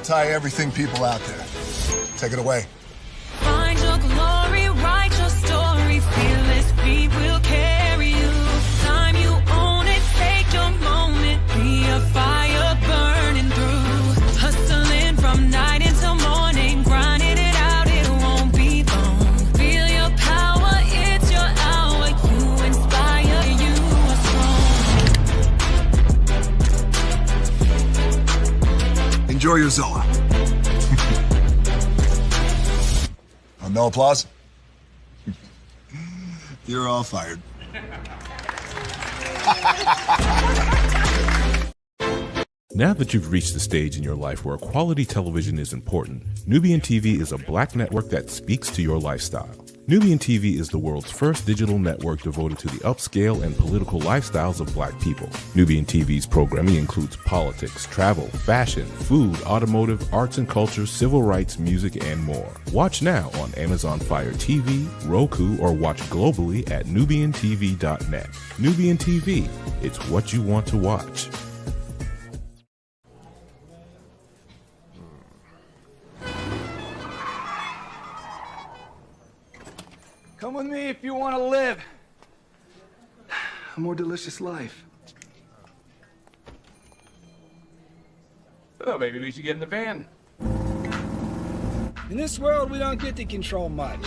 anti-everything people out there. Take it away. Find your glory, write your story, fearless feet will carry you. Time you own it, take your moment, be a fire burning through. Hustling from night until morning, grinding it out, it won't be long. Feel your power, it's your hour, you inspire, you are strong. Enjoy your Zoa. No applause? You're all fired. Now that you've reached the stage in your life where quality television is important, Nubian TV is a black network that speaks to your lifestyle. Nubian TV is the world's first digital network devoted to the upscale and political lifestyles of black people. Nubian TV's programming includes politics, travel, fashion, food, automotive, arts and culture, civil rights, music, and more. Watch now on Amazon Fire TV, Roku, or watch globally at nubiantv.net. Nubian TV, it's what you want to watch. Come with me if you want to live a more delicious life. Oh, maybe we should get in the van. In this world, we don't get to control much.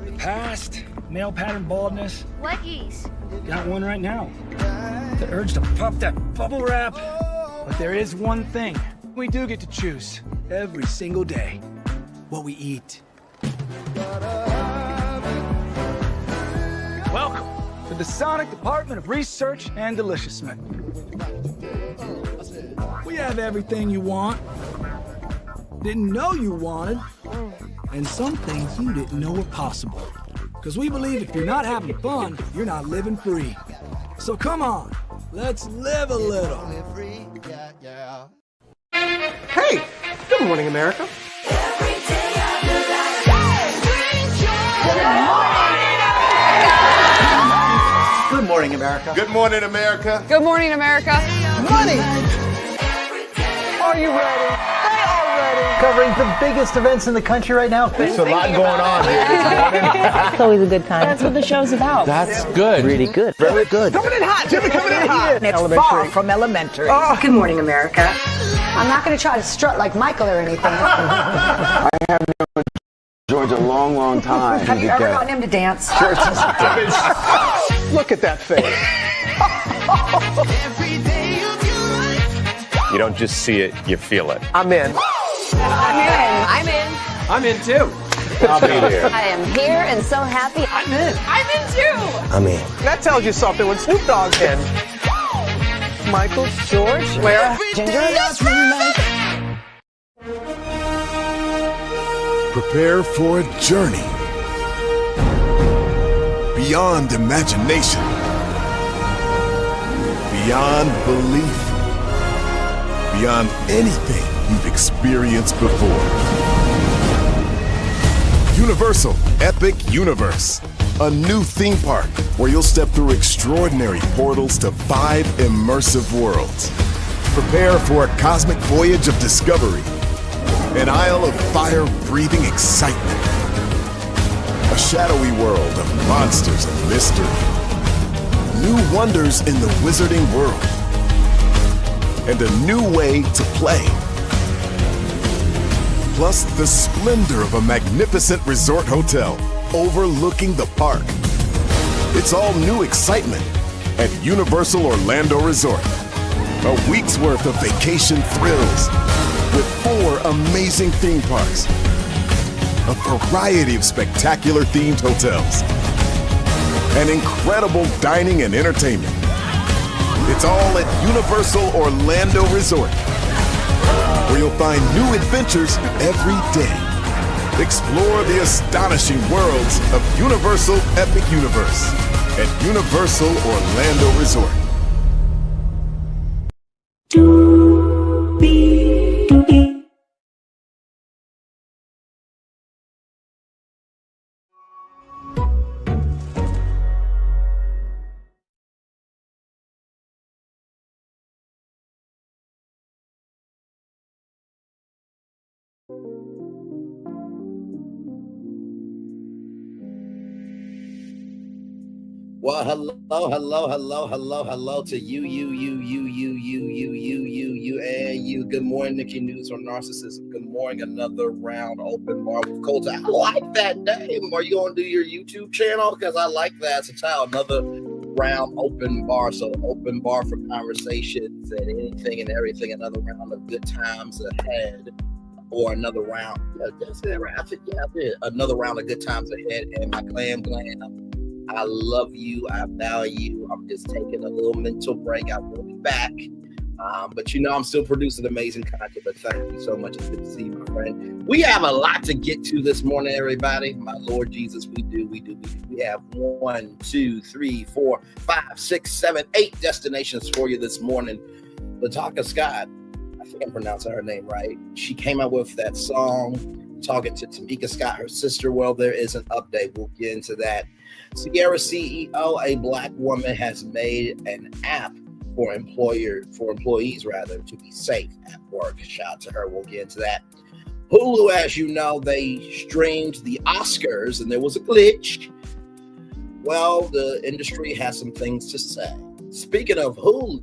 The past, male pattern baldness. What geese? Got one right now. The urge to puff that bubble wrap. But there is one thing we do get to choose every single day. What we eat. Welcome to the Sonic Department of Research and Deliciousment. We have everything you want, didn't know you wanted, and some things you didn't know were possible. Because we believe if you're not having fun, you're not living free. So come on, let's live a little. Hey, good morning, America. Good morning, America. Good morning, America. Good morning, America. Money! Are you ready? They are ready. Covering the biggest events in the country right now. There's a lot going on here. It's always a good time. That's what the show's about. That's good. Really good. Very good. Coming in hot, Jimmy, coming in hot. It's far from elementary. Good morning, America. I'm not going to try to strut like Michael or anything. I have known George a long, long time. Have you ever gotten him to dance? Look at that face. You don't just see it, you feel it. I'm in. I'm in. I'm in too. I'll be there. I am here and so happy. I'm in. I'm in too. I'm in. That tells you something when Snoop Dogg's in. Michael, George, where? Ginger. Prepare for a journey beyond imagination, beyond belief, beyond anything you've experienced before. Universal Epic Universe, a new theme park where you'll step through extraordinary portals to 5 immersive worlds. Prepare for a cosmic voyage of discovery, an isle of fire-breathing excitement, a shadowy world of monsters and mystery, new wonders in the wizarding world, and a new way to play. Plus the splendor of a magnificent resort hotel overlooking the park. It's all new excitement at Universal Orlando Resort. A week's worth of vacation thrills with 4 amazing theme parks, a variety of spectacular themed hotels, and incredible dining and entertainment. It's all at Universal Orlando Resort, where you'll find new adventures every day. Explore the astonishing worlds of Universal Epic Universe at Universal Orlando Resort. Well, hello to you, and you. Good morning, Nikki News on Narcissism. Good morning, another round open bar with Colton. I like that name. Are you going to do your YouTube channel? Because I like that. It's a title, another round open bar. So open bar for conversations and anything and everything. Another round of good times ahead. Or another round. Another round of good times ahead. And my glam. I love you. I value. I'm just taking a little mental break. I will be back. But I'm still producing amazing content. But thank you so much. It's good to see you, my friend. We have a lot to get to this morning, everybody. My Lord Jesus, we do. We have 1, 2, 3, 4, 5, 6, 7, 8 destinations for you this morning. Latocha Scott, I think I'm pronouncing her name right. She came out with that song talking to Tamika Scott, her sister. Well, there is an update. We'll get into that. Cierra.Ceo, a black woman, has made an app for employees to be safe at work. Shout out to her. We'll get into that. Hulu, as you know, they streamed the Oscars and there was a glitch. Well, the industry has some things to say. Speaking of Hulu,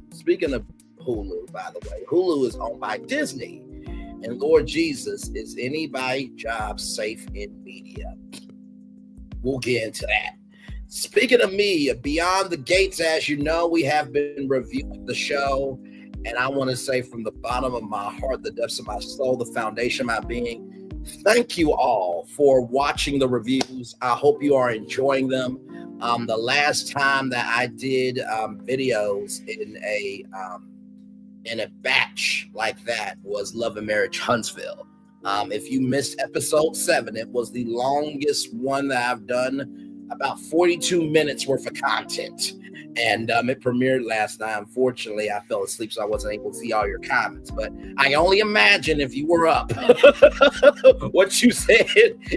by the way, Hulu is owned by Disney. And Lord Jesus, is anybody's job safe in media? We'll get into that. Speaking of media, Beyond the Gates, as you know, we have been reviewing the show. And I want to say from the bottom of my heart, the depths of my soul, the foundation of my being, thank you all for watching the reviews. I hope you are enjoying them. The last time that I did videos in a batch like that was Love and Marriage Huntsville. If you missed episode 7, it was the longest one that I've done. About 42 minutes worth of content. And it premiered last night. Unfortunately, I fell asleep, so I wasn't able to see all your comments. But I only imagine if you were up what you said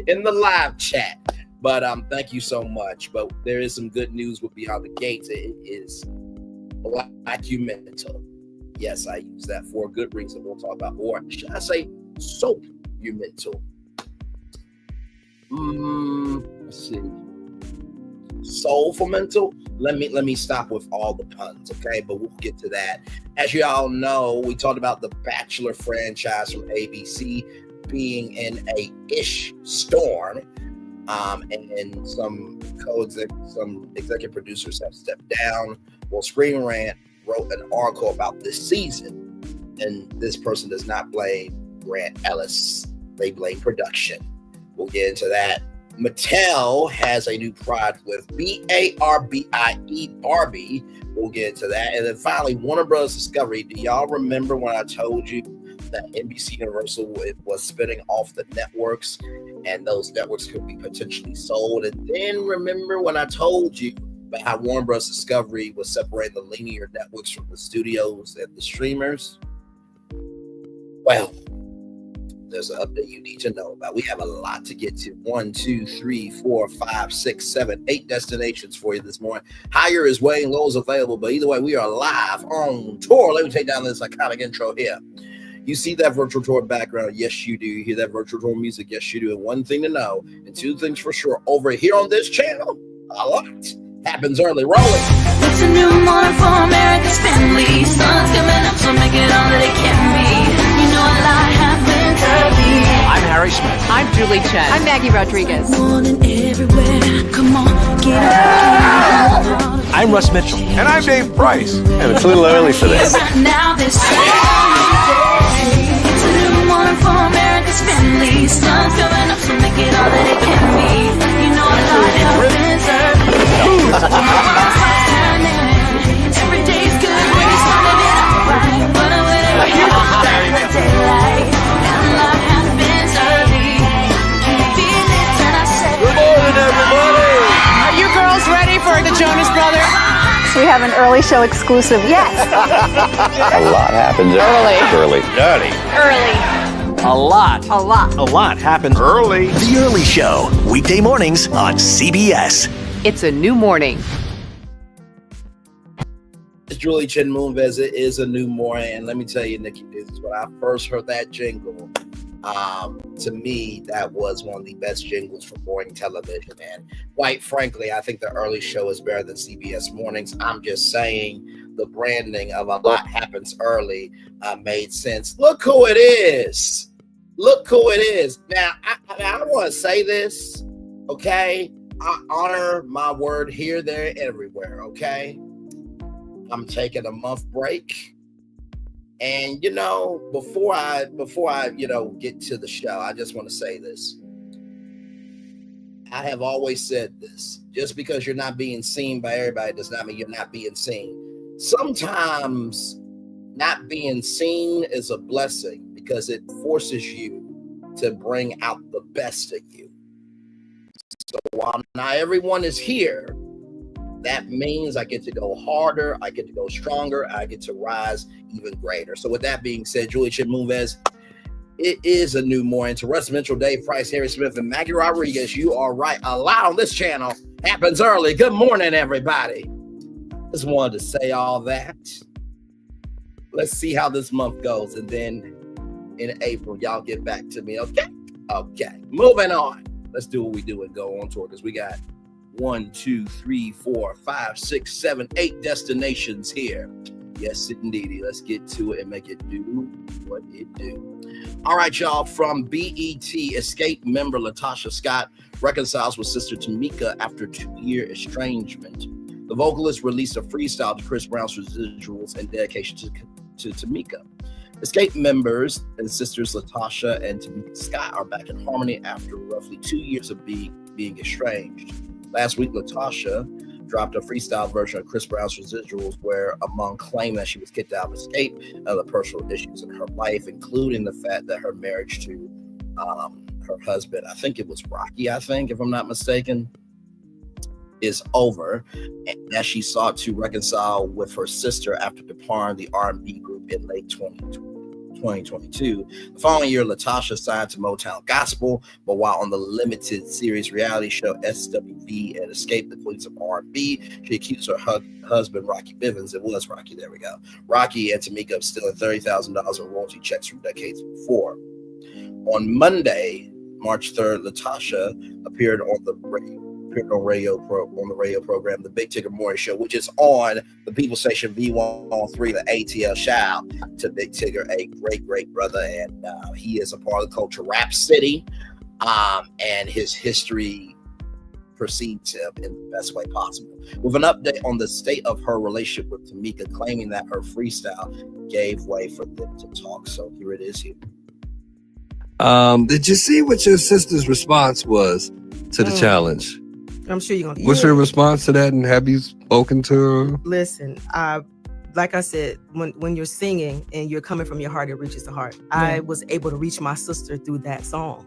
in the live chat. But thank you so much. But there is some good news with Beyond the Gates. It is documental. Yes, I use that for a good reason. We'll talk about, or should I say, soap-umental. Let's see. Soulful mental. Let me stop with all the puns, okay? But we'll get to that. As you all know, we talked about the Bachelor franchise from ABC being in a ish storm, and some executive producers have stepped down. Well, Screen Rant wrote an article about this season, and this person does not blame Grant Ellis. They blame production. We'll get into that. Mattel has a new product with Barbie, Barbie. We'll get into that. And then finally, Warner Bros. Discovery. Do y'all remember when I told you that NBC Universal was spinning off the networks and those networks could be potentially sold? And then remember when I told you about how Warner Bros. Discovery was separating the linear networks from the studios and the streamers? Well, there's an update you need to know about. We have a lot to get to. 1, 2, 3, 4, 5, 6, 7, 8 destinations for you this morning. Higher is waiting, low is available. But either way, we are live on tour. Let me take down this iconic intro here. You see that virtual tour background? Yes, you do. You hear that virtual tour music? Yes, you do. And one thing to know, and 2 things for sure, over here on this channel, a lot happens early. Rolling. It's a new morning for America's family. Sun's coming up, so make it all that it can be. You know a lot happens early. I'm Harry Smith. I'm Julie Chen. I'm Maggie Rodriguez. Morning everywhere. Come on, get up. I'm Russ Mitchell. And I'm Dave Price. And it's a little early for this. Right now, this it's a new morning for America's family. Sun's coming up, so make it all that it can be. You know a lot happens early. Every day's good when you started it out right. But whatever you do, the daylight. And a lot happens early. Can you feel it when I say? Good morning, everybody. Are you girls ready for the Jonas Brothers? We have an early show exclusive. Yes. A lot happens early. Dirty. A lot happens Early. The Early Show, weekday mornings on CBS. It's a new morning. It's Julie Chen Moonves. It is a new morning. And let me tell you, Nikki, this is when I first heard that jingle, To me, that was one of the best jingles for morning television. And quite frankly, I think the early show is better than CBS mornings. I'm just saying the branding of A Lot Happens Early made sense. Look who it is. Look who it is. Now, I want to say this, okay? I honor my word here, there, everywhere, okay? I'm taking a month break. And, before I get to the show, I just want to say this. I have always said this. Just because you're not being seen by everybody does not mean you're not being seen. Sometimes not being seen is a blessing because it forces you to bring out the best of you. So while not everyone is here, that means I get to go harder, I get to go stronger, I get to rise even greater. So with that being said, Julie Chimuvez, it is a new morning. To Russ Mitchell, Dave Price, Harry Smith, and Maggie Rodriguez, you are right. A lot on this channel happens early. Good morning, everybody. Just wanted to say all that. Let's see how this month goes. And then in April, y'all get back to me, okay? Okay, moving on. Let's do what we do and go on tour because we got 1, 2, 3, 4, 5, 6, 7, 8 destinations here. Yes, indeedy. Let's get to it and make it do what it do. All right, y'all. From BET, Escape member Latocha Scott reconciles with sister Tamika after 2-year estrangement. The vocalist released a freestyle to Chris Brown's Residuals in dedication to Tamika. Escape members and sisters Latocha and Tamika Scott are back in harmony after roughly 2 years of being estranged. Last week, Latocha dropped a freestyle version of Chris Brown's Residuals, where among claiming that she was kicked out of Escape and other personal issues in her life, including the fact that her marriage to her husband, I think it was Rocky, if I'm not mistaken, is over, and that she sought to reconcile with her sister after departing the R&B group in late 2022. The following year, Latocha signed to Motown Gospel, but while on the limited series reality show SWV and Escape the Queens of R&B, she accused her husband, Rocky Bivens, it was Rocky, there we go, Rocky and Tamika of stealing $30,000 in royalty checks from decades before. On Monday, March 3rd, Latocha appeared on the radio program, The Big Tigger Morning Show, which is on the People Station V103, the ATL. Shout out to Big Tigger, a great brother, and he is a part of the culture Rap City, and his history precedes him in the best way possible. With an update on the state of her relationship with Tamika, claiming that her freestyle gave way for them to talk. So here it is here. Did you see what your sister's response was to the challenge? I'm sure you're gonna. What's your response to that, and have you spoken to her? Listen, like I said, when you're singing and you're coming from your heart, it reaches the heart. Yeah. I was able to reach my sister through that song.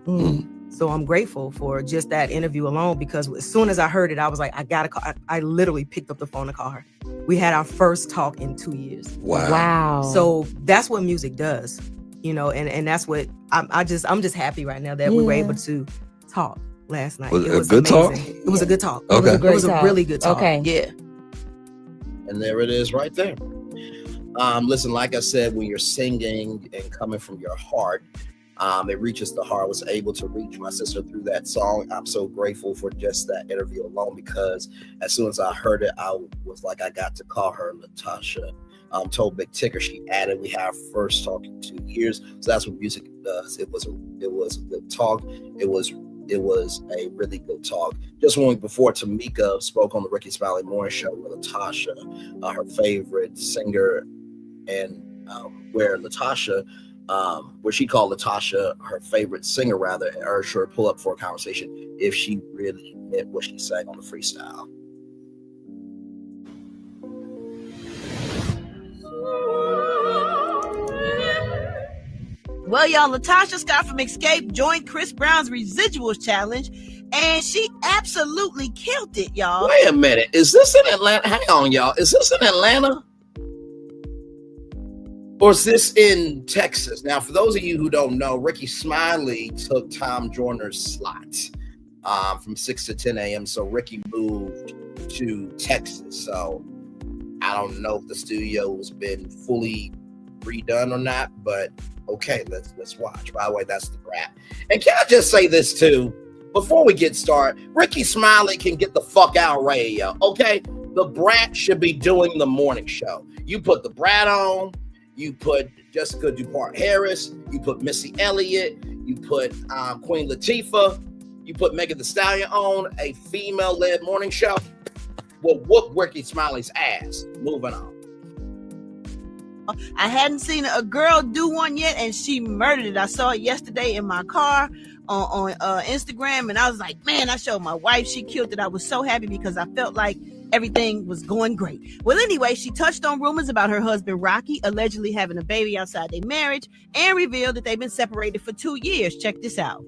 So I'm grateful for just that interview alone, because as soon as I heard it, I was like, I gotta call. I literally picked up the phone to call her. We had our first talk in 2 years. Wow. So that's what music does, and that's what I'm just happy right now that we were able to talk last night. Was It it a was good amazing. talk? It was a good talk. Okay. It was a really good talk. Okay. Yeah. And there it is right there. Listen, like I said, when you're singing and coming from your heart, it reaches the heart. I was able to reach my sister through that song. I'm so grateful for just that interview alone, because as soon as I heard it, I was like, I got to call her Latocha. Told Big Tigger, she added, we had our first talk in 2 years. So that's what music does. It was a good talk. It was a really good talk. Just one week before, Tamika spoke on the Ricky Smiley Morning Show with Latocha, her favorite singer, and where she called Latocha her favorite singer, rather, and urged her to pull up for a conversation if she really meant what she sang on the freestyle. Well, y'all, Latocha Scott from Escape joined Chris Brown's Residuals challenge, and she absolutely killed it, y'all. Wait a minute. Is this in Atlanta? Hang on, y'all. Is this in Atlanta? Or is this in Texas? Now, for those of you who don't know, Ricky Smiley took Tom Joyner's slot from 6 to 10 a.m. So Ricky moved to Texas. So I don't know if the studio has been fully redone or not, but okay, let's watch. By the way, that's the Brat. And can I just say this too? Before we get started, Ricky Smiley can get the fuck out radio, okay? The Brat should be doing the morning show. You put the Brat on, you put Jessica Dupart Harris, you put Missy Elliott, you put Queen Latifah, you put Megan Thee Stallion on, a female-led morning show. Will whoop Ricky Smiley's ass. Moving on. I hadn't seen a girl do one yet, and she murdered it. I saw it yesterday in my car on Instagram, and I was like, man, I showed my wife. She killed it. I was so happy because I felt like everything was going great. Well, anyway, she touched on rumors about her husband, Rocky, allegedly having a baby outside their marriage, and revealed that they've been separated for 2 years. Check this out.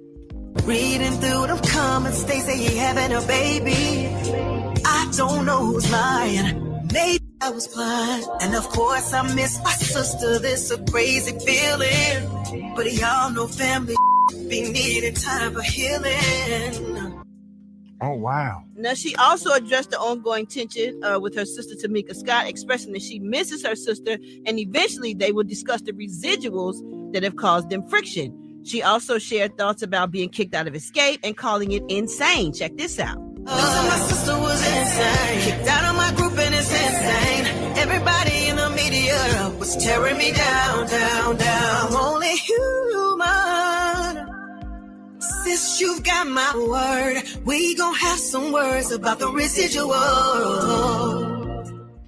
Reading through them comments, they say he having a baby. I don't know who's lying. Maybe I was blind. And of course I miss my sister. This a crazy feeling. But y'all know family be needing time for healing. Oh, wow. Now, she also addressed the ongoing tension with her sister, Tamika Scott, expressing that she misses her sister, and eventually they will discuss the residuals that have caused them friction. She also shared thoughts about being kicked out of Escape and calling it insane. Check this out. My sister was insane. Kicked out of my group and it's insane. Everybody in the media was tearing me down, down, down. Only human. Sis, you've got my word. We gon' have some words about the residual.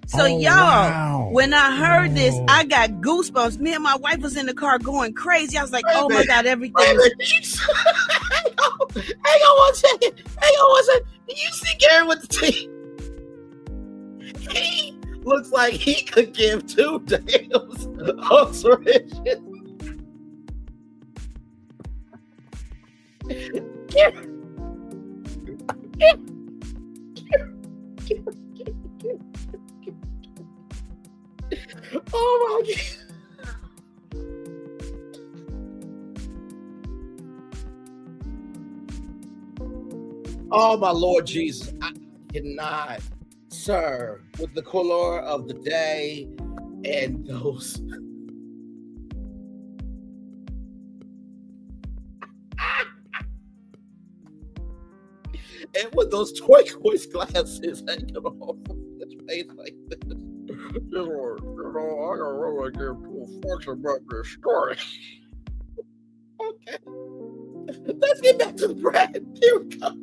So y'all, when I heard this, I got goosebumps. Me and my wife was in the car going crazy. I was like, oh my God, everything. Hang on one second. Do you see Gary with the T? He looks like he could give two damns on Riches. Oh my God. Oh my Lord Jesus. I cannot, sir, with the color of the day and those. And with those turquoise glasses hanging off of his face like this. I gotta really give two fucks about this story. Okay. Let's get back to the Brat. Here we go.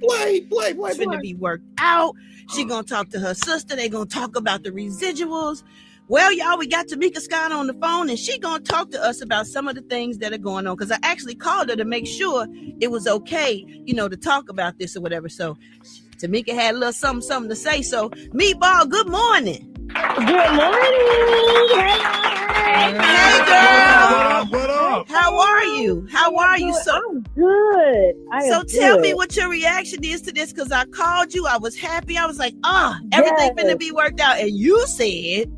Play. It's gonna be worked out. She gonna talk to her sister. They gonna talk about the residuals. Well, y'all, we got Tamika Scott on the phone, and she gonna talk to us about some of the things that are going on. Because I actually called her to make sure it was okay, to talk about this or whatever. So Tamika had a little something to say. So, Meatball, good morning. Good morning. Hey, girl. What up? How are you? So I'm good. So tell me what your reaction is to this, because I called you. I was happy. I was like, everything finna be worked out. And you said,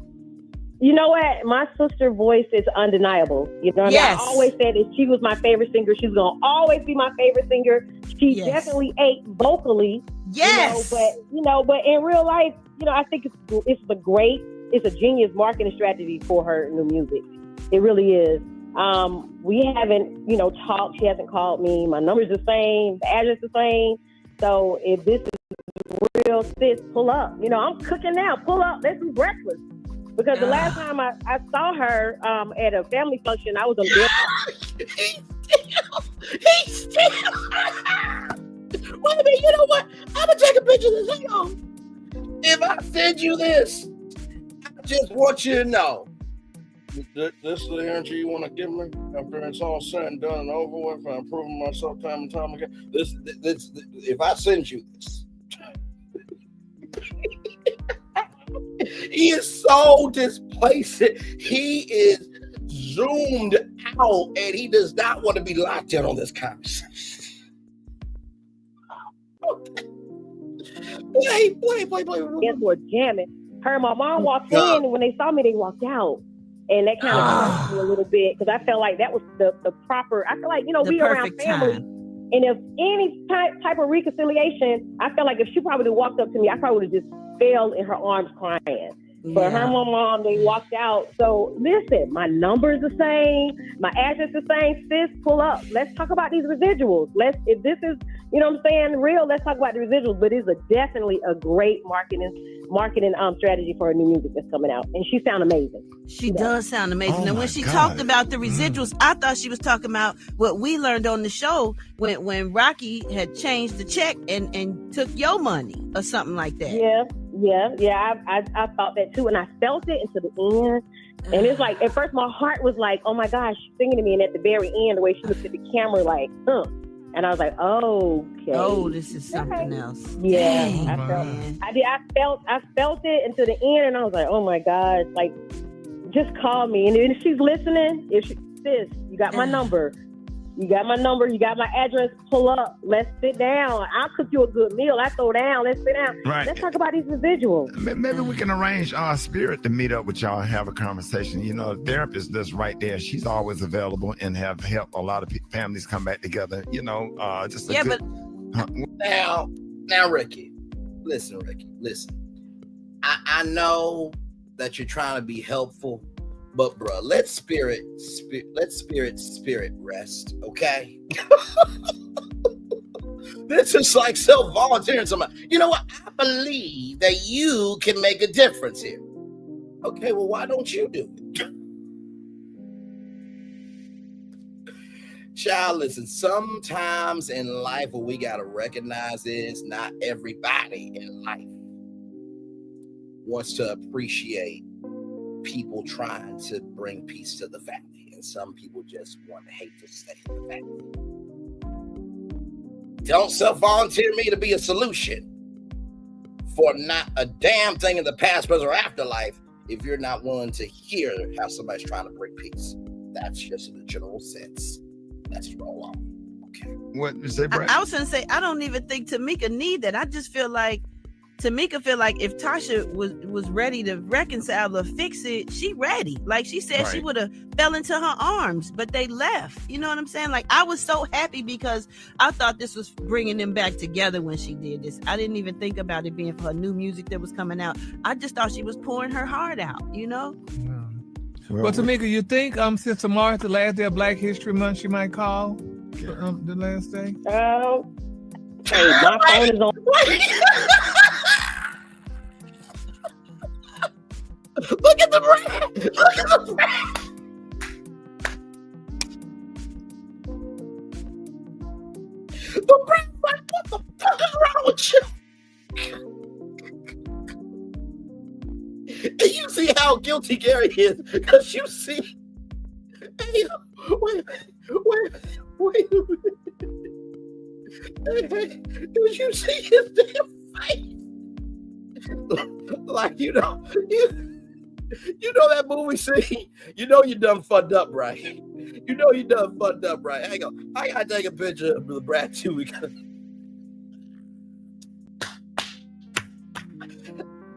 you know what? My sister's voice is undeniable. You know what I mean? I always said that she was my favorite singer. She's going to always be my favorite singer. She definitely ate vocally. Yes. But in real life, I think it's a genius marketing strategy for her new music. It really is. We haven't, talked. She hasn't called me. My number's the same. The address the same. So if this is real, sis, pull up. I'm cooking now. Pull up. Let's do breakfast. Because the last time I saw her at a family function, I was on He's still. Wait a minute, you know what? I'm going to take a picture of this. Hang on. If I send you this, I just want you to know. This is the energy you want to give me after it's all said and done and over with, and I'm proving myself time and time again. This if I send you this. He is so displaced. He is zoomed out, and he does not want to be locked in on this conversation. Play. Yes, we're jamming. Her and my mom walked in, and when they saw me, they walked out. And that kind of bothered me a little bit, because I felt like that was the proper. I feel like, we around family. Time. And if any type of reconciliation, I felt like if she probably walked up to me, I probably would have just fell in her arms crying. But her mom, they walked out. So listen, my number is the same. My address is the same. Sis, pull up. Let's talk about these residuals. If this is, you know what I'm saying, real, let's talk about the residuals. But it's definitely a great marketing strategy for her new music that's coming out. And she sounds amazing. She does sound amazing. Oh And when she talked about the residuals, I thought she was talking about what we learned on the show when Rocky had changed the check and took your money or something like that. Yeah. I thought that too, and I felt it into the end. And it's like, at first my heart was like, oh my gosh, she's singing to me. And at the very end, the way she looked at the camera, like, and I was like, okay. Oh, this is something else. Yeah, Dang, I felt it into the end, and I was like, oh my God, like, just call me. And if she's listening, sis, you got my number. You got my number. You got my address. Pull up. Let's sit down. I'll cook you a good meal. I throw down. Let's sit down. Right. Let's talk about these residuals. Maybe we can arrange our Spirit to meet up with y'all and have a conversation. You know, the therapist that's right there. She's always available and have helped a lot of families come back together. You know, Now, Ricky, listen. I know that you're trying to be helpful. But bro, let spirit rest, okay? This is like self-volunteering somebody. You know what? I believe that you can make a difference here. Okay, well, why don't you do it? Child, listen, sometimes in life what we gotta recognize is not everybody in life wants to appreciate people trying to bring peace to the family, and some people just want to hate to stay in the family. Don't self-volunteer me to be a solution for not a damn thing in the past, present, or afterlife if you're not willing to hear how somebody's trying to bring peace. That's just in the general sense. That's wrong. Okay. What you say, Brad? I was going to say, I don't even think Tamika need that. I just feel like Tamika feel like if Tasha was ready to reconcile or fix it, she ready. Like she said, she would have fell into her arms, but they left. You know what I'm saying? Like I was so happy because I thought this was bringing them back together when she did this. I didn't even think about it being for her new music that was coming out. I just thought she was pouring her heart out, you know? Well, Tamika, you think since tomorrow is the last day of Black History Month, she might call the last day? Oh, hey, my phone is on. Look at the brand. Look at the brand. The brand, like, what the fuck is wrong with you? And you see how guilty Gary is, because you see. Hey, wait. Hey, did you see his damn face? Like, you know that movie scene? You know you done fucked up, right? You know you done fucked up, right? Hang on. I gotta take a picture of the Brad too.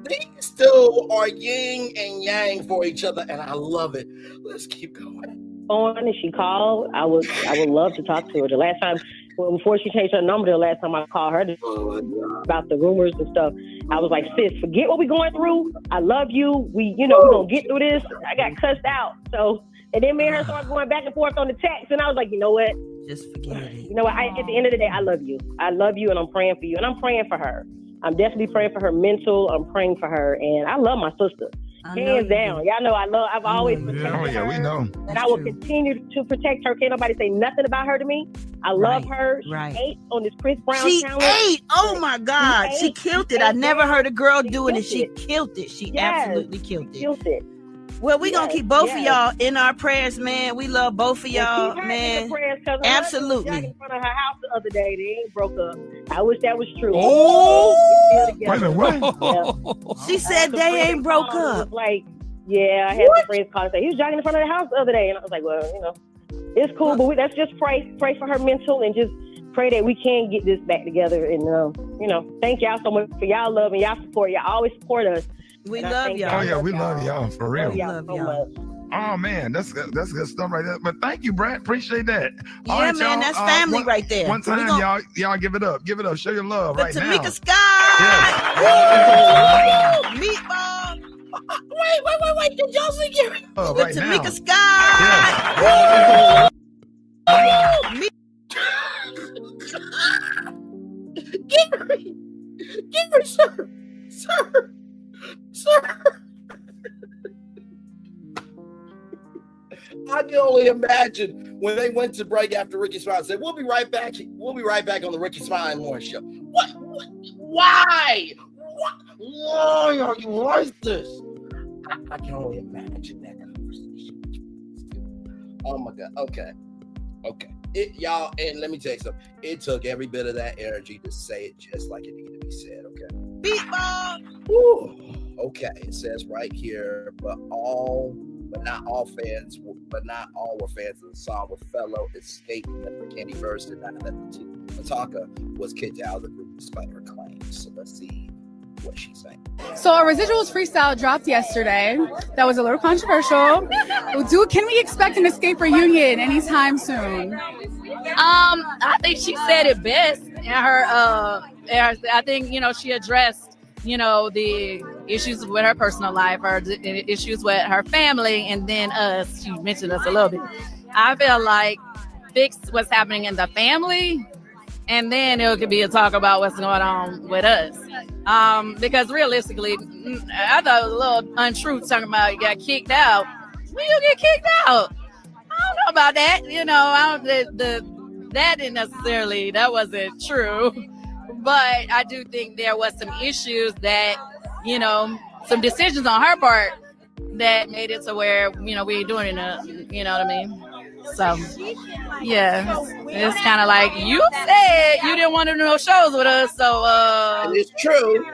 These two are yin and yang for each other, and I love it. Let's keep going. And she called. I would love to talk to her. The last time, before she changed her number, the last time I called her about the rumors and stuff, I was like, sis, forget what we're going through. I love you. We're gonna get through this. I got cussed out. So, and then me and her started going back and forth on the text, and I was like, you know what? Just forget it. You know what? At the end of the day, I love you. I love you, and I'm praying for you, and I'm praying for her. I'm definitely praying for her mental. I'm praying for her, and I love my sister. Hands down. Y'all know I've always protected her. Yeah, we know. And I will continue to protect her. Can't nobody say nothing about her to me. I love her. She ate on this Chris Brown challenge. She ate. Oh my God. She killed it. I never heard a girl do it, and she killed it. She absolutely killed it. Well, we're going to keep both of y'all in our prayers, man. We love both of y'all, man. Absolutely. Was in front of her house the other day. They ain't broke up. I wish that was true. Oh! Wait a minute, what? Yeah. She said they ain't broke up. Like, yeah, I had some friends call and say, he was jogging in front of the house the other day. And I was like, well, it's cool, but let's just pray for her mental and just pray that we can get this back together. And, thank y'all so much for y'all love and y'all support. Y'all always support us. We love y'all. Oh, yeah, we love y'all, for real. We love y'all. Oh, man, that's good stuff right there. But thank you, Brad. Appreciate that. Yeah, right, man, that's family right there. One time, y'all give it up. Give it up. Show your love right now. Tamika Scott. Yes. Meatball. Wait. Did y'all see Gary? Oh, With right Tamika now. Scott. Yeah. Gary, sir. I can only imagine when they went to break after Ricky Smiley said, "We'll be right back. We'll be right back on the Ricky Smiley Morning Show." What? Why? Why are you like this? I can only imagine that conversation. Oh my God. Okay. Y'all, and let me tell you something. It took every bit of that energy to say it just like it needed to be said. Okay. Beatball. Woo. Okay. It says right here, but not all were fans of the song with fellow escape member Candy Burst denied that Latocha was kicked out of the group despite her claims. So let's see what she's saying. So a residuals freestyle dropped yesterday. That was a little controversial. Can we expect an escape reunion anytime soon? I think she said it best in her. I think she addressed the issues with her personal life, or the issues with her family, and then us. She mentioned us a little bit. I feel like fix what's happening in the family, and then it could be a talk about what's going on with us. Because realistically, I thought it was a little untrue talking about you got kicked out. When you get kicked out, I don't know about that. That wasn't true. But I do think there was some issues that, some decisions on her part that made it to where, we ain't doing it, you know what I mean? So, yeah, it's kind of like you said you didn't want to do no shows with us. So, and it's true.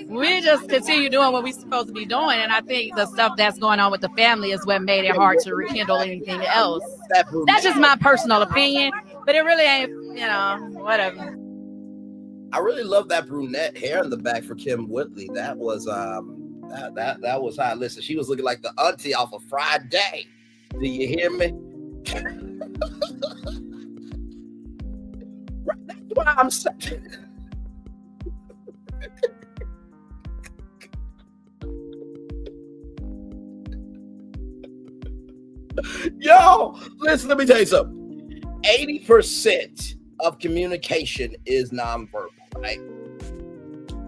We just continue doing what we're supposed to be doing. And I think the stuff that's going on with the family is what made it hard to rekindle anything else. That's just my personal opinion, but it really ain't, whatever. I really love that brunette hair in the back for Kim Whitley. That was that was high. Listen, she was looking like the auntie off of Friday. Do you hear me? That's what I'm saying. Yo, listen, let me tell you something. 80% of communication is nonverbal, right?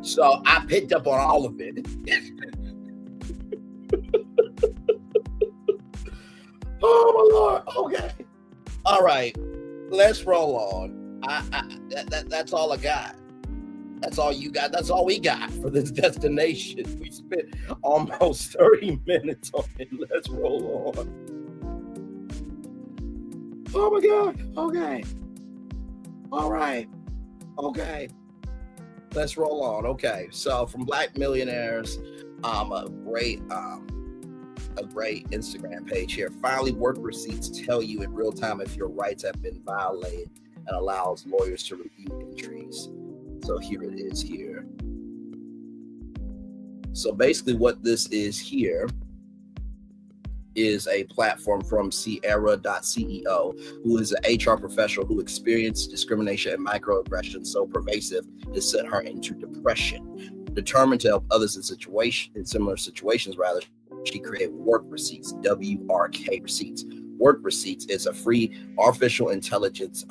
So I picked up on all of it. Oh my Lord. Okay. All right. Let's roll on. That's all I got. That's all you got. That's all we got for this destination. We spent almost 30 minutes on it. Let's roll on. Oh my God. Okay. All right. Okay. Let's roll on. Okay. So from Black Millionaires, a great Instagram page here. Finally, work receipts tell you in real time if your rights have been violated and allows lawyers to review entries. So here it is here. So basically what this is here is a platform from Cierra.Ceo, who is an HR professional who experienced discrimination and microaggression so pervasive it sent her into depression. Determined to help others in similar situations, she created Work Receipts, WRK Receipts. Work Receipts is a free artificial intelligence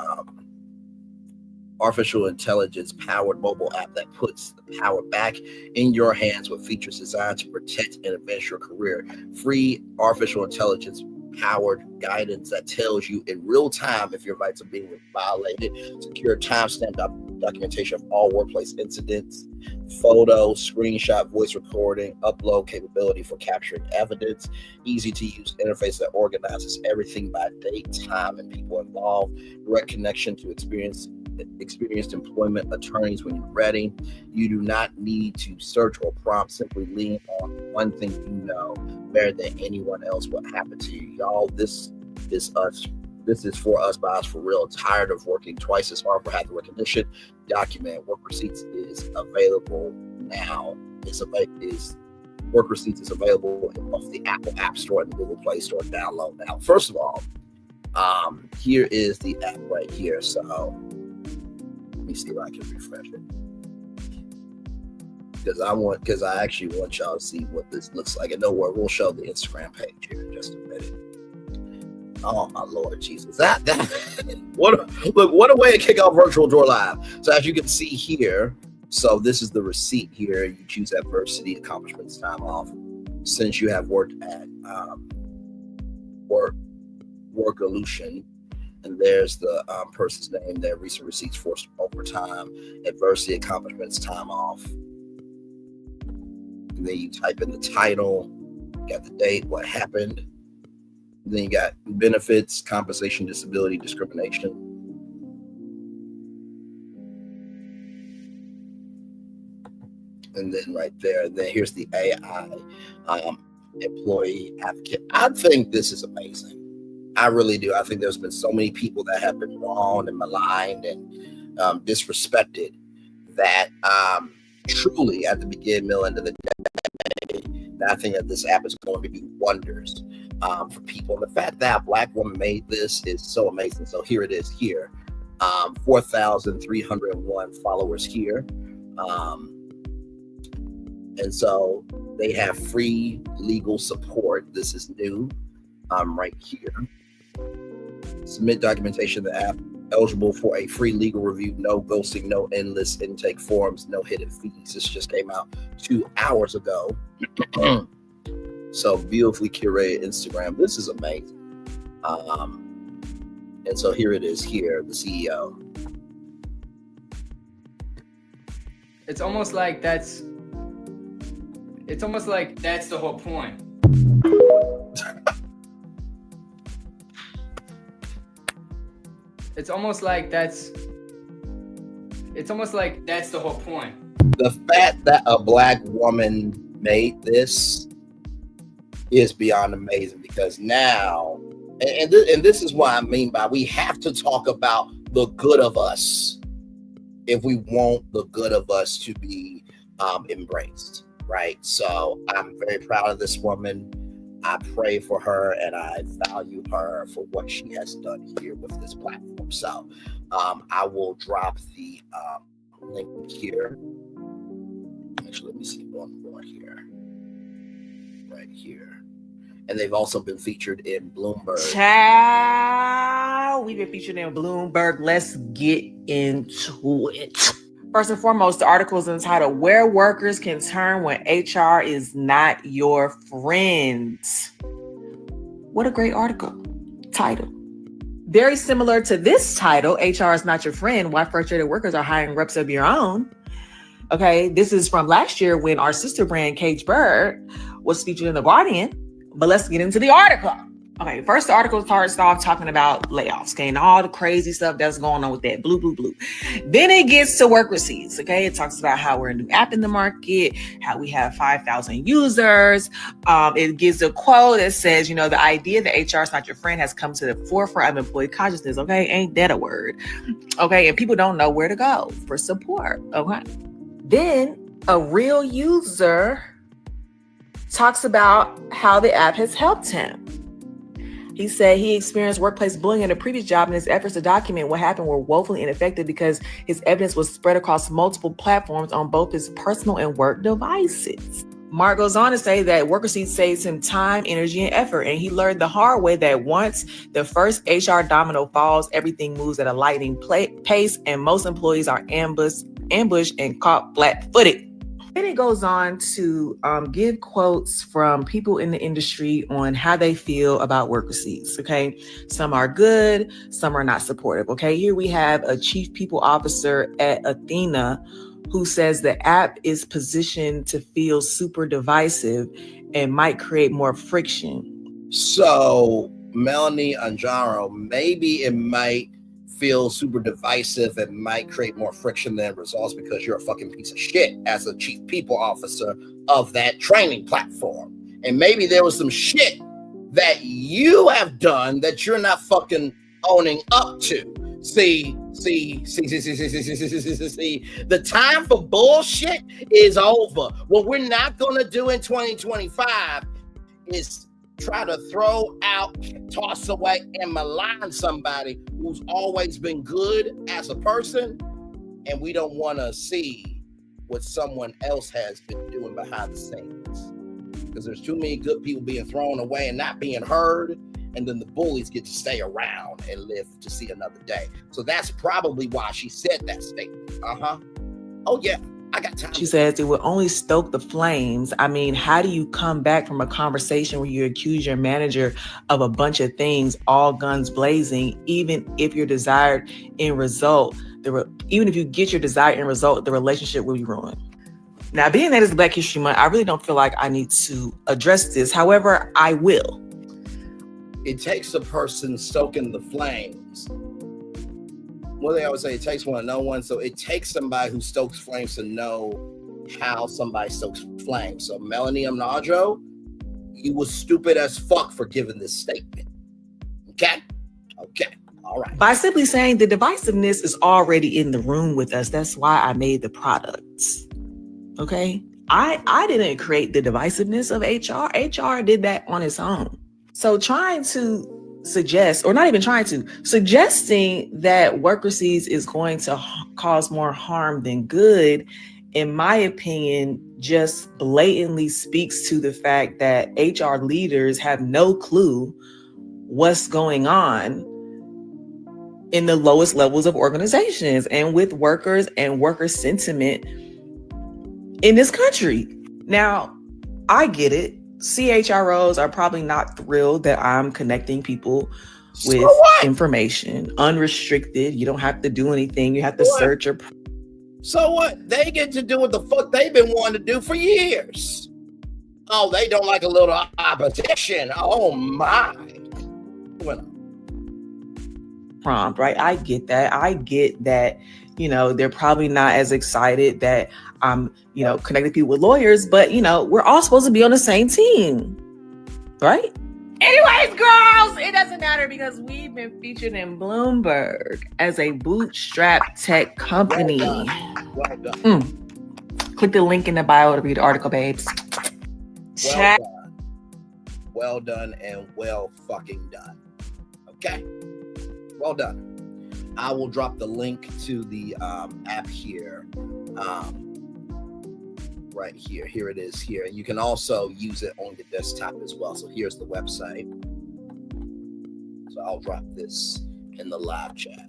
powered mobile app that puts the power back in your hands with features designed to protect and advance your career. Free artificial intelligence powered guidance that tells you in real time if your rights are being violated. Secure timestamp documentation of all workplace incidents, photo, screenshot, voice recording, upload capability for capturing evidence, easy to use interface that organizes everything by date, time, and people involved, direct connection to experienced employment attorneys when you're ready. You do not need to search or prompt, simply lean on one thing you know better than anyone else what happened to you. Y'all, this is us. This is for us, by us, for real. Tired of working twice as hard for half the recognition. Document. Work Receipts is available now. Work Receipts is available in both the Apple App Store and the Google Play Store. Download now. First of all, here is the app right here. So let me see if I can refresh it. because I actually want y'all to see what this looks like. And don't worry, we'll show the Instagram page here in just a minute. Oh my Lord Jesus! That what a way to kick off Virtual Door Live. So as you can see here, so this is the receipt here. You choose adversity, accomplishments, time off. Since you have worked at Workolution, and there's the person's name there. Recent receipts for overtime, adversity, accomplishments, time off. And then you type in the title, got the date, what happened. And then you got benefits, compensation, disability, discrimination. And then right there, then here's the AI employee advocate. I think this is amazing. I really do. I think there's been so many people that have been wronged and maligned and disrespected that truly at the beginning, middle, end of the day, I think that this app is going to do wonders for people. And the fact that a Black woman made this is so amazing. So here it is here. 4,301 followers here. And so they have free legal support. This is new right here. Submit documentation to the app. Eligible for a free legal review. No ghosting, no endless intake forms, no hidden fees. This just came out 2 hours ago. So beautifully curated Instagram. This is amazing. And so here it is here, the CEO. It's almost like that's the whole point. It's almost like that's the whole point. The fact that a Black woman made this is beyond amazing, because now, and this is what I mean by we have to talk about the good of us if we want the good of us to be embraced, right? So I'm very proud of this woman. I pray for her and I value her for what she has done here with this platform. So I will drop the link here. Actually, let me see one more here. Right here. And they've also been featured in Bloomberg. Child, we've been featured in Bloomberg. Let's get into it. First and foremost, the article is entitled "Where Workers Can Turn When HR Is Not Your Friend." What a great article. Title. Very similar to this title, HR is Not Your Friend, Why Frustrated Workers Are Hiring Reps of Your Own. Okay, this is from last year when our sister brand, Cage Bird, was featured in The Guardian. But let's get into the article. Okay, first the article starts off talking about layoffs, okay, and all the crazy stuff that's going on with that, blue. Then it gets to work receipts, okay? It talks about how we're a new app in the market, how we have 5,000 users. It gives a quote that says, the idea that HR is not your friend has come to the forefront of employee consciousness, okay? Ain't that a word? Okay, and people don't know where to go for support, okay? Then a real user talks about how the app has helped him. He said he experienced workplace bullying in a previous job, and his efforts to document what happened were woefully ineffective because his evidence was spread across multiple platforms on both his personal and work devices. Mark goes on to say that work receipts saves him time, energy, and effort, and he learned the hard way that once the first HR domino falls, everything moves at a lightning pace, and most employees are ambushed and caught flat-footed. Then it goes on to give quotes from people in the industry on how they feel about work receipts, okay? Some are good, some are not supportive, okay? Here we have a chief people officer at Athena who says the app is positioned to feel super divisive and might create more friction. So, Melanie Anjaro, maybe it might feel super divisive and might create more friction than results because you're a fucking piece of shit as a chief people officer of that training platform. And maybe there was some shit that you have done that you're not fucking owning up to. See, the time for bullshit is over. What we're not gonna do in 2025 is try to throw out, toss away, and malign somebody who's always been good as a person. And we don't want to see what someone else has been doing behind the scenes. Because there's too many good people being thrown away and not being heard, and then the bullies get to stay around and live to see another day. So that's probably why she said that statement. Oh yeah, I got time. She says it will only stoke the flames. I mean, how do you come back from a conversation where you accuse your manager of a bunch of things, all guns blazing, even if your desired end result, even if you get your desired end result, the relationship will be ruined. Now, being that it's Black History Month, I really don't feel like I need to address this. However, I will. It takes a person stoking the flames. Well, they always say it takes one to know one. So it takes somebody who stokes flames to know how somebody stokes flames. So Melanie Amnadro, you was stupid as fuck for giving this statement. Okay? All right. By simply saying the divisiveness is already in the room with us. That's why I made the products. Okay? I didn't create the divisiveness of HR. HR did that on its own. So trying to suggest, or not even trying to, suggesting that worker seeds is going to cause more harm than good, in my opinion, just blatantly speaks to the fact that HR leaders have no clue what's going on in the lowest levels of organizations and with workers and worker sentiment in this country. Now, I get it. CHROs are probably not thrilled that I'm connecting people with information, unrestricted. You don't have to do anything. You have to search or. So what? They get to do what the fuck they've been wanting to do for years. Oh, they don't like a little opposition. Oh my. Prompt, right? I get that, they're probably not as excited that I'm, connecting people with lawyers, but, we're all supposed to be on the same team, right? Anyways, girls, it doesn't matter because we've been featured in Bloomberg as a bootstrap tech company. Well done. Click the link in the bio to read the article, babes. Well done and well fucking done. Okay? Well done. I will drop the link to the app here. Right here. Here it is here. And you can also use it on your desktop as well. So here's the website. So I'll drop this in the live chat.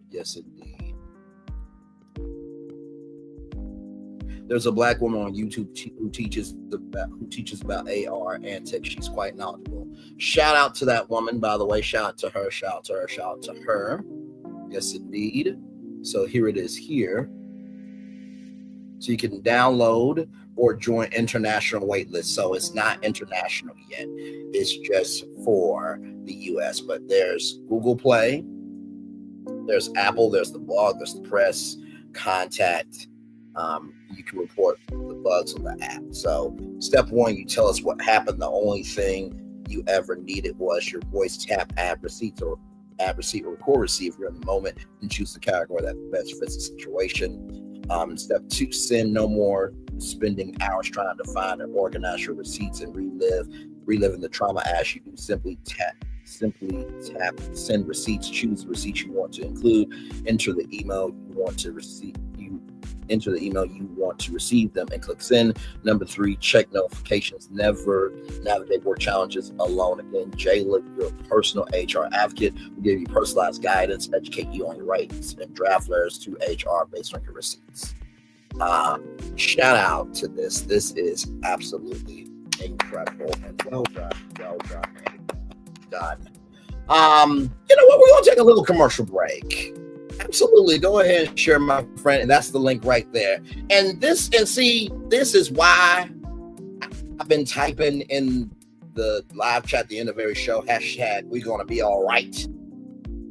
Yes, indeed. There's a Black woman on YouTube who teaches about AR antics. She's quite knowledgeable. Shout out to that woman, by the way. Shout out to her. Shout out to her. Shout out to her. Yes, indeed. So here it is here. So you can download or join international waitlist. So it's not international yet. It's just for the US. But there's Google Play. There's Apple. There's the blog. There's the press. Contact. You can report the bugs on the app. So step one, you tell us what happened. The only thing you ever needed was your voice. Tap add receipt or record receiver in the moment and choose the category that best fits the situation. Step two, send. No more spending hours trying to find and organize your receipts and reliving the trauma as you do. Simply tap send receipts, choose the receipts you want to include, enter the email you want to receive. Enter the email you want to receive them and click send. Number three, check notifications. Never navigate work challenges alone. Again, Jayla, your personal HR advocate, will give you personalized guidance, educate you on your rights, and draft letters to HR based on your receipts. Shout out to this. This is absolutely incredible and well done. You know what? We're gonna take a little commercial break. Absolutely. Go ahead and share, my friend. And that's the link right there. And this is why I've been typing in the live chat at the end of every show, hashtag we're gonna be all right.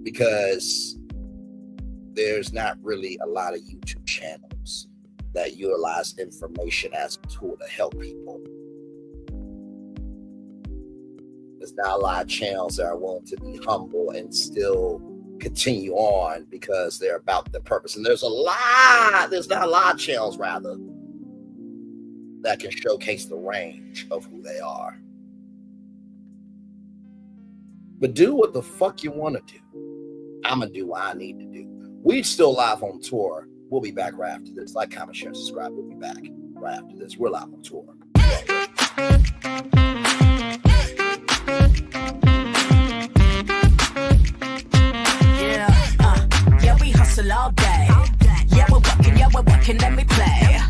Because there's not really a lot of YouTube channels that utilize information as a tool to help people. There's not a lot of channels that are willing to be humble and still continue on because they're about the purpose. And there's not a lot of channels rather that can showcase the range of who they are. But do what the fuck you want to do. I'm gonna do what I need to do. We're still live on tour We'll be back right after this. Like, comment, share, subscribe. We'll be back right after this. We're live on tour. Yeah, we hustle all day. Yeah, we're working, let me play.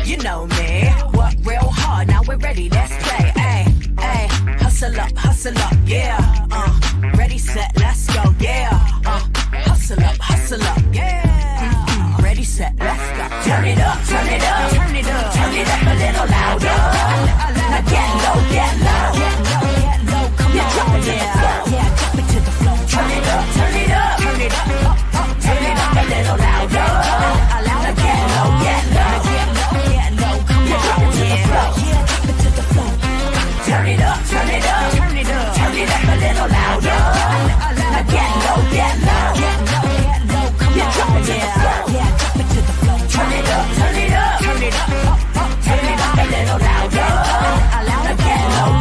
You know me, work real hard, now we're ready, let's play. Hustle up, yeah. Ready, set, let's go, yeah. Hustle up, yeah. Ready, set, let's go. Turn it up, turn it up, turn it up, turn it up a little louder. Now get low, come on, yeah, drop it to the floor. Turn it up, turn it up, turn it up, turn it up a little louder. Now get low, come on, yeah, drop it to the floor. Turn it up, turn it up, turn it up, turn it up a little louder. Now get low, come on, yeah, drop it to the floor. Turn it up, turn it up, turn it up, turn it up a little louder. Now get low,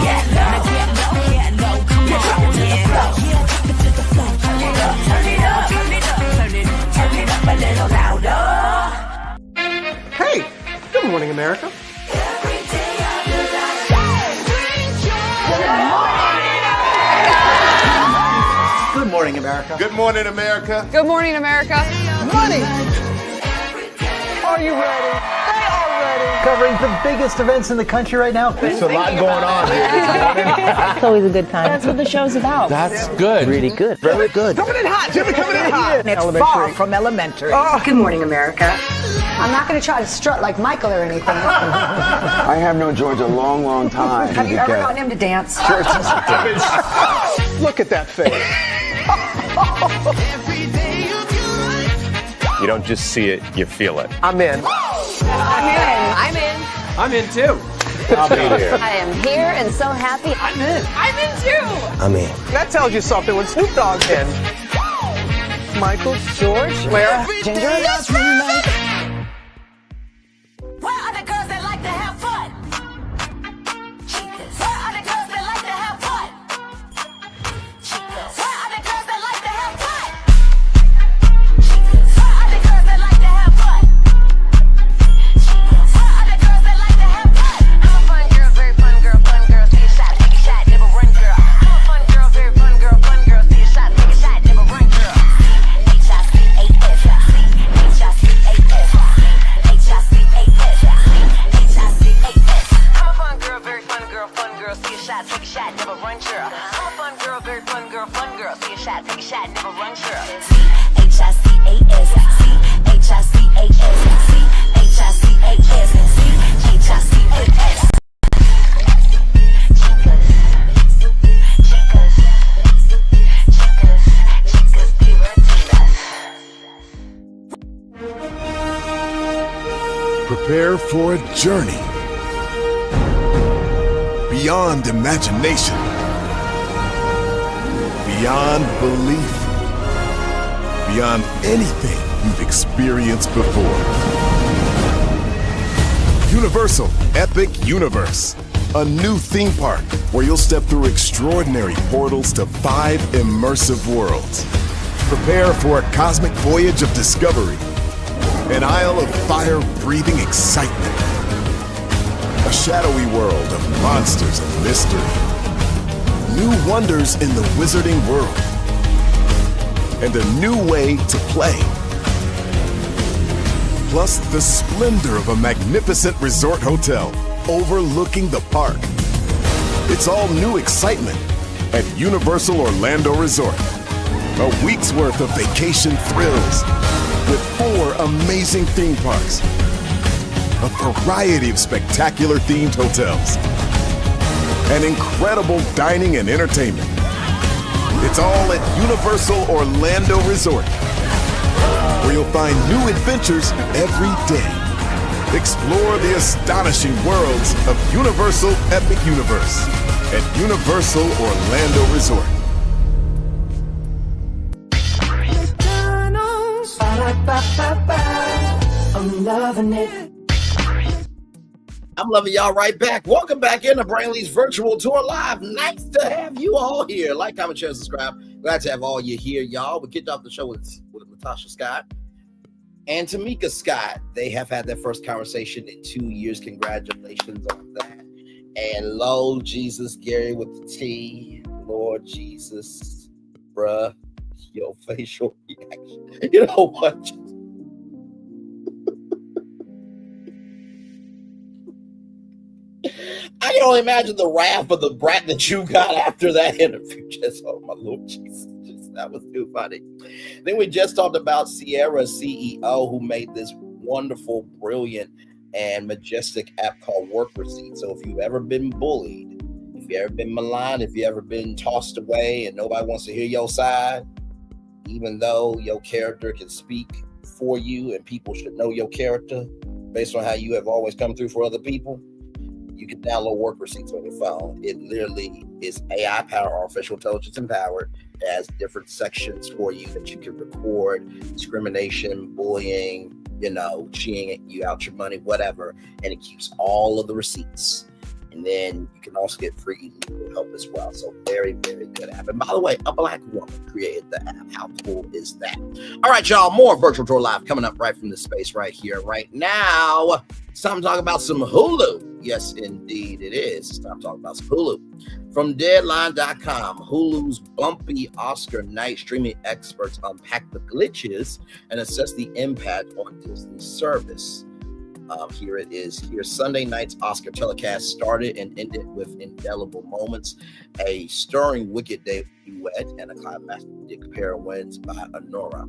come on, yeah, drop it to the floor. Turn it up, turn it up, turn it up, turn it up a little louder. Hey, good morning, America. Good morning, America. Good morning, America. Good morning, America. Money. Are you ready? They are ready. Covering the biggest events in the country right now. There's a lot going on here. It's always a good time. That's what the show's about. That's good. Really good. Very good. Coming in hot, Jimmy, coming in hot. It's far from elementary. Good morning, America. I'm not going to try to strut like Michael or anything. I have known George a long, long time. Have you ever known him to dance? Look at that face. You don't just see it, you feel it. I'm in. I'm in. I'm in too. I'll be here. I am here and so happy. I'm in. I'm in too. I'm in. That tells you something when Snoop Dogg's in. Michael, George, Lara, Ginger. Where are the girls that like to have fun? Where are the girls that like to have fun? Where are the girls that like to have fun? Where are the girls that like to have fun? Where are the girls that like to have fun? I'm a fun girl, very fun girl, see a shot, take a shot, never run girl. I'm a fun girl, very fun girl, see a shot, take a shot, never run girl. Take a shot, never run girl. I'm a fun girl, very fun girl, see a shot, take a shot, never run girl. C-H-I-C-A-S, C-H-I-C-A-S, C-H-I-C-A-S, C-H-I-C-A-S. Chicas, divertidas. Prepare for a journey beyond imagination, beyond belief, beyond anything you've experienced before. Universal Epic Universe, a new theme park where you'll step through extraordinary portals to 5 immersive worlds. Prepare for a cosmic voyage of discovery, an isle of fire-breathing excitement, a shadowy world of monsters and mystery, new wonders in the wizarding world, and a new way to play. Plus the splendor of a magnificent resort hotel overlooking the park. It's all new excitement at Universal Orlando Resort. A week's worth of vacation thrills with 4 amazing theme parks, a variety of spectacular themed hotels, and incredible dining and entertainment. It's all at Universal Orlando Resort, where you'll find new adventures every day. Explore the astonishing worlds of Universal Epic Universe at Universal Orlando Resort. I'm loving it. I'm loving y'all right back. Welcome back into Brainley's virtual tour live. Nice to have you all here. Like, comment, share, subscribe. Glad to have all you here, y'all. We kicked off the show with Latocha Scott. and Tamika Scott. They have had their first conversation in 2 years. Congratulations on that. And Lord Jesus, Gary with the T. Lord Jesus, bruh, your facial reaction. You know what? I can only imagine the wrath of the brat that you got after that interview. Just, oh my Lord Jesus, that was too funny. Then we just talked about Cierra.Ceo, who made this wonderful, brilliant, and majestic app called Work Receipt. So if you've ever been bullied, if you've ever been maligned, if you've ever been tossed away and nobody wants to hear your side, even though your character can speak for you and people should know your character based on how you have always come through for other people, you can download Work Receipts on your phone. It literally is AI powered, artificial intelligence empowered. It has different sections for you that you can record discrimination, bullying, cheating you out your money, whatever. And it keeps all of the receipts. And then you can also get free legal help as well. So very, very good app. And by the way, a Black woman created the app. How cool is that? All right, y'all, more Virtual Tour Live coming up right from this space right here, right now. It's time to talk about some Hulu. Yes, indeed it is. It's time to talk about some Hulu. From Deadline.com, Hulu's bumpy Oscar night, streaming experts unpack the glitches and assess the impact on Disney's service. Here it is. Here, Sunday night's Oscar telecast started and ended with indelible moments, a stirring Wicked duet, and a climactic pair of wins by Honora.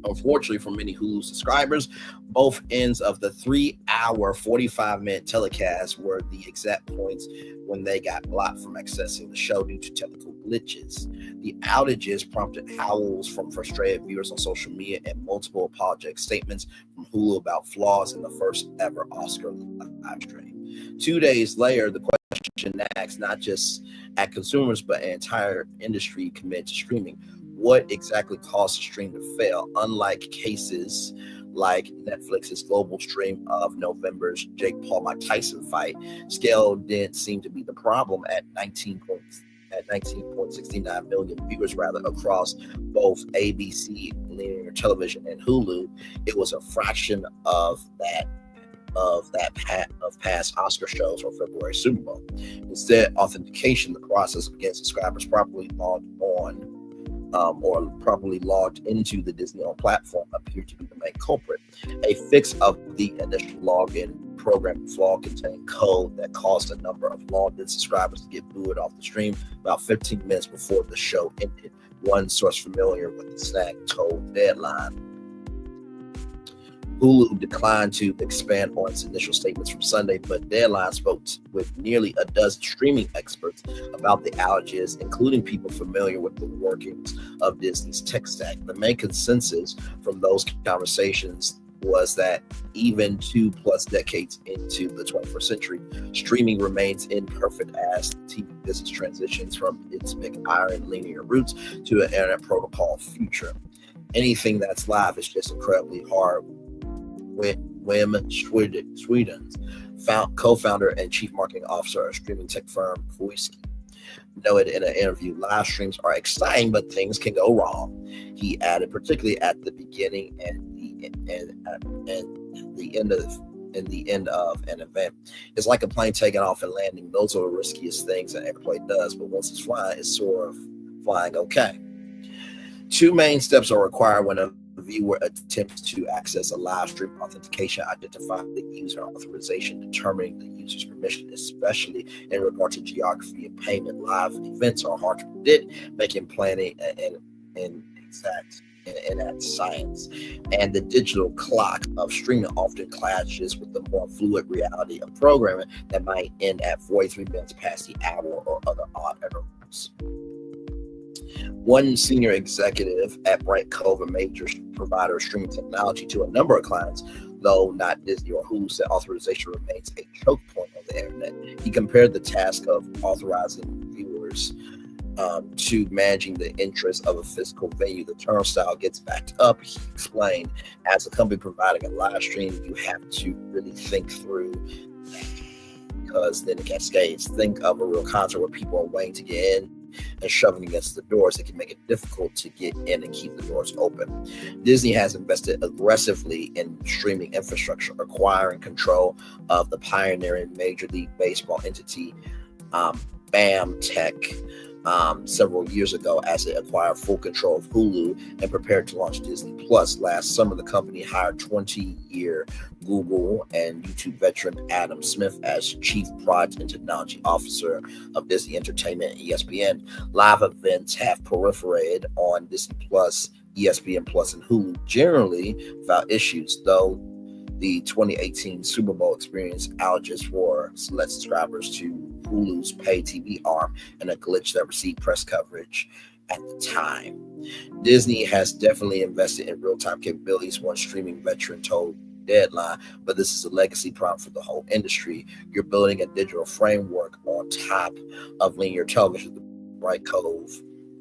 Unfortunately, for many Hulu subscribers, both ends of the 3-hour, 45-minute telecast were the exact points when they got blocked from accessing the show due to technical glitches. The outages prompted howls from frustrated viewers on social media and multiple apologetic statements from Hulu about flaws in the first ever Oscar live stream. 2 days later, the question asked not just at consumers, but an entire industry committed to streaming. What exactly caused the stream to fail? Unlike cases like Netflix's global stream of November's Jake Paul Mike Tyson fight, scale didn't seem to be the problem at 19.69 million viewers across both ABC linear television and Hulu. It was a fraction of past Oscar shows or February Super Bowl. Instead, authentication, the process of getting subscribers properly logged on or properly logged into the Disney-owned platform, appeared to be the main culprit. A fix of the initial login program flaw contained code that caused a number of logged-in subscribers to get booted off the stream about 15 minutes before the show ended. One source familiar with the snag told Deadline. Hulu declined to expand on its initial statements from Sunday, but Deadline spoke with nearly a dozen streaming experts about the outages, including people familiar with the workings of Disney's tech stack. The main consensus from those conversations was that even 2+ decades into the 21st century, streaming remains imperfect as the TV business transitions from its big iron linear roots to an internet protocol future. Anything that's live is just incredibly hard. Wim Sweden's co-founder and chief marketing officer of streaming tech firm Voiski noted in an interview, live streams are exciting, but things can go wrong. He added, particularly at the beginning and the end of an event. It's like a plane taking off and landing. Those are the riskiest things an airplane does, but once it's flying, it's sort of flying okay. 2 main steps are required when a viewer attempts to access a live stream: authentication, identifying the user, authorization, determining the user's permission, especially in regard to geography and payment. Live events are hard to predict, making planning an exact science. And the digital clock of streaming often clashes with the more fluid reality of programming that might end at 43 minutes past the hour or other odd intervals. One senior executive at Bright Cove, a major provider of streaming technology to a number of clients, though not Disney or Hulu, said authorization remains a choke point on the internet. He compared the task of authorizing viewers to managing the interests of a physical venue. The turnstile gets backed up, he explained. As a company providing a live stream, you have to really think through that, because then it cascades. Think of a real concert where people are waiting to get in. and shoving against the doors that can make it difficult to get in and keep the doors open. Disney has invested aggressively in streaming infrastructure, acquiring control of the pioneering Major League Baseball entity, BAM Tech, several years ago as it acquired full control of Hulu and prepared to launch Disney Plus. Last summer, the company hired 20-year Google and YouTube veteran Adam Smith as Chief Product and Technology Officer of Disney Entertainment and ESPN. Live events have proliferated on Disney Plus, ESPN Plus, and Hulu, generally without issues, though the 2018 Super Bowl experienced outages for select subscribers to Hulu's pay TV arm and a glitch that received press coverage at the time. Disney has definitely invested in real-time capabilities, one streaming veteran told Deadline, but this is a legacy problem for the whole industry. You're building a digital framework on top of linear television. The Bright Cove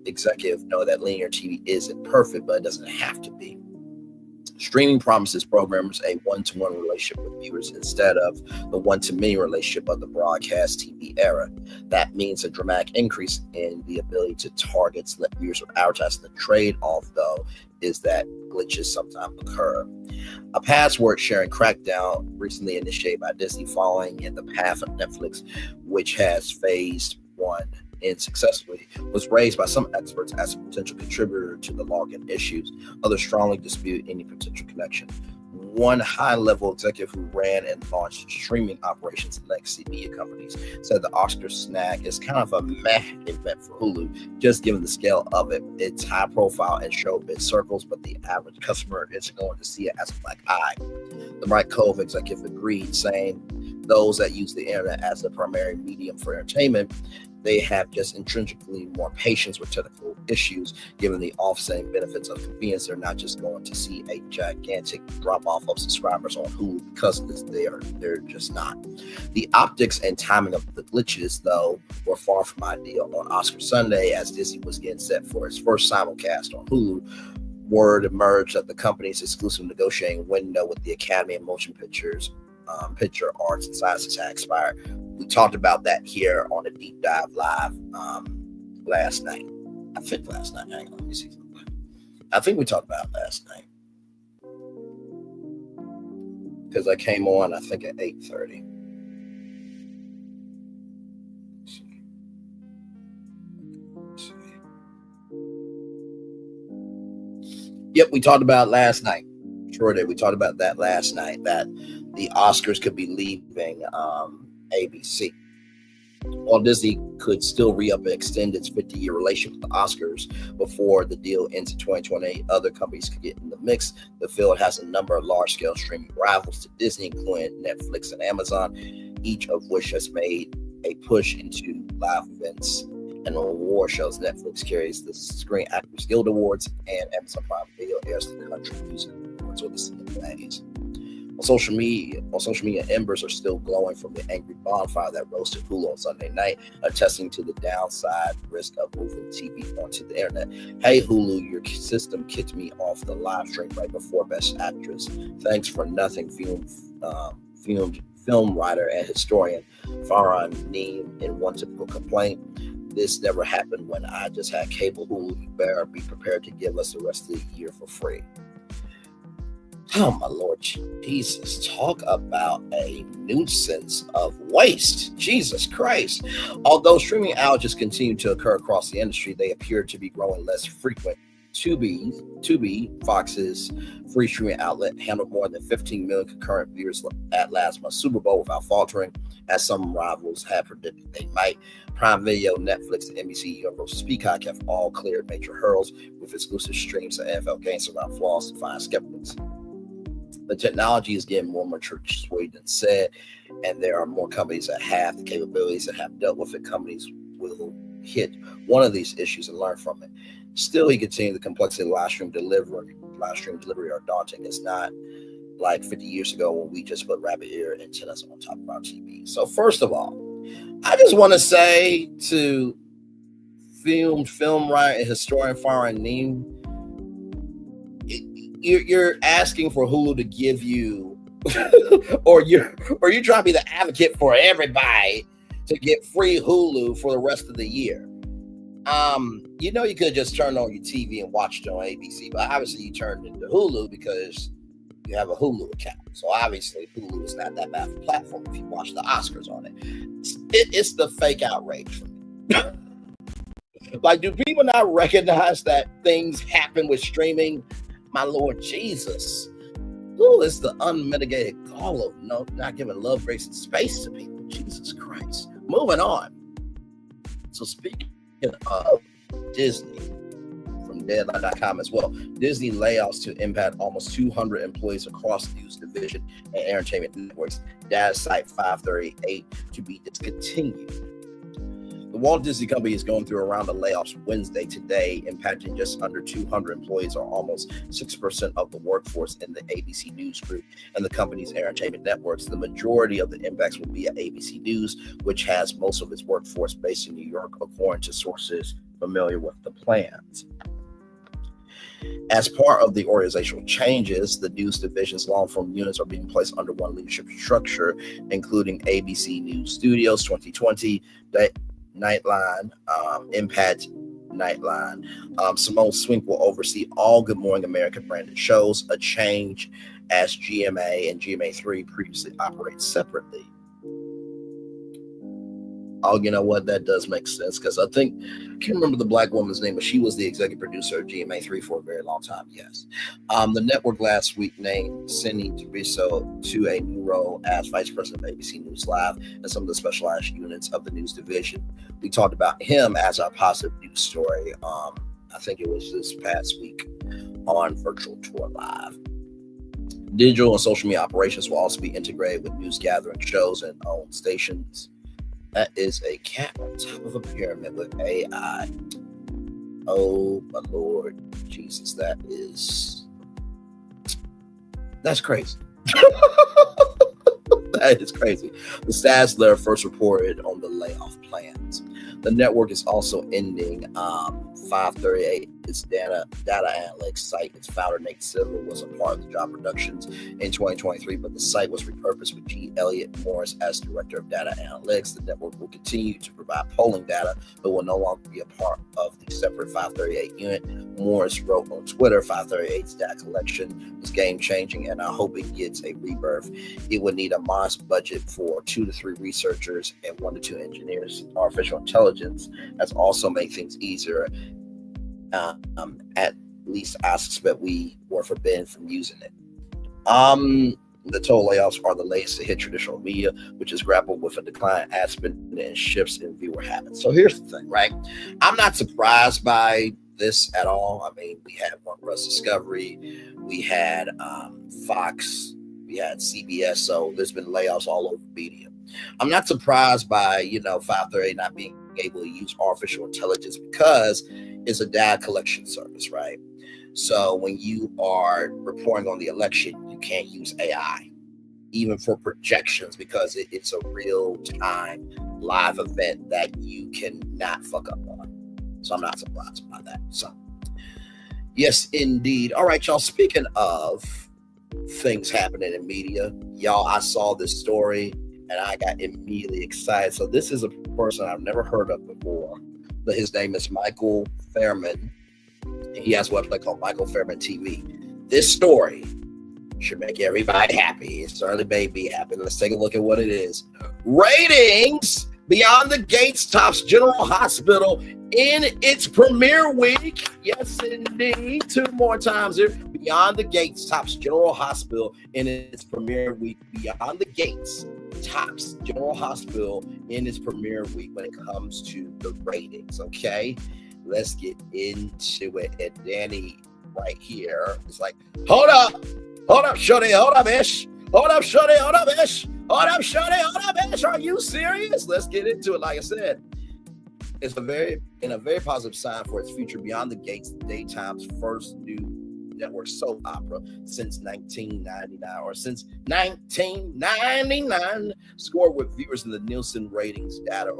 executive know that linear TV isn't perfect, but it doesn't have to be. Streaming promises programmers a one-to-one relationship with viewers instead of the one-to-many relationship of the broadcast TV era. That means a dramatic increase in the ability to target select viewers with advertising. The trade-off, though, is that glitches sometimes occur. A password sharing crackdown recently initiated by Disney following in the path of Netflix, which has phased one in successfully, was raised by some experts as a potential contributor to the login issues. Others strongly dispute any potential connection. One high-level executive who ran and launched streaming operations in legacy media companies said the Oscar snag is kind of a meh event for Hulu, just given the scale of it. It's high profile in showbiz circles, but the average customer isn't going to see it as a black eye. The Bright Cove executive agreed, saying those that use the internet as a primary medium for entertainment, they have just intrinsically more patience with technical issues, given the offsetting benefits of convenience. They're not just going to see a gigantic drop-off of subscribers on Hulu because they're just not. The optics and timing of the glitches, though, were far from ideal. On Oscar Sunday, as Disney was getting set for its first simulcast on Hulu, word emerged that the company's exclusive negotiating window with the Academy of Motion Picture Arts and Sciences had expired. We talked about that here on a Deep Dive Live last night. I think last night. Hang on, let me see. I think we talked about it last night because I came on, I think, at 8:30. Yep, we talked about it last night. Sure did. We talked about that last night, that the Oscars could be leaving ABC. While Disney could still re-up and extend its 50-year relationship with the Oscars before the deal ends in 2028, other companies could get in the mix. The field has a number of large-scale streaming rivals to Disney, including Netflix and Amazon, each of which has made a push into live events and award shows. Netflix carries the Screen Actors Guild Awards, and Amazon Prime Video airs the Country Music Awards or the CMAs. On social media, embers are still glowing from the angry bonfire that roasted Hulu on Sunday night, attesting to the downside risk of moving TV onto the internet. Hey Hulu, your system kicked me off the live stream right before Best Actress. Thanks for nothing, film writer and historian Farhan Neem in one typical complaint. This never happened when I just had cable. Hulu, you better be prepared to give us the rest of the year for free. Oh, my Lord Jesus, talk about a nuisance of waste. Jesus Christ. Although streaming outages continue to occur across the industry, they appear to be growing less frequent. Tubi, Fox's free streaming outlet, handled more than 15 million concurrent viewers at last month's Super Bowl without faltering, as some rivals had predicted they might. Prime Video, Netflix, and NBC Universal Peacock have all cleared major hurdles with exclusive streams of NFL games around flaws to find skeptics. The technology is getting more mature, just what Sweden said, and there are more companies that have the capabilities that have dealt with it. Companies will hit one of these issues and learn from it. Still, he continued, the complexity of live stream delivery are daunting. It's not like 50 years ago when we just put rabbit ear antennas on top of our TV. So first of all, I just want to say to film writer and historian Farhan Neem, you're asking for Hulu to give you, or you're trying to be the advocate for everybody to get free Hulu for the rest of the year. You know, you could just turn on your TV and watch it on ABC, but obviously you turned into Hulu because you have a Hulu account. So obviously Hulu is not that bad of a platform if you watch the Oscars on it. It's the fake outrage for me. Like, do people not recognize that things happen with streaming? My Lord Jesus. Who is the unmitigated gall of not giving love, grace, and space to people? Jesus Christ. Moving on. So speaking of Disney, from Deadline.com as well, Disney layoffs to impact almost 200 employees across the news division and entertainment networks. Data site 538 to be discontinued. The Walt Disney Company is going through a round of layoffs Wednesday today, impacting just under 200 employees, or almost 6% of the workforce in the ABC News Group and the company's entertainment networks. The majority of the impacts will be at ABC News, which has most of its workforce based in New York, according to sources familiar with the plans. As part of the organizational changes, the news division's long-form units are being placed under one leadership structure, including ABC News Studios 2020, Nightline, Impact Nightline. Simone Swink will oversee all Good Morning America branded shows, a change as GMA and GMA3 previously operate separately. Oh, you know what? That does make sense, because I can't remember the black woman's name, but she was the executive producer of GMA3 for a very long time. Yes. The network last week named Cindy Treviso to a new role as vice president of ABC News Live and some of the specialized units of the news division. We talked about him as our positive news story. I think it was this past week on Virtual Tour Live. Digital and social media operations will also be integrated with news gathering shows and own stations. That is a cat on top of a pyramid with AI. Oh my Lord Jesus, that's crazy. That is crazy. The Stazzler first reported on the layoff plans. The network is also ending 538. Its data analytics site. Its founder, Nate Silver, was a part of the job reductions in 2023, but the site was repurposed with G. Elliott Morris as director of data analytics. The network will continue to provide polling data, but will no longer be a part of the separate 538 unit. Morris wrote on Twitter, 538's data collection was game-changing, and I hope it gets a rebirth. It would need a modest budget for 2 to 3 researchers and 1 to 2 engineers. Artificial intelligence has also made things easier. At least I suspect we were forbidden from using it. The total layoffs are the latest to hit traditional media, which has grappled with a decline in ad spend and shifts in viewer habits. So here's the thing, right? I'm not surprised by this at all. I mean, we had One Rush Discovery, we had Fox, we had CBS, so there's been layoffs all over media. I'm not surprised by 538 not being able to use artificial intelligence, because it's a data collection service, right? So when you are reporting on the election, you can't use AI, even for projections, because it's a real-time live event that you cannot fuck up on. So I'm not surprised by that. So, yes, indeed. All right, y'all, speaking of things happening in media, y'all, I saw this story and I got immediately excited. So this is a person I've never heard of before, but his name is Michael Fairman. He has a website called Michael Fairman TV. This story should make everybody happy. It certainly made me happy. Let's take a look at what it is. Ratings Beyond the Gates tops General Hospital in its premiere week. Yes, indeed. 2 more times here. Beyond the Gates tops General Hospital in its premiere week. Beyond the Gates tops General Hospital in its premiere week when it comes to the ratings. Okay, let's get into it. And Danny right here is like, hold up, shorty, hold up, ish. Hold up, shorty, hold up, ish. Hold up, shorty, hold up, ish. Are you serious? Let's get into it. Like I said, it's a very positive sign for its future. Beyond the Gates, daytime's first new network soap opera since 1999, scored with viewers in the Nielsen ratings data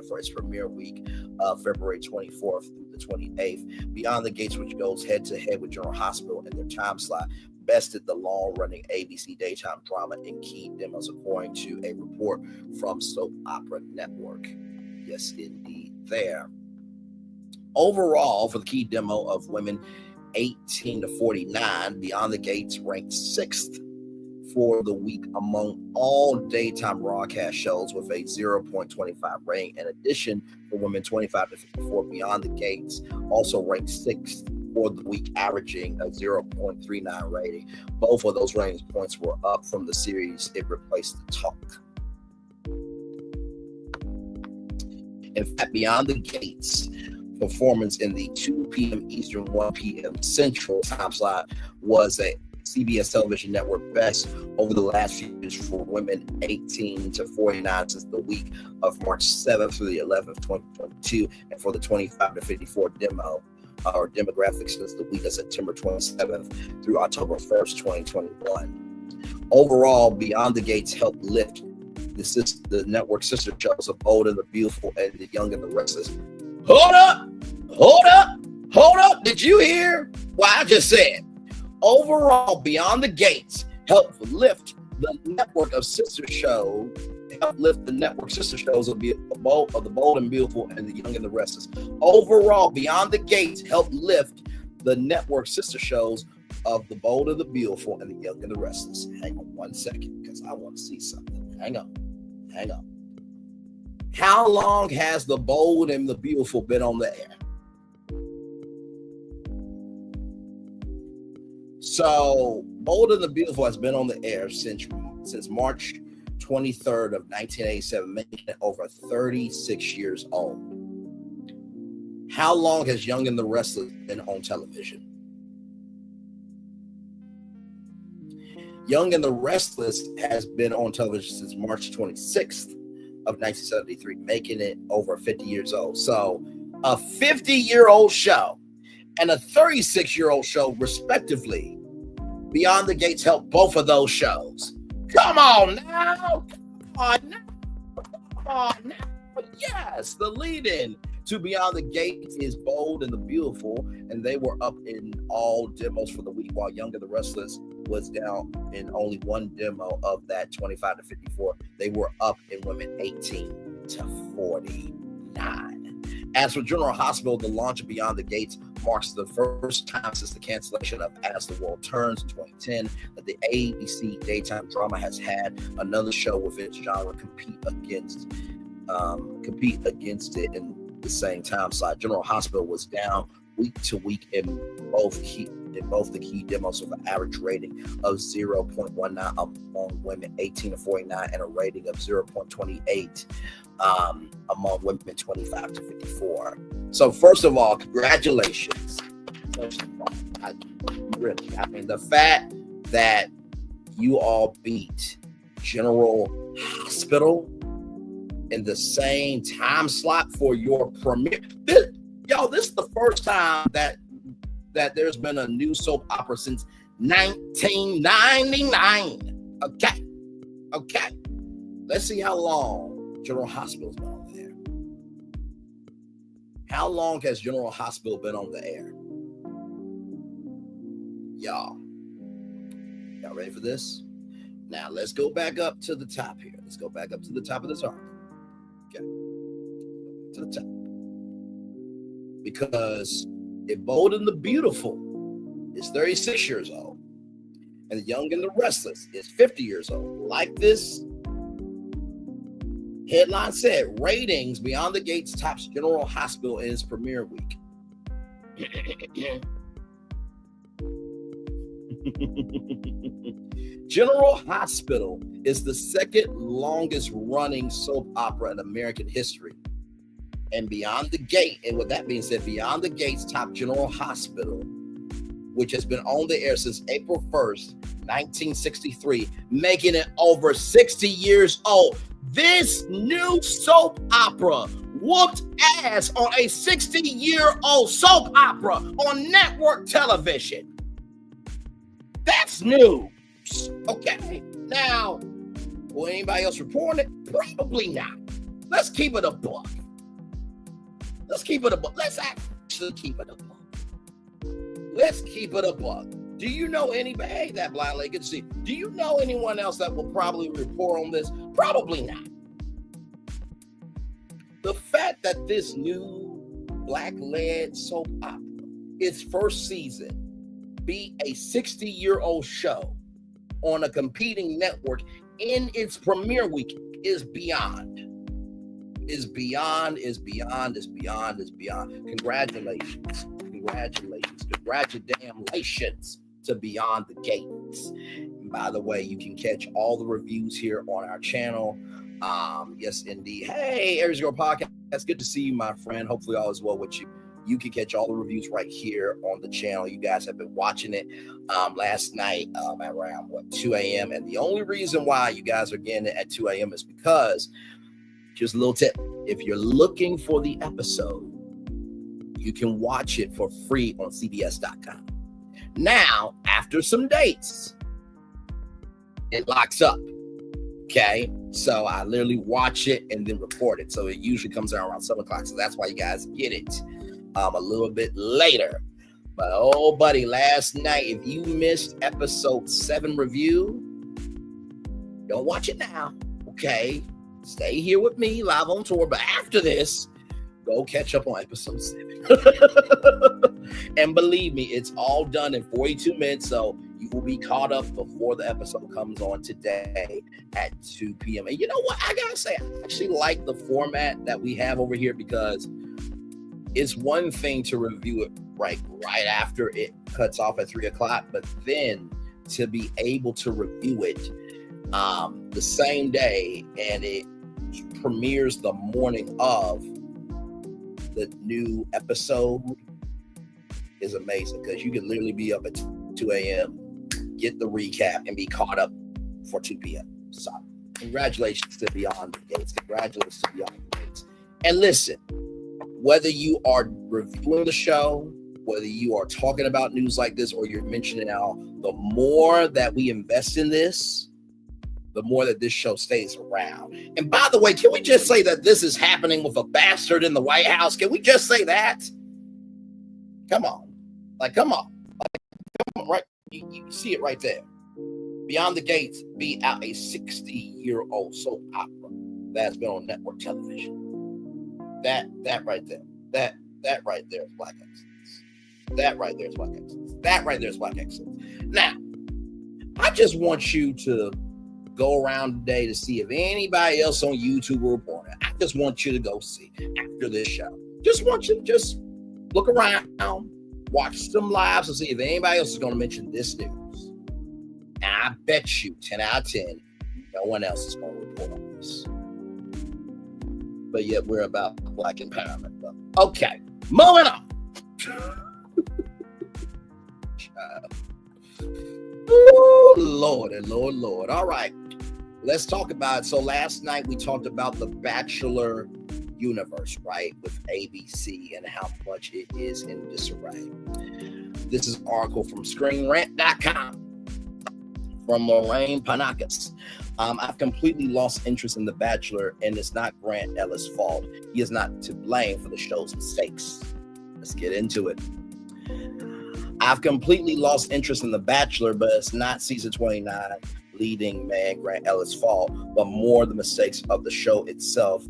for its premiere week of February 24th through the 28th. Beyond the Gates, which goes head-to-head with General Hospital in their time slot, bested the long-running ABC daytime drama in key demos, according to a report from Soap Opera Network. Yes, indeed. There. Overall, for the key demo of women 18 to 49, Beyond the Gates ranked 6th for the week among all daytime broadcast shows with a 0.25 rating. In addition, for women 25 to 54, Beyond the Gates also ranked 6th for the week, averaging a 0.39 rating. Both of those rating points were up from the series it replaced The Talk. In fact, Beyond the Gates performance in the 2 p.m. Eastern, 1 p.m. Central time slot was a CBS television network best over the last few years for women 18 to 49 since the week of March 7th through the 11th, 2022, and for the 25 to 54 demographics since the week of September 27th through October 1st, 2021. Overall, Beyond the Gates helped lift the network sister shows of Bold and the Beautiful and The Young and the Restless. Hold up. Did you hear what I just said? Overall, Beyond the Gates helped lift the network of sister shows, of the Bold and Beautiful and The Young and the Restless. Overall, Beyond the Gates helped lift the network sister shows of The Bold and the Beautiful and The Young and the Restless. Hang on one second, because I want to see something. Hang on. How long has The Bold and the Beautiful been on the air? So, Bold and the Beautiful has been on the air since March 23rd of 1987, making it over 36 years old. How long has Young and the Restless been on television? Young and the Restless has been on television since March 26th of 1973, making it over 50 years old. So, a 50-year-old show and a 36-year-old show, respectively. Beyond the Gates helped both of those shows. Come on now. Yes, the lead-in to Beyond the Gates is Bold and the Beautiful, and they were up in all demos for the week, while Young and the Restless was down in only one demo of that 25 to 54. They were up in women 18 to 49. As for General Hospital, the launch of Beyond the Gates marks the first time since the cancellation of As the World Turns in 2010 that the ABC daytime drama has had another show with its genre compete against it in the same time slot. General Hospital was down week to week in both the key demos with an average rating of 0.19 among women 18 to 49 and a rating of 0.28 among women 25 to 54. So first of all, congratulations. The fact that you all beat General Hospital in the same time slot for your premiere. This is the first time that there's been a new soap opera since 1999. Okay. Let's see how long General Hospital's been on the air. How long has General Hospital been on the air? Y'all ready for this? Now let's go back up to the top here. Let's go back up to the top of this article. Okay. To the top. Because if Bold and the Beautiful is 36 years old and The Young and the Restless is 50 years old, like this headline said, ratings, Beyond the Gates tops General Hospital in its premiere week. General Hospital is the second longest running soap opera in American history. And Beyond the Gate, and with that being said, Beyond the Gates topped General Hospital, which has been on the air since April 1st, 1963, making it over 60 years old. This new soap opera whooped ass on a 60-year-old soap opera on network television. That's new. Okay. Now, will anybody else report it? Probably not. Let's keep it a buck. Let's actually keep it a buck. Let's keep it a buck. Do you know anybody? Hey, that blind lady, good to see. Do you know anyone else that will probably report on this? Probably not. The fact that this new Black-led soap opera. Its first season be a 60-year-old show on a competing network in its premiere week is beyond. Congratulations to Beyond the Gates. And by the way, you can catch all the reviews here on our channel. Yes, indeed. Hey, Aries Girl Podcast. It's good to see you, my friend. Hopefully all is well with you. You can catch all the reviews right here on the channel. You guys have been watching it last night at around 2 a.m. And the only reason why you guys are getting it at 2 a.m. is because, just a little tip, if you're looking for the episode, you can watch it for free on CBS.com. Now, after some dates, it locks up. Okay, so I literally watch it and then record it. So it usually comes out around 7 o'clock. So that's why you guys get it a little bit later. But oh, buddy, last night, if you missed episode 7 review, don't watch it now. Okay, stay here with me live on tour. But after this, go catch up on episode 7. And believe me, it's all done in 42 minutes. So you will be caught up before the episode comes on today at 2 p.m. And you know what? I gotta say, I actually like the format that we have over here, because it's one thing to review it right after it cuts off at 3 o'clock, but then to be able to review it the same day, and it premieres the morning of the new episode, is amazing, because you can literally be up at 2 a.m., get the recap, and be caught up for 2 p.m. So congratulations to Beyond the Gates. Congratulations to Beyond the Gates. And listen, whether you are reviewing the show, whether you are talking about news like this, or you're mentioning how the more that we invest in this, the more that this show stays around. And by the way, can we just say that this is happening with a bastard in the White House? Can we just say that? Come on. Come on, right? You see it right there. Beyond the Gates beat out a 60-year-old soap opera that's been on network television. That right there. That right there is Black excellence. That right there is Black excellence. That right there is Black excellence. Now, I just want you to go around today to see if anybody else on YouTube will report it. I just want you to go see after this show. Just want you to just look around, watch some lives, and see if anybody else is going to mention this news. And I bet you 10 out of 10, no one else is going to report on this. But yet we're about Black empowerment. Okay, moving on. Ooh, Lord and Lord, Lord. All right, let's talk about it. So last night we talked about the Bachelor universe, right, with ABC and how much it is in disarray. This is an article from ScreenRant.com from Lorraine Panakis. I've completely lost interest in The Bachelor, and it's not Grant Ellis' fault. He is not to blame for the show's mistakes. Let's get into it. I've completely lost interest in The Bachelor, but it's not season 29 leading man Grant Ellis' fault, but more the mistakes of the show itself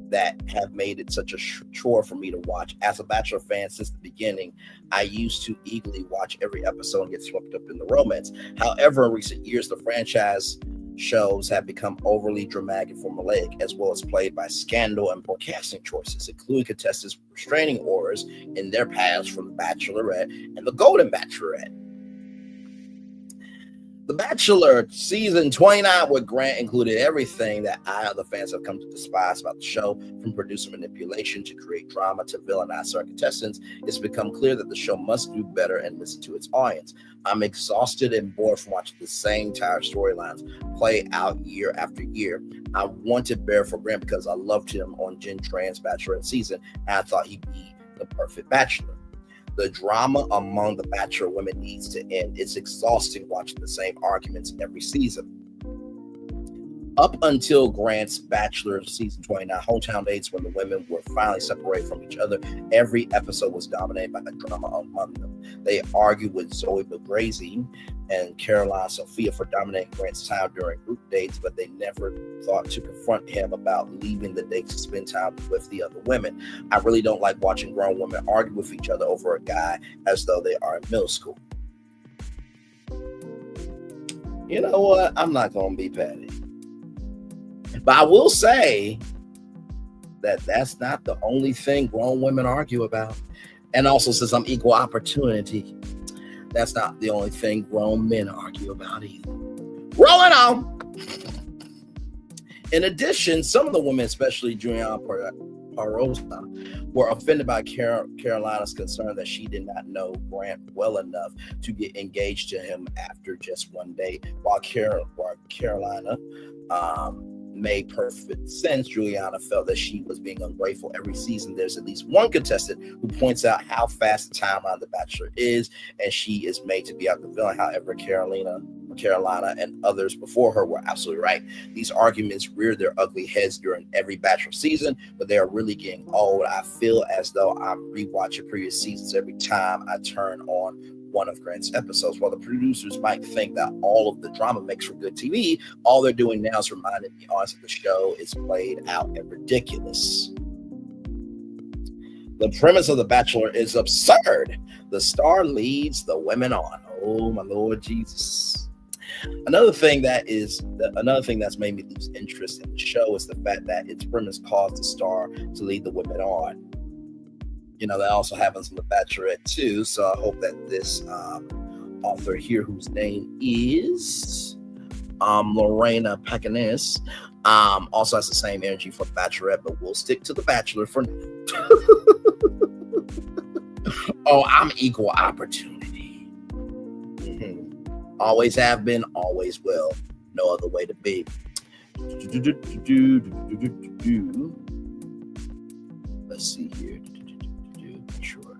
that have made it such a chore for me to watch. As a Bachelor fan since the beginning, I used to eagerly watch every episode and get swept up in the romance. However, in recent years, the franchise shows have become overly dramatic and formulaic, as well as plagued by scandal and poor casting choices, including contestants with restraining orders in their past from The Bachelorette and The Golden Bachelorette. The Bachelor season 29 with Grant included everything that I and other fans have come to despise about the show, from producer manipulation to create drama to villainize certain contestants. It's become clear that the show must do better and listen to its audience. I'm exhausted and bored from watching the same tired storylines play out year after year. I wanted Bear for Grant because I loved him on Jen Tran's Bachelorette season, and I thought he'd be the perfect Bachelor. The drama among the Bachelor women needs to end. It's exhausting watching the same arguments every season. Up until Grant's Bachelor season 29 hometown dates, when the women were finally separated from each other, every episode was dominated by the drama among them. They argued with Zoe McGrazy and Caroline Sophia for dominating Grant's time during group dates, but they never thought to confront him about leaving the dates to spend time with the other women. I really don't like watching grown women argue with each other over a guy as though they are in middle school. You know what? I'm not going to be petty. But I will say that that's not the only thing grown women argue about. And also, since I'm equal opportunity, that's not the only thing grown men argue about either. Rolling on. In addition, some of the women, especially Juliana Parosa, were offended by Carolina's concern that she did not know Grant well enough to get engaged to him after just one date. While Carolina made perfect sense, Juliana felt that she was being ungrateful. Every season, there's at least one contestant who points out how fast the timeline of The Bachelor is, and she is made to be out the villain. However, Carolina and others before her were absolutely right. These arguments rear their ugly heads during every Bachelor season, but they are really getting old. I feel as though I'm rewatching previous seasons every time I turn on one of Grant's episodes. While the producers might think that all of the drama makes for good TV, all they're doing now is reminding the audience that the show is played out and ridiculous. The premise of The Bachelor is absurd. The star leads the women on. Oh my Lord Jesus. Another thing that's made me lose interest in the show is the fact that its premise caused the star to lead the women on. You know, that also happens in The Bachelorette too. So I hope that this author here, whose name is Lorena Pekanis, also has the same energy for Bachelorette, but we'll stick to The Bachelor for now. Oh, I'm equal opportunity. Always have been, always will. No other way to be. Let's see here. Sure.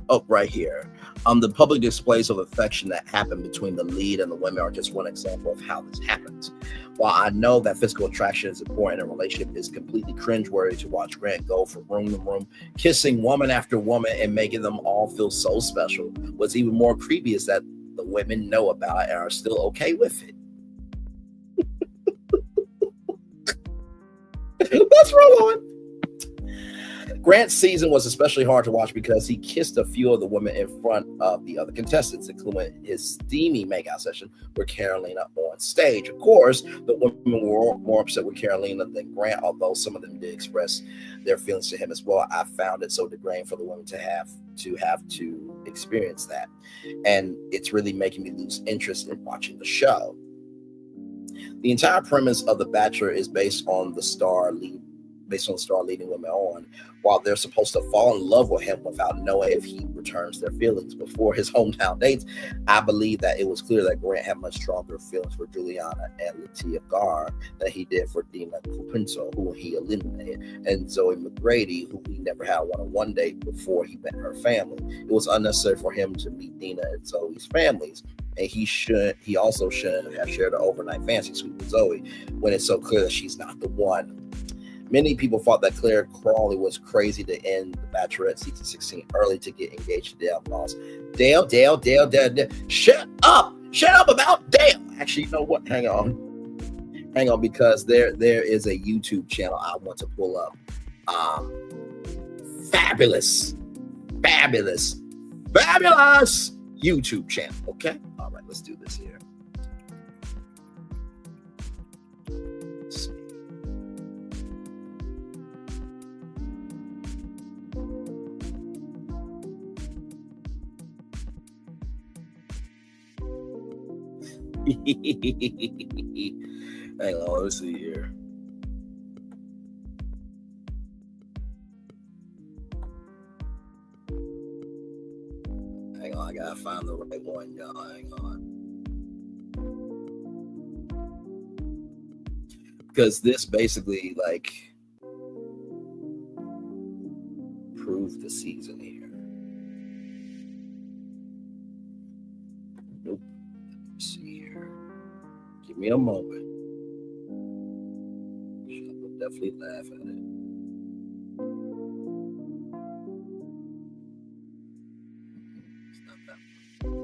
Oh, right here. The public displays of affection that happen between the lead and the women are just one example of how this happens. While I know that physical attraction is important in a relationship, it's completely cringeworthy to watch Grant go from room to room, kissing woman after woman and making them all feel so special. What's even more creepy is that the women know about it and are still okay with it. Let's roll on. Grant's season was especially hard to watch because he kissed a few of the women in front of the other contestants, including his steamy makeout session with Carolina on stage. Of course, the women were more upset with Carolina than Grant, although some of them did express their feelings to him as well. I found it so degrading for the women to have to experience that. And it's really making me lose interest in watching the show. The entire premise of The Bachelor is based on the star leading women on, while they're supposed to fall in love with him without knowing if he returns their feelings. Before his hometown dates, I believe that it was clear that Grant had much stronger feelings for Juliana and Latocha Scott than he did for Dina Kupinso, who he eliminated, and Zoe McGrady, who he never had a one-on-one date before he met her family. It was unnecessary for him to meet Dina and Zoe's families, and he also shouldn't have shared an overnight fancy suite with Zoe when it's so clear that she's not the one. Many people thought that Claire Crawley was crazy to end The Bachelorette season 16 early to get engaged to Dale Moss. Dale. Shut up about Dale. Actually, you know what? Hang on, because there is a YouTube channel I want to pull up. Fabulous YouTube channel. Okay. All right, let's do this here. Hang on, let's see here. Hang on, I gotta find the right one, y'all. Hang on. Because this basically proves the season here. Nope. Let's see here. Give me a moment. definitely laugh at it. It's not that one.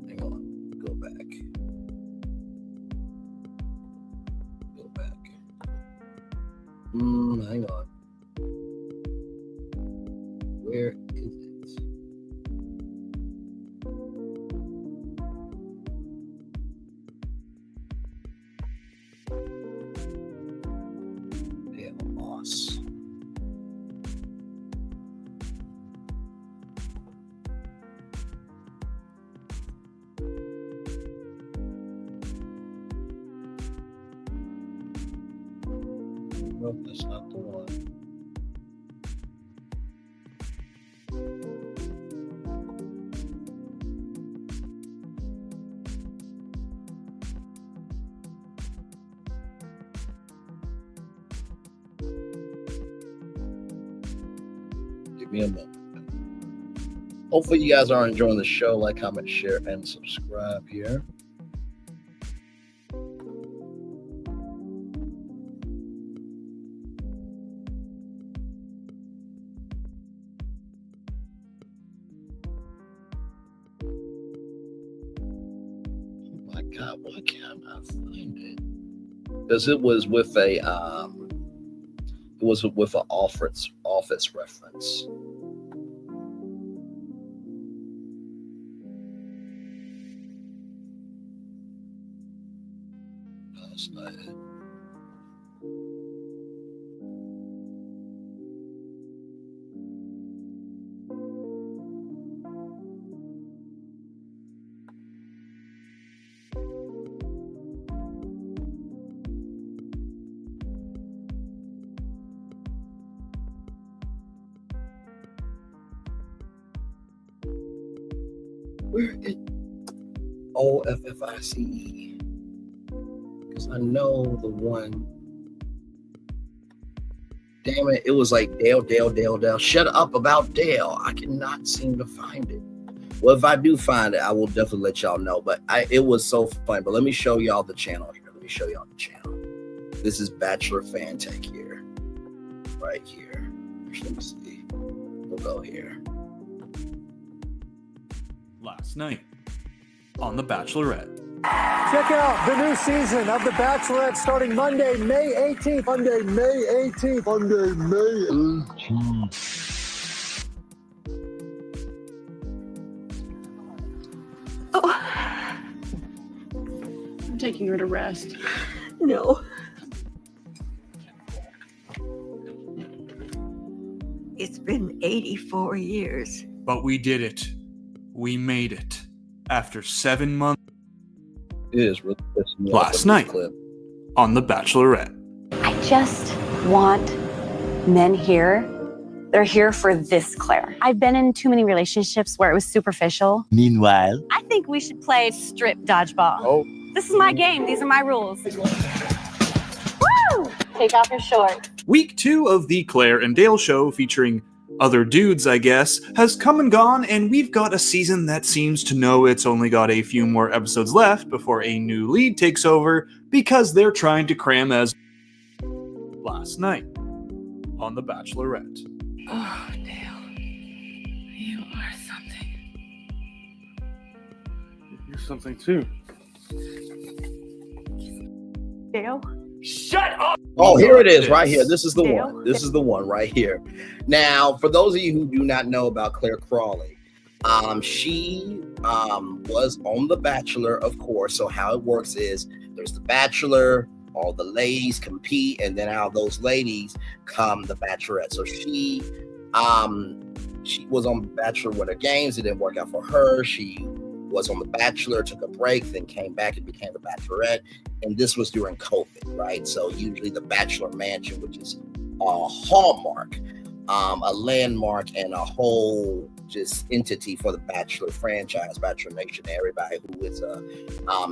Hang on. Go back. Go back. Hang on. Where is it? Boss. Nope, that's not the one. Give me a moment. Hopefully you guys are enjoying the show. Like, comment, share, and subscribe here. Oh my God, why can't I not find it? Because it was with a office reference. That's not it. Where is OFFICE? Because I know the one. Damn it, it was like Dale. Shut up about Dale. I cannot seem to find it. Well, if I do find it, I will definitely let y'all know. But it was so fun. But let me show y'all the channel here. This is Bachelor Fan Take here. Right here. Let me see. We'll go here. Last night on The Bachelorette. Check out the new season of The Bachelorette starting Monday, May 18th. Monday, May 18th. Oh. I'm taking her to rest. No. It's been 84 years. But we did it. We made it. After 7 months. It is really last night on The Bachelorette. I just want men here. They're here for this Claire. I've been in too many relationships where it was superficial. Meanwhile, I think we should play strip dodgeball. Oh. This is my game. These are my rules. Woo! Take off your shorts. Week 2 of the Claire and Dale show, featuring other dudes, I guess, has come and gone, and we've got a season that seems to know it's only got a few more episodes left before a new lead takes over, because they're trying to cram as last night on The Bachelorette. Oh, Dale. You are something. You're something too. Dale? Shut up! Oh, here it is, right here. This is the one. This is the one right here. Now, for those of you who do not know about Claire Crawley, she was on The Bachelor, of course. So how it works is there's The Bachelor, all the ladies compete, and then out of those ladies come The Bachelorette. So she was on Bachelor Winter Games. It didn't work out for her. She was on The Bachelor, took a break, then came back and became The Bachelorette. And this was during COVID, right? So usually the Bachelor Mansion, which is a hallmark, a landmark, and a whole just entity for the Bachelor franchise, Bachelor Nation, everybody who is a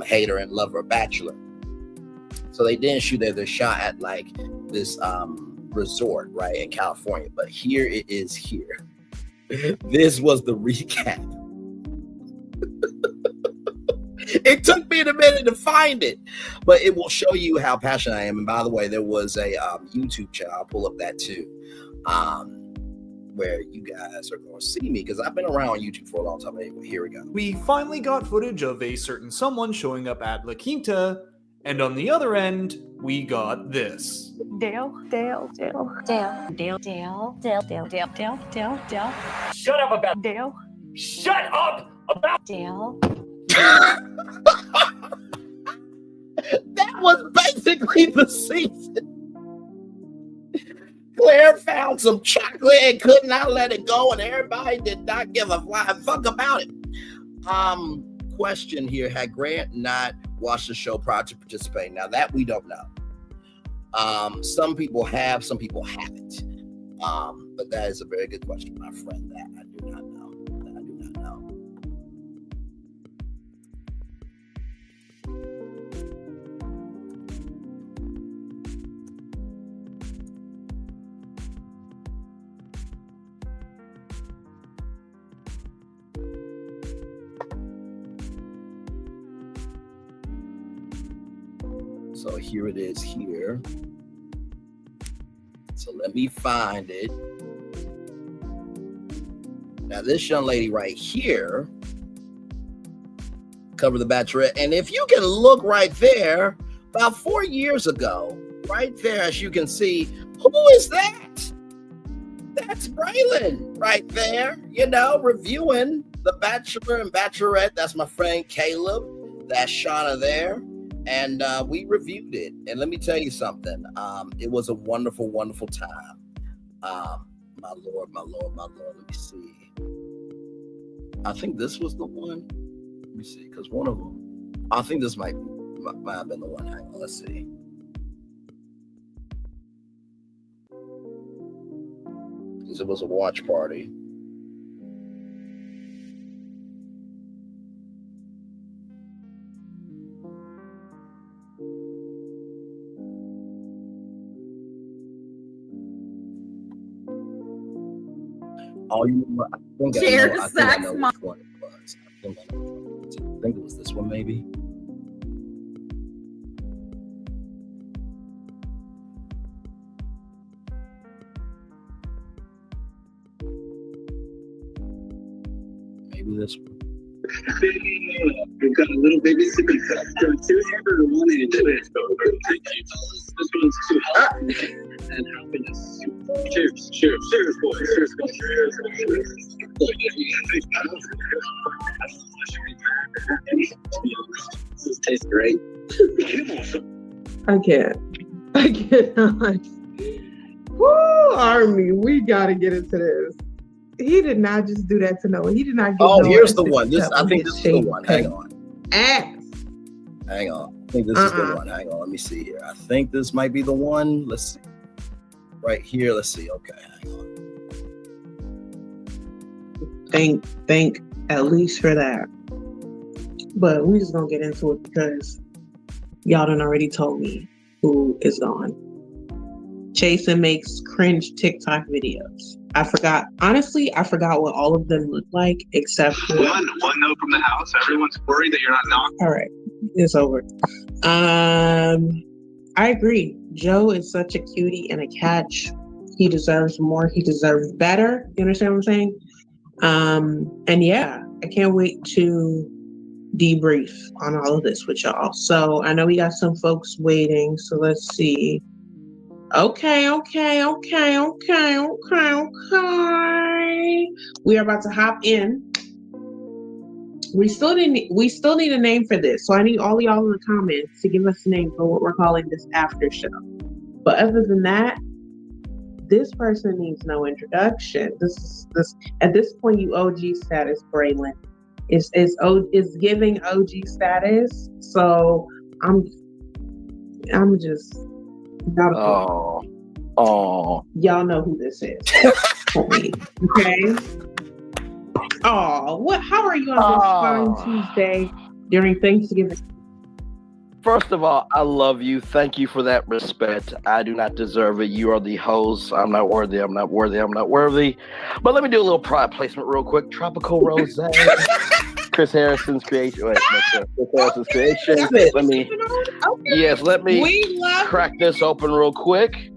hater and lover of Bachelor. So they didn't shoot there. They shot at like this resort, right, in California. But here it is here. This was the recap. It took me a minute to find it, but it will show you how passionate I am. And by the way, there was a YouTube channel. I'll pull up that too, where you guys are going to see me because I've been around YouTube for a long time. Anyway, here we go. We finally got footage of a certain someone showing up at La Quinta, and on the other end, we got this. Dale. Shut up about Dale. Shut up about Dale. That was basically the season. Claire found some chocolate and could not let it go, and everybody did not give a flying fuck about it. Question here: had Grant not watched the show prior to participating? Now that we don't know. Some people have, some people haven't. But that is a very good question, my friend. That I do not know. So here it is here. So let me find it. Now this young lady right here covered The Bachelorette. And if you can look right there, about 4 years ago, right there, as you can see, who is that? That's Braylon right there, reviewing The Bachelor and Bachelorette. That's my friend Caleb. That's Shauna there. And we reviewed it. And let me tell you something. It was a wonderful, wonderful time. My Lord. Let me see. I think this was the one. Let me see, because one of them, I think this might have been the one. Hang on, let's see. Because it was a watch party. Oh, you know what? I think I know which one it was. I think it was this one, maybe. Maybe this one. We've got a little baby sippy cup. Two hamburger, one and two. Thank you. This one's too hot. And happiness. Cheers, boys. Cheers. This tastes great. I cannot. Woo, Army, we gotta get into this. He did not just do that to no one. He did not get here's the one. I think this is the one. Hang on. Ass. Hang on. I think this is the one. Hang on. Let me see here. I think this might be the one. Let's see. Right here. Let's see. Okay. Hang on. Thank at least for that. But we just gonna get into it because y'all done already told me who is gone. Chasen makes cringe TikTok videos. I forgot what all of them look like except for one note from the house. Everyone's worried that you're not knocking. All right, it's over. I agree. Joe is such a cutie and a catch. He deserves more. He deserves better. You understand what I'm saying? And yeah, I can't wait to debrief on all of this with y'all. So I know we got some folks waiting. So let's see. Okay. We are about to hop in. We still need a name for this. So I need all of y'all in the comments to give us a name for what we're calling this after show. But other than that, this person needs no introduction. This at this point, you OG status, Braylon. Is giving OG status. So I'm just y'all know who this is. Okay. How are you on this fine Tuesday during Thanksgiving? First of all, I love you. Thank you for that respect. I do not deserve it. You are the host. I'm not worthy. But let me do a little product placement real quick. Tropical Rosé. Chris Harrison's creation. Wait, Chris Harrison's creation. Let me crack this open real quick.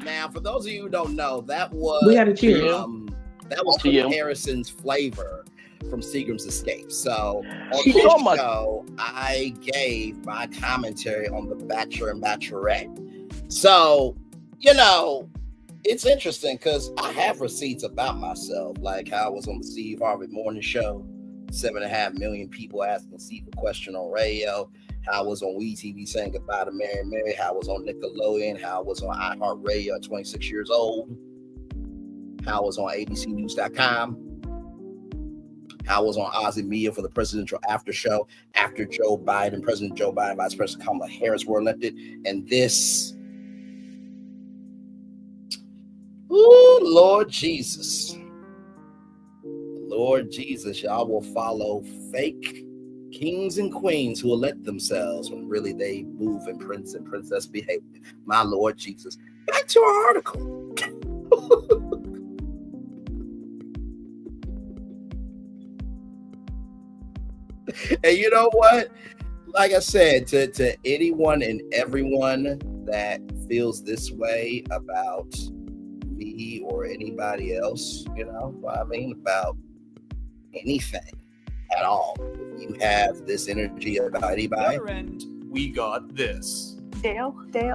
Now, for those of you who don't know, that was We had a cheer. That was Chris Harrison's flavor from Seagram's Escape. So on this show, I gave my commentary on The Bachelor and Bachelorette. So, it's interesting because I have receipts about myself, like how I was on the Steve Harvey Morning Show, 7.5 million people asking Steve a question on radio, how I was on WeTV saying goodbye to Mary, how I was on Nickelodeon, how I was on iHeartRadio at 26 years old, how I was on ABCNews.com, how I was on Ozzy Media for the presidential after show after President Joe Biden, Vice President Kamala Harris were elected, and this. Ooh, Lord Jesus, y'all will follow fake kings and queens who elect themselves when really they move in prince and princess behavior. My Lord Jesus. Back to our article. And you know what? Like I said, to anyone and everyone that feels this way about me or anybody else, about anything at all. If you have this energy about anybody, we got this. Dale. Shut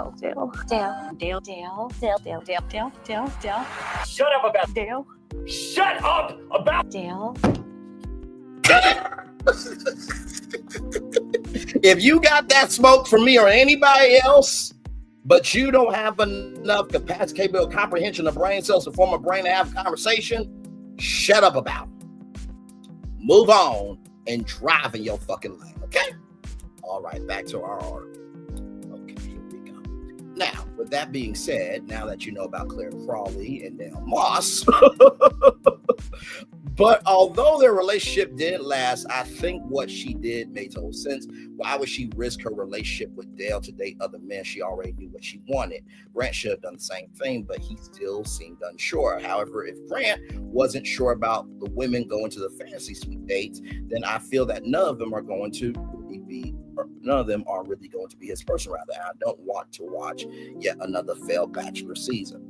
up about Dale. Shut up about Dale. if you got that smoke from me or anybody else, but you don't have enough capacity, capability, comprehension of brain cells to form a brain to have a conversation, shut up about it. Move on and drive in your fucking lane, okay? All right, back to our article. Okay, here we go. Now, with that being said, now that you know about Claire Crawley and Dale Moss, but although their relationship didn't last, I think what she did made total sense. Why would she risk her relationship with Dale to date other men? She already knew what she wanted. Grant should have done the same thing, but he still seemed unsure. However, if Grant wasn't sure about the women going to the fantasy suite dates, then I feel that none of them are really going to be his person. Rather, I don't want to watch yet another failed Bachelor season.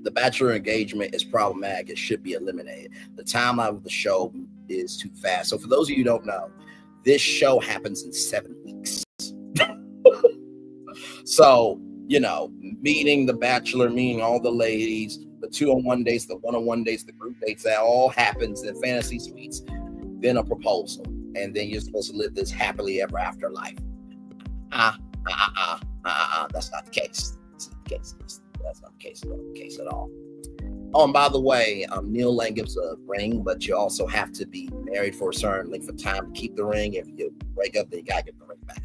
The Bachelor engagement is problematic. It should be eliminated. The timeline of the show is too fast. So for those of you who don't know, this show happens in 7 weeks. So, meeting the Bachelor, meeting all the ladies, the 2-on-1 dates, the 1-on-1 dates, the group dates, that all happens in fantasy suites. Then a proposal. And then you're supposed to live this happily ever after life. That's not the case. That's not the case. That's not the case at all. Oh, and by the way, Neil Lane gives a ring, but you also have to be married for a certain length of time to keep the ring. If you break up, then you gotta get the ring back.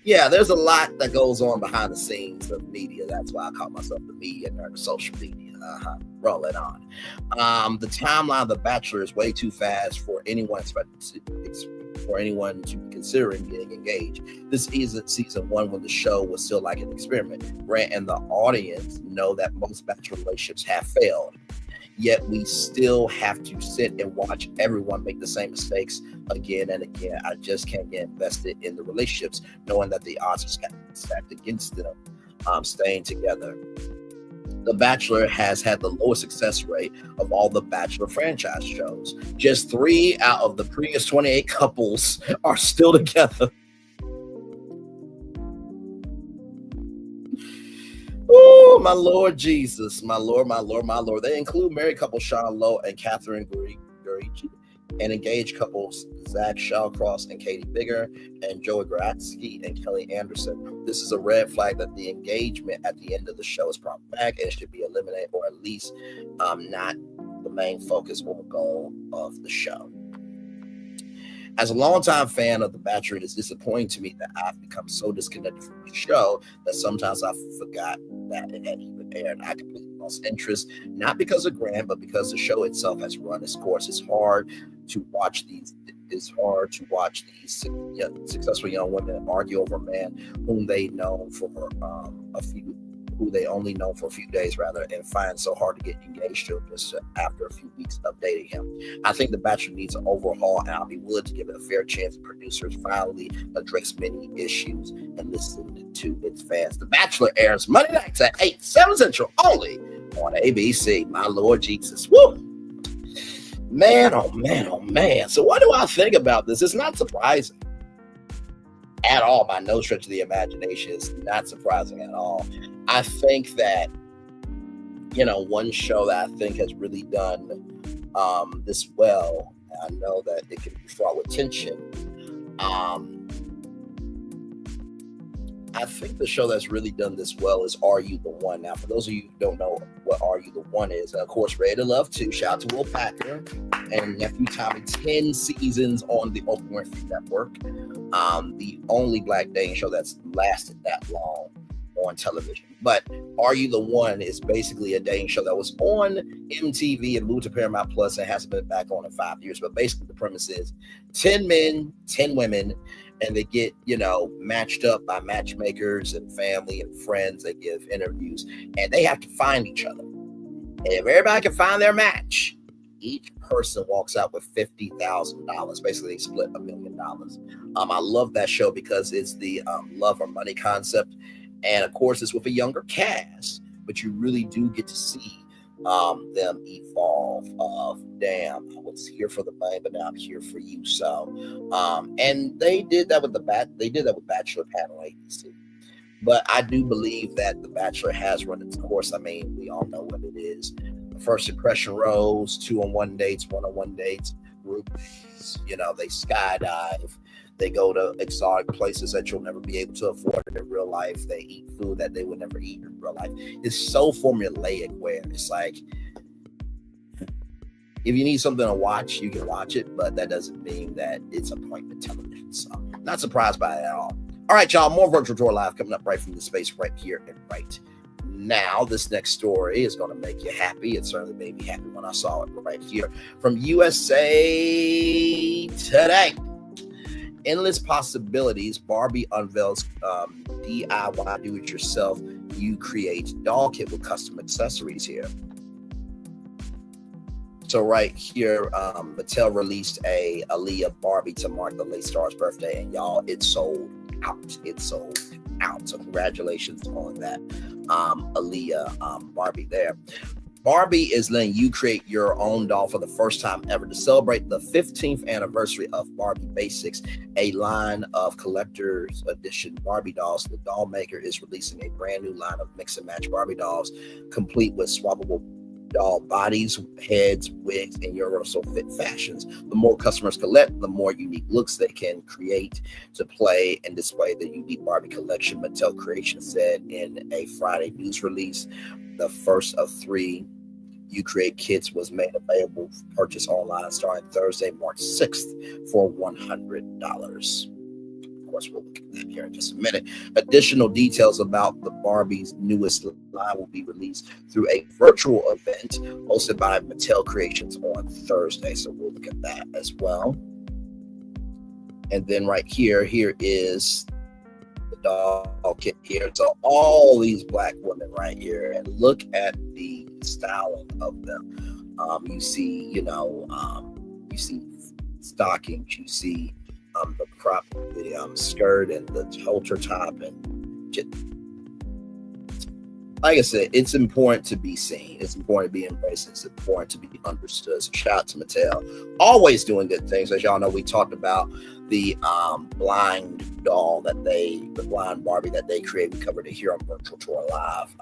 Yeah, there's a lot that goes on behind the scenes of media. That's why I call myself the media nerd of social media. Roll it on. The timeline of The Bachelor is way too fast for anyone to be considering getting engaged. This isn't season 1 when the show was still like an experiment. Grant and the audience know that most Bachelor relationships have failed. Yet we still have to sit and watch everyone make the same mistakes again and again. I just can't get invested in the relationships knowing that the odds are stacked against them staying together. The Bachelor has had the lowest success rate of all the Bachelor franchise shows. Just 3 out of the previous 28 couples are still together. Oh, my Lord Jesus. My Lord. They include married couple Sean Lowe and Catherine Gurici, and engaged couples Zach Shawcross and Katie Bigger, and Joey Gratsky and Kelly Anderson. This is a red flag that the engagement at the end of the show is problematic and should be eliminated, or at least not the main focus or goal of the show. As a longtime fan of The Bachelor, it is disappointing to me that I've become so disconnected from the show that sometimes I forgot that it had even aired. I completely lost interest, not because of Grant, but because the show itself has run its course. It's hard to watch these successful young women argue over a man whom they know for a few who they only know for a few days rather, and find so hard to get engaged to just after a few weeks of dating him. I think The Bachelor needs an overhaul, and I'll be willing to give it a fair chance. Producers finally address many issues and listen to its fans. The Bachelor airs Monday nights at 8, 7 Central, only on ABC. My Lord Jesus. Woo! Man, oh man, oh man. So what do I think about this? It's not surprising at all, by no stretch of the imagination. It's not surprising at all. I think that, one show that I think has really done this well, I know that it can be fraught with tension. I think the show that's really done this well is Are You the One? Now, for those of you who don't know what Are You the One is, of course, Ready to Love 2, shout out to Will Packer and nephew Tommy, 10 seasons on the Oprah Winfrey Network. The only black dating show that's lasted that long on television. But Are You the One is basically a dating show that was on MTV and moved to Paramount Plus and hasn't been back on in 5 years. But basically the premise is 10 men, 10 women, and they get, matched up by matchmakers and family and friends. They give interviews and they have to find each other. And if everybody can find their match, each person walks out with $50,000. Basically, they split $1 million. I love that show because it's the love or money concept. And of course, it's with a younger cast, but you really do get to see them evolve of, damn, I was here for the money, but now I'm here for you. So, and they did that with Bachelor panel ABC. But I do believe that The Bachelor has run its course. I mean, we all know what it is. First impression rose, 2-on-1 dates, 1-on-1 dates, groups, they skydive. They go to exotic places that you'll never be able to afford in real life. They eat food that they would never eat in real life. It's so formulaic where it's like, if you need something to watch, you can watch it, but that doesn't mean that it's appointment television. So, not surprised by it at all. All right, y'all, more Virtual Tour Live coming up right from the space right here and right now. This next story is going to make you happy. It certainly made me happy when I saw it right here from USA Today. Endless possibilities. Barbie unveils DIY do-it-yourself you create doll kit with custom accessories here. So right here, Mattel released a Aaliyah Barbie to mark the late star's birthday, and y'all, it sold out. It sold out. So congratulations on that, Aaliyah Barbie there. Barbie is letting you create your own doll for the first time ever to celebrate the 15th anniversary of Barbie Basics, a line of collector's edition Barbie dolls. The doll maker is releasing a brand new line of mix and match Barbie dolls, complete with swappable doll bodies, heads, wigs, and universal fit fashions. The more customers collect, the more unique looks they can create to play and display the unique Barbie collection. Mattel Creations said in a Friday news release. The first of 3 You Create kits was made available for purchase online starting Thursday, March 6th for $100. Of course, we'll look at that here in just a minute. Additional details about the Barbie's newest line will be released through a virtual event hosted by Mattel Creations on Thursday. So we'll look at that as well. And then right here is doll kit here. So all these black women right here, and look at the styling of them. You see, you see stockings, you see the crop, the skirt and the halter top, and just, like I said, it's important to be seen. It's important to be embraced. It's important to be understood. So shout out to Mattel, always doing good things. As y'all know, we talked about the blind doll the blind Barbie that they created. We covered it here on Virtual Tour Live.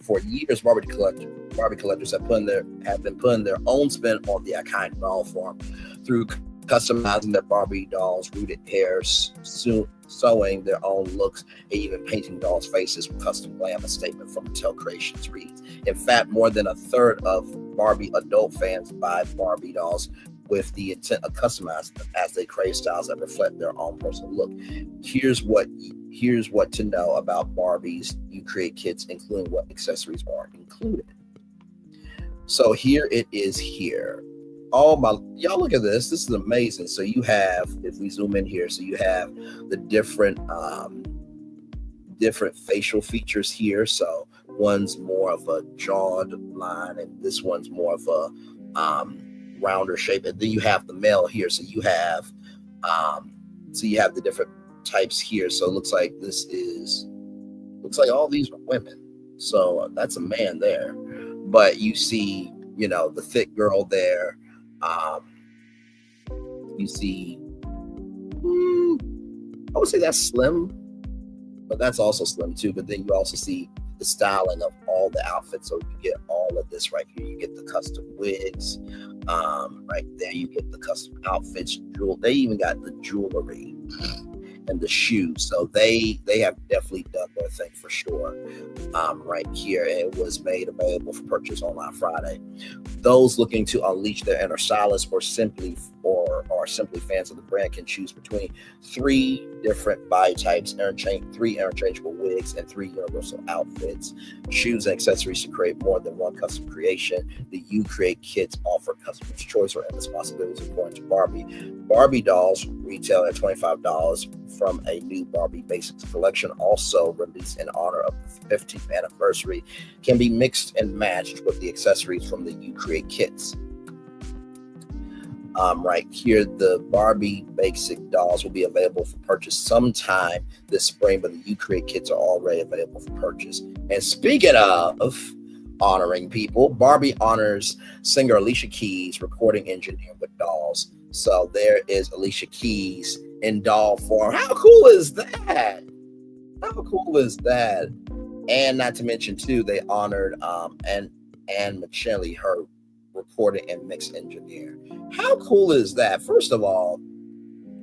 For years, Barbie collectors have been putting their own spin on the iconic doll form through customizing their Barbie dolls, rooted hairs, sewing their own looks, and even painting dolls' faces with custom glam. A statement from Mattel Creations reads, in fact, more than a third of Barbie adult fans buy Barbie dolls with the intent of customizing them as they crave styles that reflect their own personal look. Here's what to know about Barbie's You Create kits, including what accessories are included. So here it is here. Oh my, y'all look at this. This is amazing. So you have, if we zoom in here, so you have the different facial features here. So One's more of a jawed line, and this one's more of a rounder shape. And then you have the male here, so you have the different types here. So it looks like all these are women. So that's a man there, but you see, the thick girl there. You see, I would say that's slim, but that's also slim too. But then you also see the styling of all the outfits. So you get all of this right here. You get the custom wigs, right there. You get the custom outfits, they even got the jewelry and the shoes. So they have definitely done their thing for sure. Right here, it was made available for purchase online Friday. Those looking to unleash their inner stylists or simply fans of the brand can choose between 3 different body types, 3 interchangeable wigs, and 3 universal outfits, shoes, and accessories to create more than one custom creation. The You Create kits offer customers choice or endless possibilities according to Barbie. Barbie dolls retail at $25 from a new Barbie Basics collection, also released in honor of the 15th anniversary, can be mixed and matched with the accessories from the You Create kits. Right here, the Barbie Basic dolls will be available for purchase sometime this spring, but the You Create kits are already available for purchase. And speaking of honoring people, Barbie honors singer Alicia Keys, recording engineer with dolls. So there is Alicia Keys in doll form. How cool is that? And not to mention too, they honored Anne Michelli, her recording and mix engineer. How cool is that? First of all,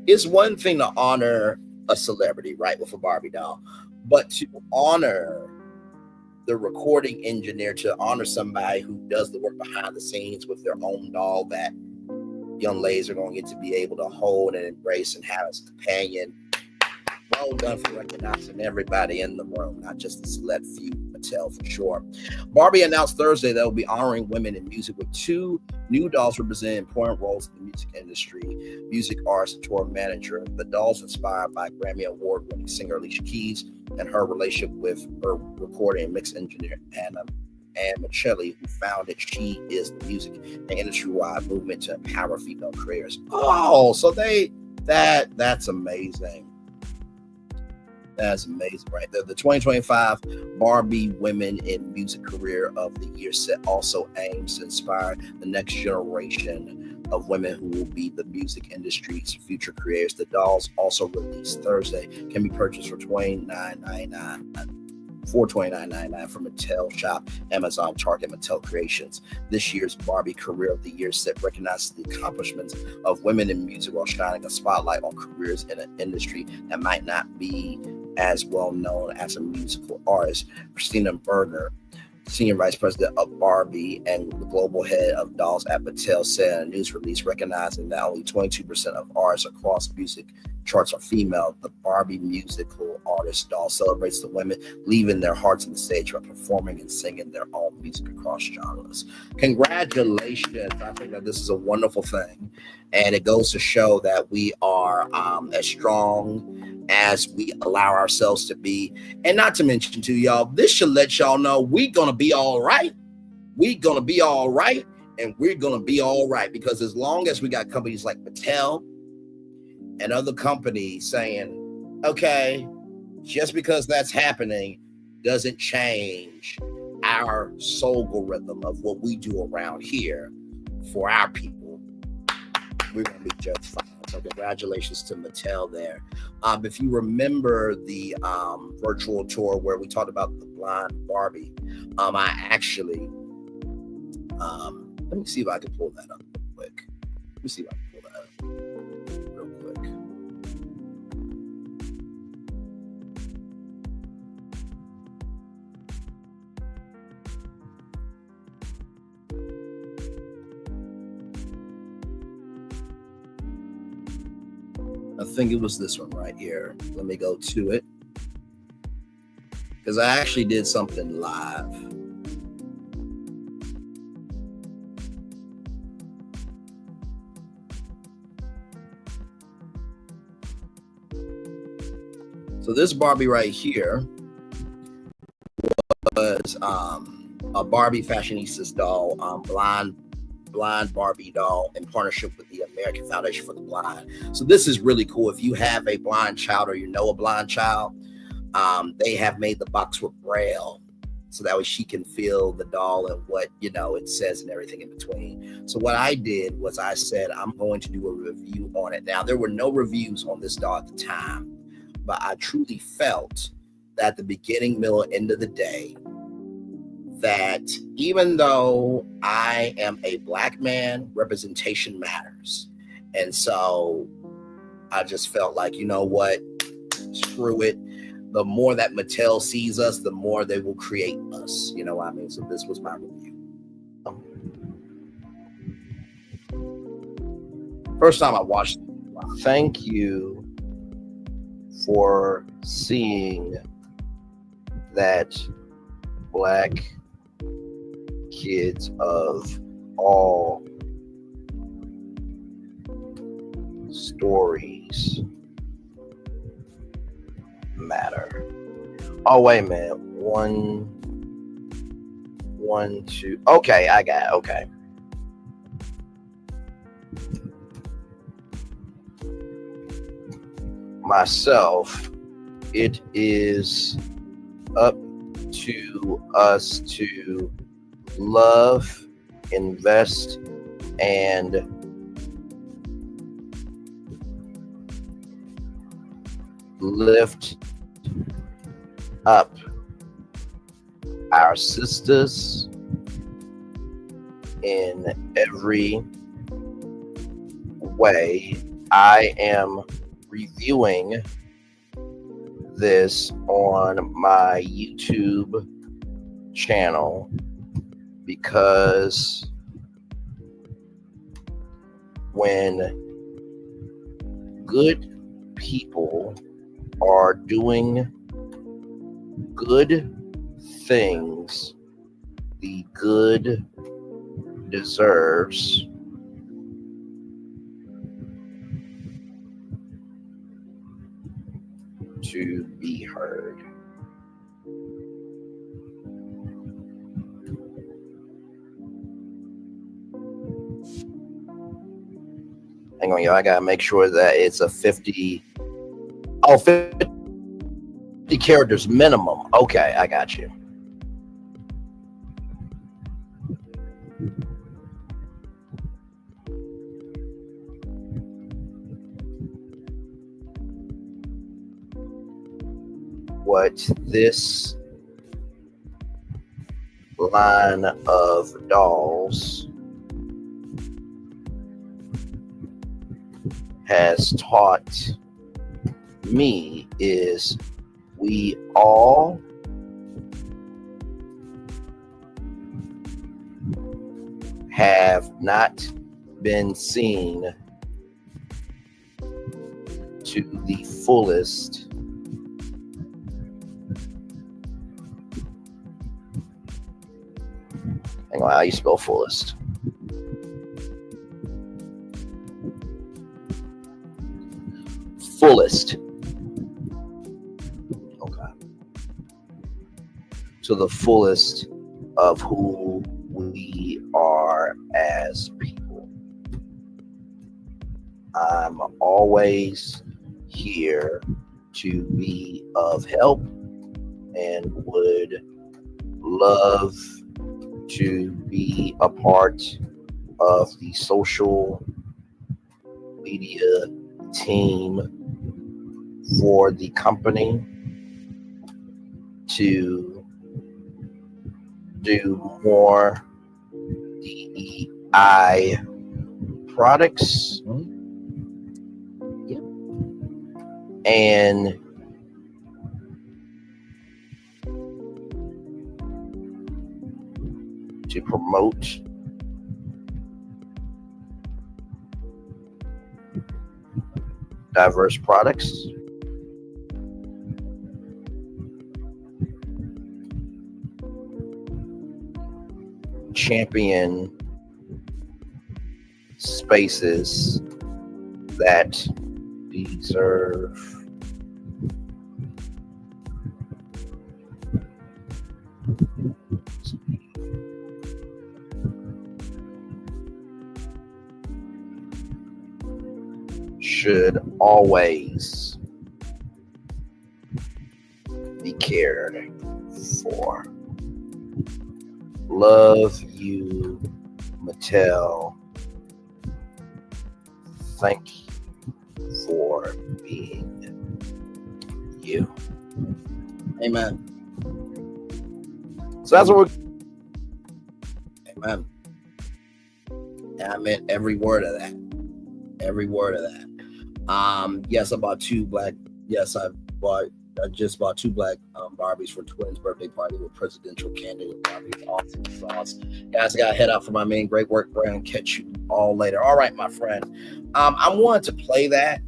it's one thing to honor a celebrity, right, with a Barbie doll, but to honor the recording engineer, to honor somebody who does the work behind the scenes with their own doll that young ladies are going to get to be able to hold and embrace and have as a companion. Well done for recognizing everybody in the room, not just the select few. Mattel for sure. Barbie announced Thursday that will be honoring women in music with 2 new dolls representing important roles in the music industry. Music artist and tour manager. The dolls inspired by Grammy Award-winning singer Alicia Keys and her relationship with her recording and mix engineer Anne Michelli, who founded She Is the Music, an industry-wide movement to empower female creators. Oh, so that's amazing. That's amazing, right there. The 2025 Barbie Women in Music Career of the Year set also aims to inspire the next generation of women who will be the music industry's future creators. The dolls, also released Thursday, can be purchased for $29.99 from Mattel Shop, Amazon, Target, Mattel Creations. This year's Barbie Career of the Year set recognizes the accomplishments of women in music while shining a spotlight on careers in an industry that might not be as well known as a musical artist. Christina Berger, Senior Vice President of Barbie and the Global Head of Dolls at Mattel, said in a news release recognizing that only 22% of artists across music charts are female. The Barbie musical artist doll celebrates the women leaving their hearts on the stage by performing and singing their own music across genres. Congratulations. I think that this is a wonderful thing. And it goes to show that we are as strong as we allow ourselves to be. And not to mention too, y'all, this should let y'all know we're going to be all right. We're going to be all right. And we're going to be all right. Because as long as we got companies like Mattel and other companies saying, okay, just because that's happening doesn't change our soul rhythm of what we do around here for our people, we're going to be just fine. So congratulations to Mattel there. If you remember the virtual tour where we talked about the blind Barbie, I actually, let me see if I can pull that up real quick. Let me see if I can pull that up real quick. I think it was this one right here. Let me go to it. Because I actually did something live. So this Barbie right here was a Barbie Fashionistas doll, blind Barbie doll in partnership with the American Foundation for the Blind. So this is really cool. If you have a blind child or you know a blind child, they have made the box with Braille, so that way she can feel the doll and what, it says and everything in between. So what I did was I said, I'm going to do a review on it. Now, there were no reviews on this doll at the time, but I truly felt that at the beginning, middle, and end of the day, that even though I am a Black man, representation matters. And so I just felt like, you know what, screw it. The more that Mattel sees us, the more they will create us. You know what I mean? So this was my review. First time I watched it. Wow. Thank you for seeing that Black kids of all stories matter. Oh, wait a minute. One, two. Okay, I got it. Okay. Myself, it is up to us to love, invest, and lift up our sisters in every way. I am reviewing this on my YouTube channel because when good people are doing good things, the good deserves to be heard. Hang on, y'all. I gotta make sure that it's a 50 characters minimum. Okay, I got you. What this line of dolls has taught me is we all have not been seen to the fullest hang on, how you spell fullest? Fullest. Okay. To the fullest of who we are as people. I'm always here to be of help and would love to be a part of the social media team for the company to do more DEI products. Yep. And to promote diverse products. Champion spaces that deserve should always be cared for. Love you, Mattel. Thank you for being you. Amen. So that's what we're. Amen. And I meant every word of that. Every word of that. Yes, I bought two black. Yes, I just bought two black Barbies for twins' birthday party with presidential candidate Barbie. Awesome sauce. Guys, I got to head out for my main. Great work, Brandon. Catch you all later. All right, my friend. I wanted to play that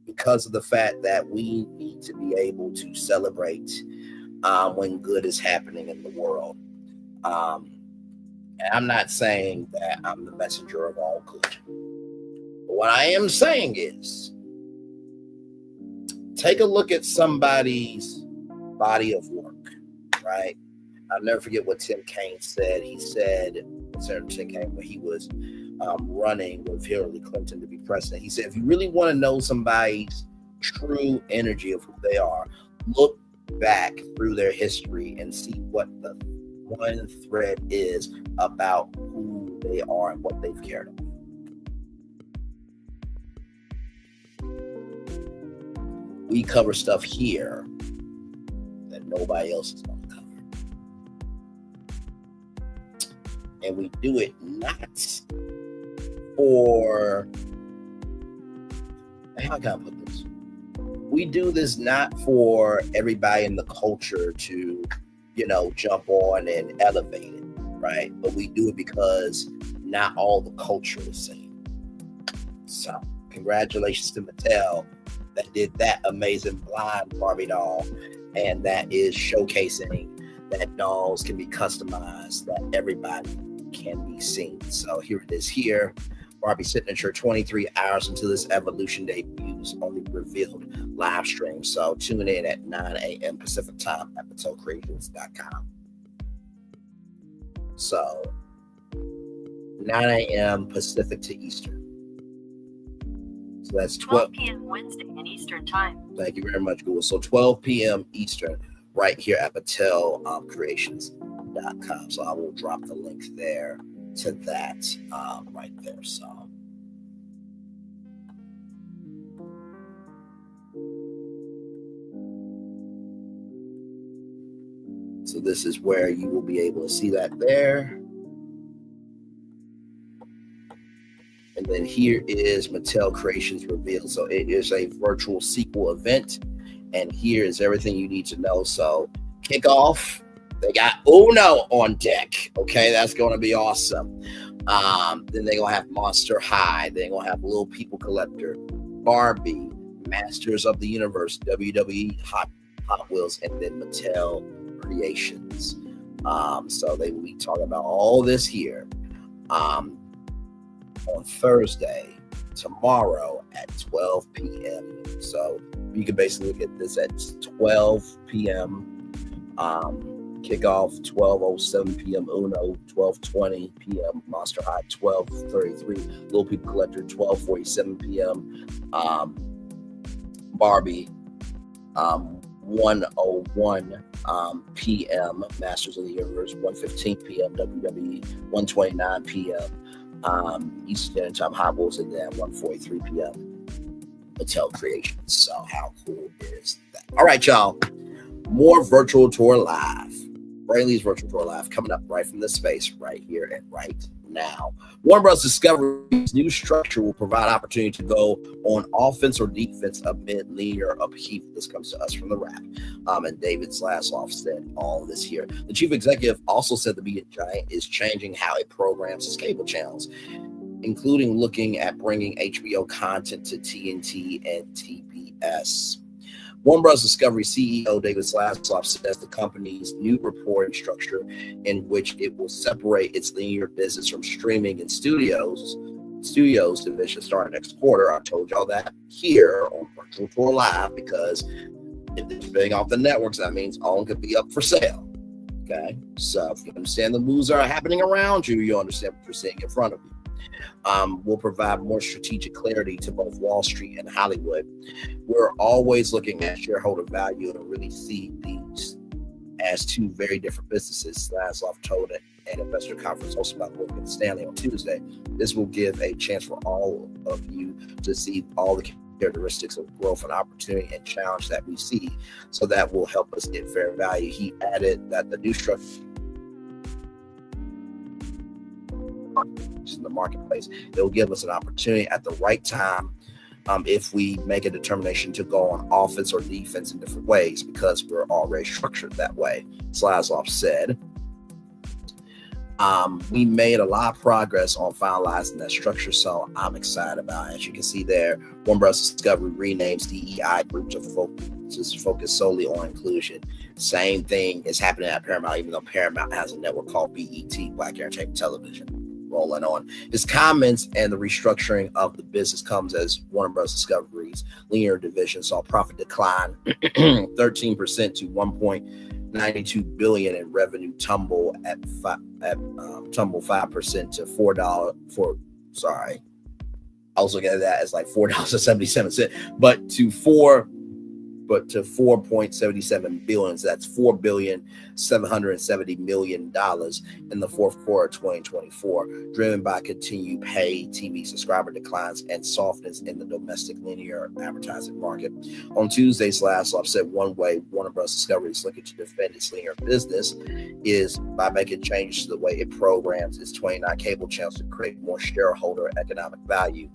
because of the fact that we need to be able to celebrate when good is happening in the world. And I'm not saying that I'm the messenger of all good. But what I am saying is, take a look at somebody's body of work, right? I'll never forget what Tim Kaine said. He said, Senator Tim Kaine, when he was running with Hillary Clinton to be president, he said, if you really want to know somebody's true energy of who they are, look back through their history and see what the one thread is about who they are and what they've cared about. We cover stuff here that nobody else is going to cover. And we do it not for, how can I put this? We do this not for everybody in the culture to, jump on and elevate it, right? But we do it because not all the culture is the same. So, congratulations to Mattel that did that amazing blind Barbie doll, and that is showcasing that dolls can be customized, that everybody can be seen. So here it is here. Barbie Signature, 23 hours until this Evolution debuts, only revealed live stream. So tune in at 9 a.m. Pacific time at PatelCreations.com. So 9 a.m. Pacific to Eastern. So that's 12 p.m. Wednesday in Eastern Time. Thank you very much, Google. So 12 p.m. Eastern, right here at PatelCreations.com. So I will drop the link there to that right there. So this is where you will be able to see that there. And then here is Mattel Creations Revealed. So it is a virtual sequel event. And here is everything you need to know. So kick off. They got Uno on deck. Okay, that's going to be awesome. Then they're going to have Monster High. They're going to have Little People Collector, Barbie, Masters of the Universe, WWE Hot Wheels, and then Mattel Creations. So they will be talking about all this here on Thursday, tomorrow at 12 p.m. So you can basically get this at 12 p.m. Kickoff 12:07 p.m. Uno, 12:20 p.m. Monster High, 12:33 Little People Collector, 12:47 p.m. Barbie, 1:01 p.m. Masters of the Universe, 1:15 p.m. WWE, 1:29 p.m. Eastern Time Hot Wheels, and then 1:43 p.m. Mattel Creations. So how cool is that? All right, y'all. More Virtual Tour Live. Brainley's Virtual Tour Live coming up right from this space right here and right now. Warner Bros. Discovery's new structure will provide opportunity to go on offense or defense amid linear upheaval. This comes to us from the Wrap. And David Zasloff said all this here. The chief executive also said the media giant is changing how it programs its cable channels, including looking at bringing HBO content to TNT and TBS. Warner Bros. Discovery CEO David Zasloff says the company's new reporting structure, in which it will separate its linear business from streaming and studios division starting next quarter. I told y'all that here on Virtual Tour Live, because if it's being off the networks, that means all could be up for sale. Okay, so if you understand the moves that are happening around you, you understand what you're seeing in front of you. will provide more strategic clarity to both Wall Street and Hollywood. We're always looking at shareholder value and really see these as two very different businesses. Laszlo told it at investor conference hosted by Morgan Stanley on Tuesday. This will give a chance for all of you to see all the characteristics of growth and opportunity and challenge that we see. So that will help us get fair value. He added that the new structure in the marketplace, it will give us an opportunity at the right time if we make a determination to go on offense or defense in different ways, because we're already structured that way. Slazov said, we made a lot of progress on finalizing that structure, so I'm excited about it. As you can see there, Warner Bros. Discovery renames DEI Group to focus solely on inclusion. Same thing is happening at Paramount, even though Paramount has a network called BET, Black Entertainment Television. Rolling on. His comments and the restructuring of the business comes as Warner Bros. Discovery's linear division saw profit decline 13% to $1.92 billion in revenue, tumble 5% to $4. I was looking at that as like $4.77, but to 4.77 billion. So that's $4.770 billion in the fourth quarter of 2024, driven by continued pay TV subscriber declines and softness in the domestic linear advertising market. On Tuesday, Slazov said one way Warner Bros. Discovery is looking to defend its linear business is by making changes to the way it programs its 29 cable channels to create more shareholder economic value.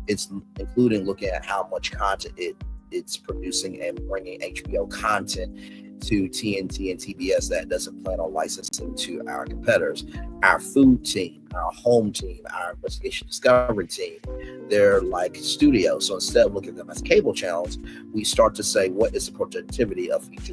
It's including looking at how much content it's producing and bringing HBO content to TNT and TBS that doesn't plan on licensing to our competitors. Our food team, our home team, our investigation discovery team, they're like studios. So instead of looking at them as cable channels, we start to say, what is the productivity of each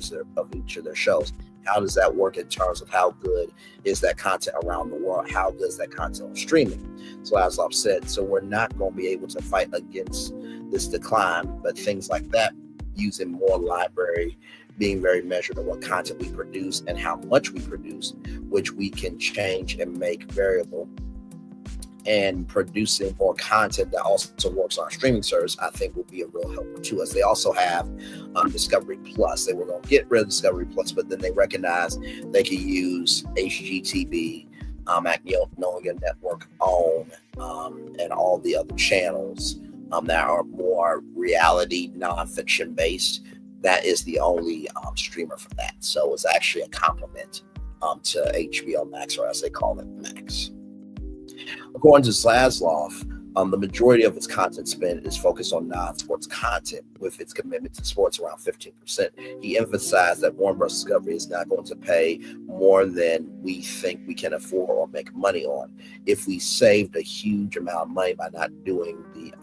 of their shows? How does that work in terms of how good is that content around the world? How good is that content on streaming? So as I've said, so we're not going to be able to fight against this decline, but things like that, using more library, being very measured on what content we produce and how much we produce, which we can change and make variable, and producing more content that also works on our streaming service, I think will be a real help to us. They also have Discovery Plus. They were going to get rid of Discovery Plus, but then they recognized they could use HGTV, Magnolia Network OWN, and all the other channels that are more reality, nonfiction based. That is the only streamer for that. So it's actually a compliment to HBO Max, or as they call it, Max. According to Slazlov, the majority of its content spend is focused on non-sports content, with its commitment to sports around 15%. He emphasized that Warner Bros. Discovery is not going to pay more than we think we can afford or make money on. If we saved a huge amount of money by not doing the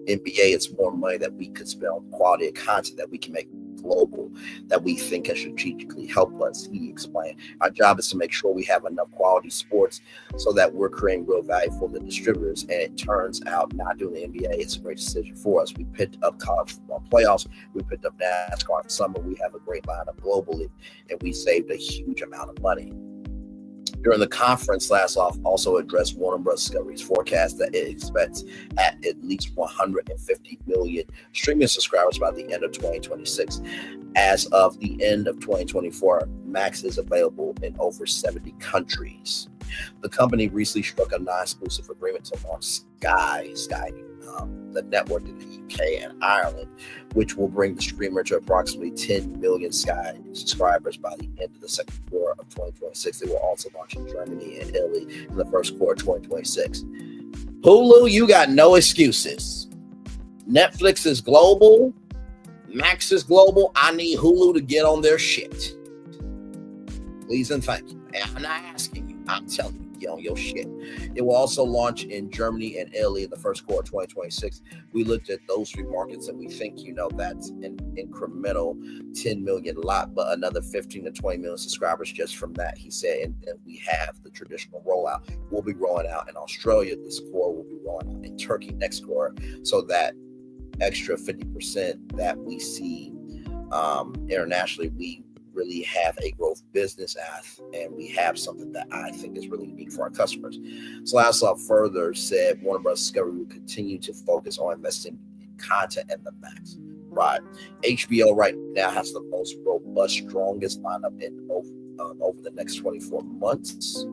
NBA, it's more money that we could spend on quality of content that we can make global, that we think can strategically help us, he explained. Our job is to make sure we have enough quality sports so that we're creating real value for the distributors. And it turns out not doing the NBA is a great decision for us. We picked up college football playoffs. We picked up NASCAR in summer. We have a great lineup globally, and we saved a huge amount of money. During the conference, Laszlo also addressed Warner Bros. Discovery's forecast that it expects at least 150 million streaming subscribers by the end of 2026. As of the end of 2024, Max is available in over 70 countries. The company recently struck a non-exclusive agreement to launch Sky, the network in the UK and Ireland, which will bring the streamer to approximately 10 million Sky subscribers by the end of the second quarter of 2026. They will also launch in Germany and Italy in the first quarter of 2026. Hulu, you got no excuses. Netflix is global. Max is global. I need Hulu to get on their shit. Please and thank you. And I'm not asking you. I'm telling you. Get on your shit. It will also launch in Germany and Italy in the first quarter of 2026. We looked at those three markets and we think, that's an incremental 10 million lot, but another 15 to 20 million subscribers just from that, he said. And we have the traditional rollout. We'll be rolling out in Australia this quarter. We'll be rolling out in Turkey next quarter. So that extra 50% that we see internationally, we really have a growth business and we have something that I think is really unique for our customers. Slasoff further said Warner Bros. Discovery will continue to focus on investing in content and the max. Right. HBO right now has the most robust, strongest lineup in over the next 24 months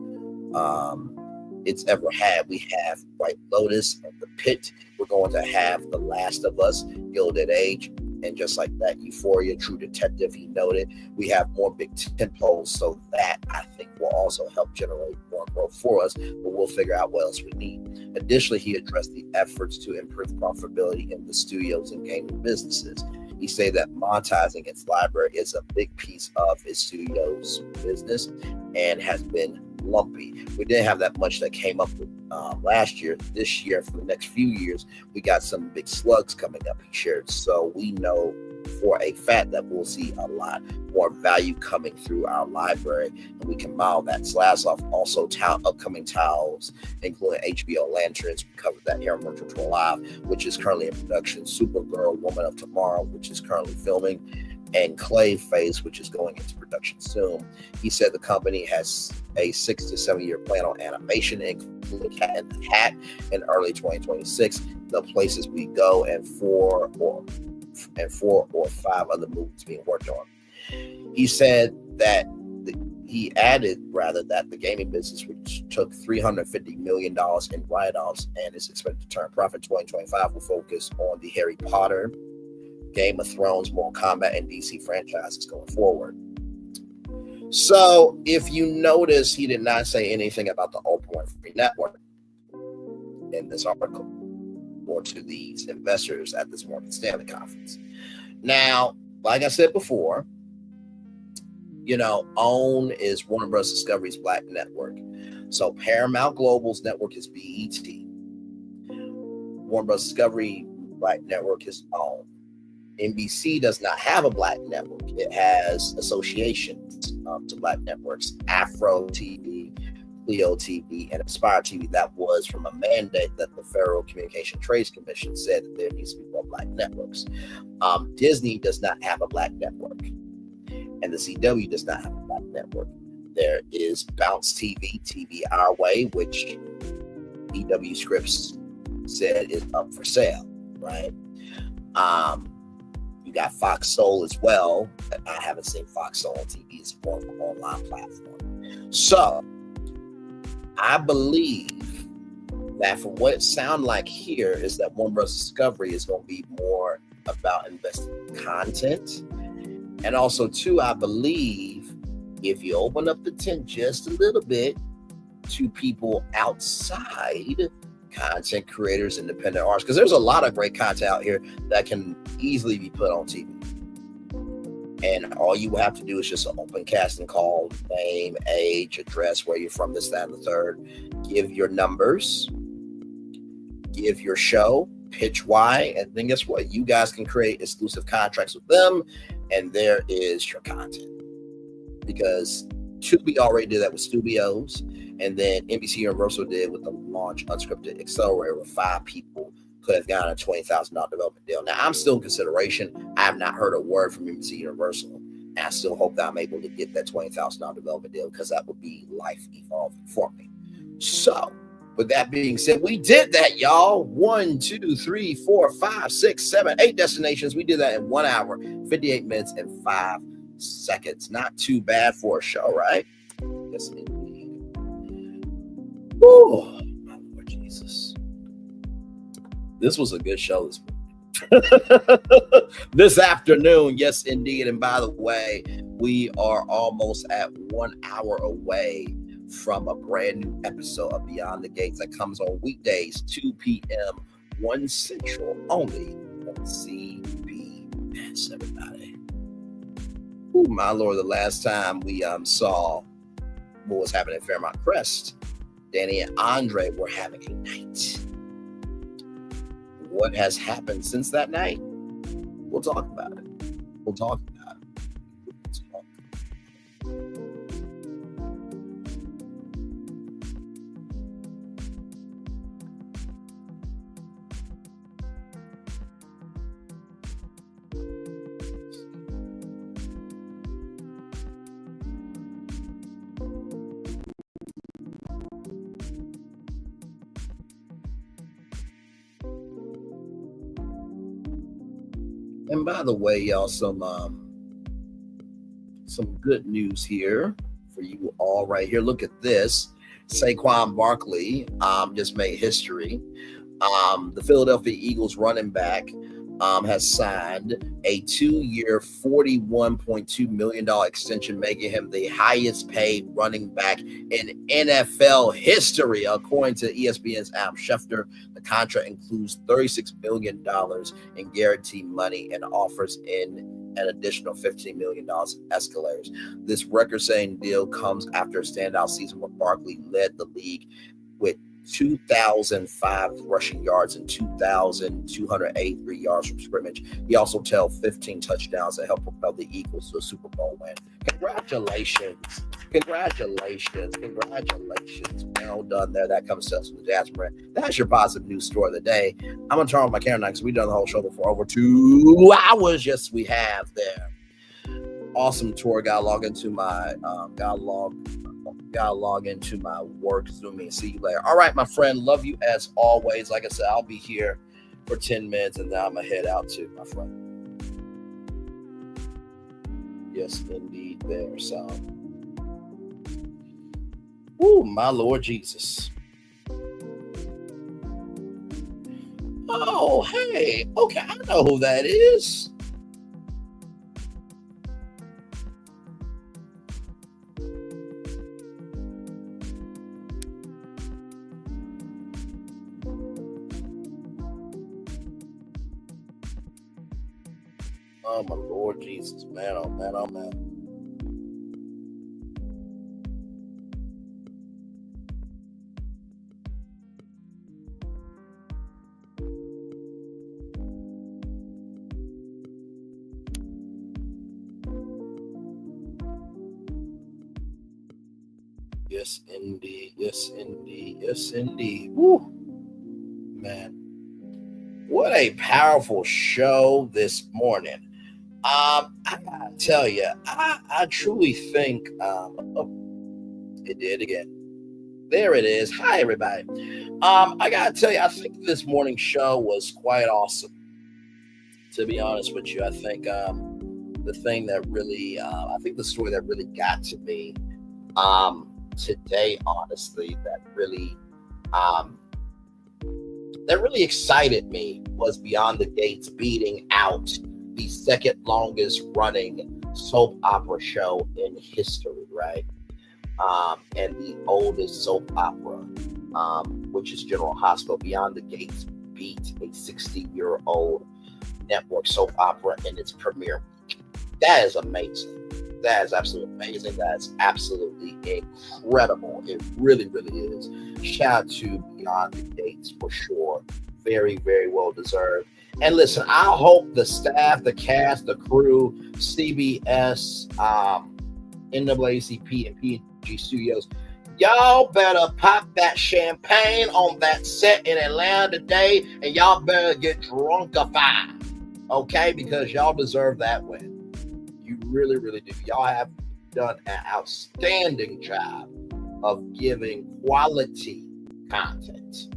it's ever had. We have White Lotus and The Pit. We're going to have The Last of Us, Gilded Age, and just like that, Euphoria, True Detective, he noted. We have more big tentpoles, so that I think will also help generate more growth for us, but we'll figure out what else we need. Additionally, he addressed the efforts to improve profitability in the studios and gaming businesses. He said that monetizing its library is a big piece of his studio's business and has been lumpy. We didn't have that much that came up with last year. This year, for the next few years, we got some big slugs coming up, he shared. So we know for a fact that we'll see a lot more value coming through our library, and we can model that. Slasoff also upcoming titles, including HBO Lanterns, we covered that here on Virtual Tour Live, which is currently in production, Supergirl, Woman of Tomorrow, which is currently filming, and Clayface, which is going into production soon. He said the company has a 6 to 7 year plan on animation, including Cat in the Hat in early 2026, The Places We Go, and four or five other movies being worked on. He said that he added that the gaming business, which took $350 million in write-offs and is expected to turn profit in 2025, will focus on the Harry Potter, Game of Thrones, Mortal Kombat, and DC franchises going forward. So if you notice, he did not say anything about the Oprah Winfrey Network in this article or to these investors at this Morgan Stanley conference. Now, like I said before, OWN is Warner Bros. Discovery's Black network. So Paramount Global's network is BET. Warner Bros. Discovery Black network is OWN. NBC does not have a Black network. It has associations to Black networks, Afro TV, Leo TV, and Aspire TV. That was from a mandate that the Federal Communication Trades Commission said that there needs to be more Black networks. Disney does not have a Black network, and the CW does not have a Black network. There is Bounce TV, TV Our Way, which EW Scripts said is up for sale, right? You got Fox Soul as well. I haven't seen Fox Soul on TV. It's more of an online platform. So I believe that from what it sounds like here is that Warner Bros. Discovery is going to be more about investing in content. And also, too, I believe if you open up the tent just a little bit to people outside, content creators, independent artists, because there's a lot of great content out here that can easily be put on TV. And all you have to do is just an open casting call, name, age, address, where you're from, this, that, and the third. Give your numbers, give your show, pitch why, and then guess what? You guys can create exclusive contracts with them, and there is your content. Because Tubi already did that with studios, and then NBC Universal did with the launch Unscripted Accelerator, where 5 people could have gotten a $20,000 development deal. Now, I'm still in consideration. I have not heard a word from NBC Universal, and I still hope that I'm able to get that $20,000 development deal, because that would be life evolving for me. So, with that being said, we did that, y'all. 1, 2, 3, 4, 5, 6, 7, 8 destinations. We did that in 1 hour, 58 minutes, and 5 seconds. Not too bad for a show, right? Yes, indeed. Woo, my Lord Jesus. This was a good show this afternoon. Yes, indeed. And by the way, we are almost at 1 hour away from a brand new episode of Beyond the Gates that comes on weekdays, 2 p.m., 1 Central, only on CBS, everybody. Ooh, my Lord, the last time we saw what was happening at Fairmont Crest, Danny and Andre were having a night. What has happened since that night? We'll talk about it. We'll talk about it. And by the way, y'all, some good news here for you all right here. Look at this. Saquon Barkley just made history. The Philadelphia Eagles running back has signed a 2-year, $41.2 million extension, making him the highest paid running back in NFL history, according to ESPN's Adam Schefter. The contract includes $36 million in guaranteed money and offers in an additional $15 million escalators. This record-setting deal comes after a standout season where Barkley led the league with 2,005 rushing yards and 2,283 yards from scrimmage. He also held 15 touchdowns that helped propel the Eagles to a Super Bowl win. Congratulations. Well done there. That comes to us from the Jasmine. That's your positive news story of the day. I'm going to turn on my camera now because we've done the whole show for over 2 hours. Yes, we have there. Awesome tour. Got to log into my work Zoom and see you later. All right, my friend. Love you as always. Like I said, I'll be here for 10 minutes and then I'm going to head out too, my friend. Yes, indeed there. So, my Lord Jesus. Oh, hey. Okay, I know who that is. Oh, my Lord Jesus, man, oh, man, oh, man. Yes, indeed. Yes, indeed. Yes, indeed. Woo. Man. What a powerful show this morning. I gotta tell you, I truly think it did again. There it is. Hi, everybody. I gotta tell you, I think this morning's show was quite awesome. To be honest with you, I think the thing that really, I think the story that really got to me today, honestly, that really excited me was Beyond the Gates beating out the second longest running soap opera show in history, right? And the oldest soap opera, which is General Hospital. Beyond the Gates beat a 60-year-old network soap opera in its premiere week. That is amazing. That is absolutely amazing. That is absolutely incredible. It really, really is. Shout out to Beyond the Gates for sure. Very, very well deserved. And listen, I hope the staff, the cast, the crew, CBS, NAACP, and PG Studios, y'all better pop that champagne on that set in Atlanta today, and y'all better get drunkified, okay? Because y'all deserve that win. You really, really do. Y'all have done an outstanding job of giving quality content.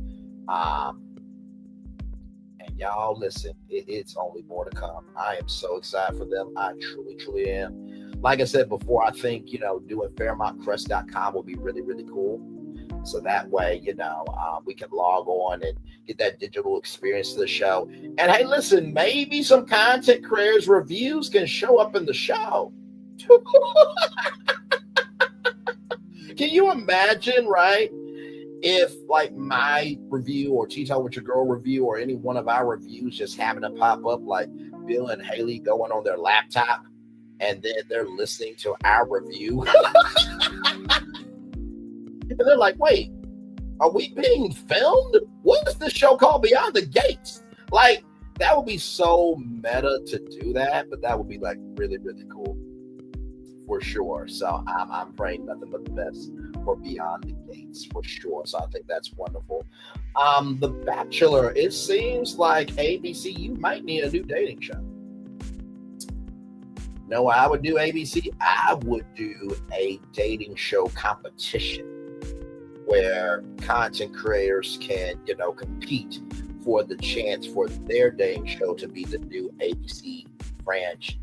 And y'all, listen, it's only more to come. I am so excited for them. I truly, truly am. Like I said before, I think, doing FairmontCrest.com will be really, really cool. So that way, we can log on and get that digital experience to the show. And hey, listen, maybe some content creators' reviews can show up in the show. Can you imagine, right? If like my review or Tea Talk with Your Girl review or any one of our reviews just happen to pop up, like Bill and Haley going on their laptop and then they're listening to our review. And they're like, wait, are we being filmed? What is this show called Beyond the Gates? Like, that would be so meta to do that, but that would be like really, really cool for sure. So I'm praying nothing but the best for Beyond the Gates for sure. So I think that's wonderful. The Bachelor, it seems like ABC, you might need a new dating show. No, I would do ABC. I would do a dating show competition where content creators can, compete for the chance for their dating show to be the new ABC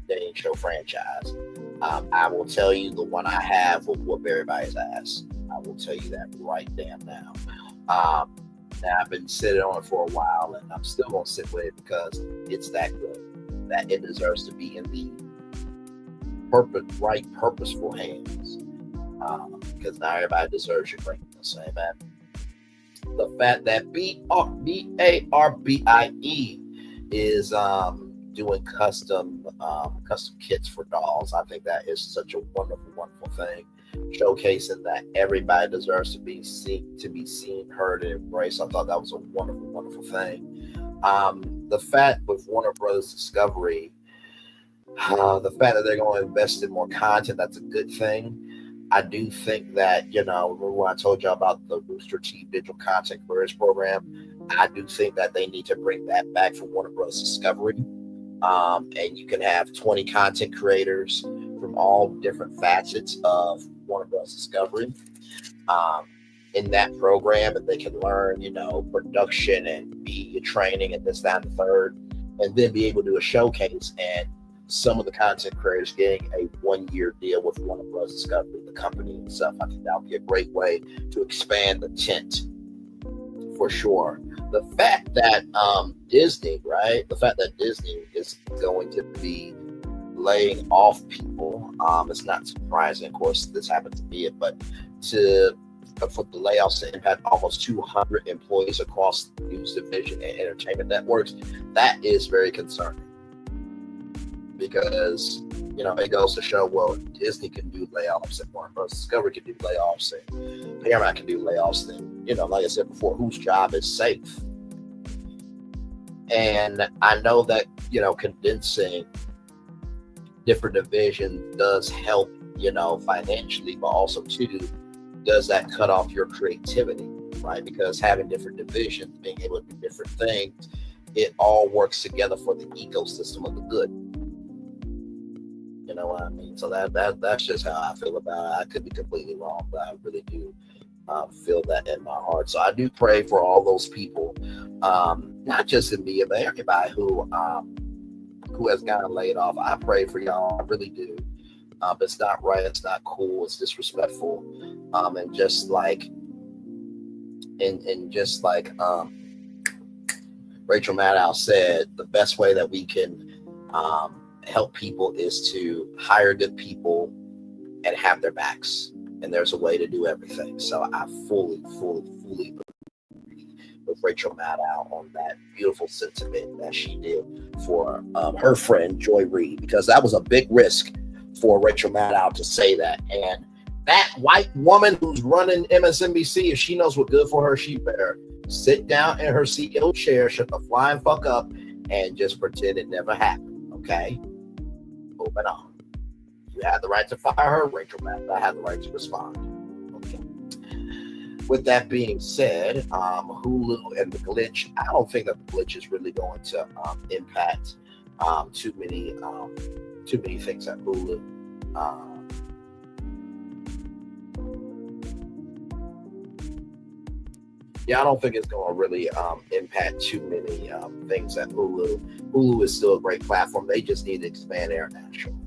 dating show franchise. I will tell you, the one I have will whoop everybody's ass. I will tell you that right damn now. Now I've been sitting on it for a while, and I'm still gonna sit with it because it's that good. That it deserves to be in the purposeful hands. Because not everybody deserves your greatness. Amen. The fact that Barbie is doing custom kits for dolls, I think that is such a wonderful thing, showcasing that everybody deserves to be seen, heard, and embraced. I thought that was a wonderful thing. The fact with Warner Brothers Discovery, the fact that they're going to invest in more content, that's a good thing. I do think that, remember when I told you about the Rooster Teeth Digital Content Careers Program? I do think that they need to bring that back for Warner Bros. Discovery. And you can have 20 content creators from all different facets of Warner Bros. Discovery in that program, and they can learn, production and media training and this, that, and the third, and then be able to do a showcase. And some of the content creators getting a 1-year deal with Warner Bros. Discovery, the company itself. I think that would be a great way to expand the tent for sure. The fact that Disney is going to be laying off people, it's not surprising. Of course, this happened to be it, but for the layoffs to impact almost 200 employees across the news division and entertainment networks, that is very concerning. Because, it goes to show, well, Disney can do layoffs and Warner Bros. Discovery can do layoffs and Paramount can do layoffs. Then, like I said before, whose job is safe? And I know that, condensing different divisions does help, financially, but also too, does that cut off your creativity, right? Because having different divisions, being able to do different things, it all works together for the ecosystem of the good. You know what I mean? So that's just how I feel about it. I could be completely wrong, but I really do feel that in my heart. So I do pray for all those people, not just in me, but everybody who has gotten laid off. I pray for y'all. I really do. It's not right. It's not cool. It's disrespectful. And just like Rachel Maddow said, the best way that we can help people is to hire good people and have their backs. And there's a way to do everything. So I fully agree with Rachel Maddow on that beautiful sentiment that she did for her friend Joy Reid, because that was a big risk for Rachel Maddow to say that. And that white woman who's running MSNBC, if she knows what's good for her, she better sit down in her CEO chair, shut the flying fuck up, and just pretend it never happened. Okay? Moving on. You had the right to fire her, Rachel Maddow. I had the right to respond. Okay. With that being said, Hulu and the glitch, I don't think that the glitch is really going to impact too many things at Hulu. I don't think it's going to really impact too many things at Hulu. Hulu is still a great platform. They just need to expand internationally.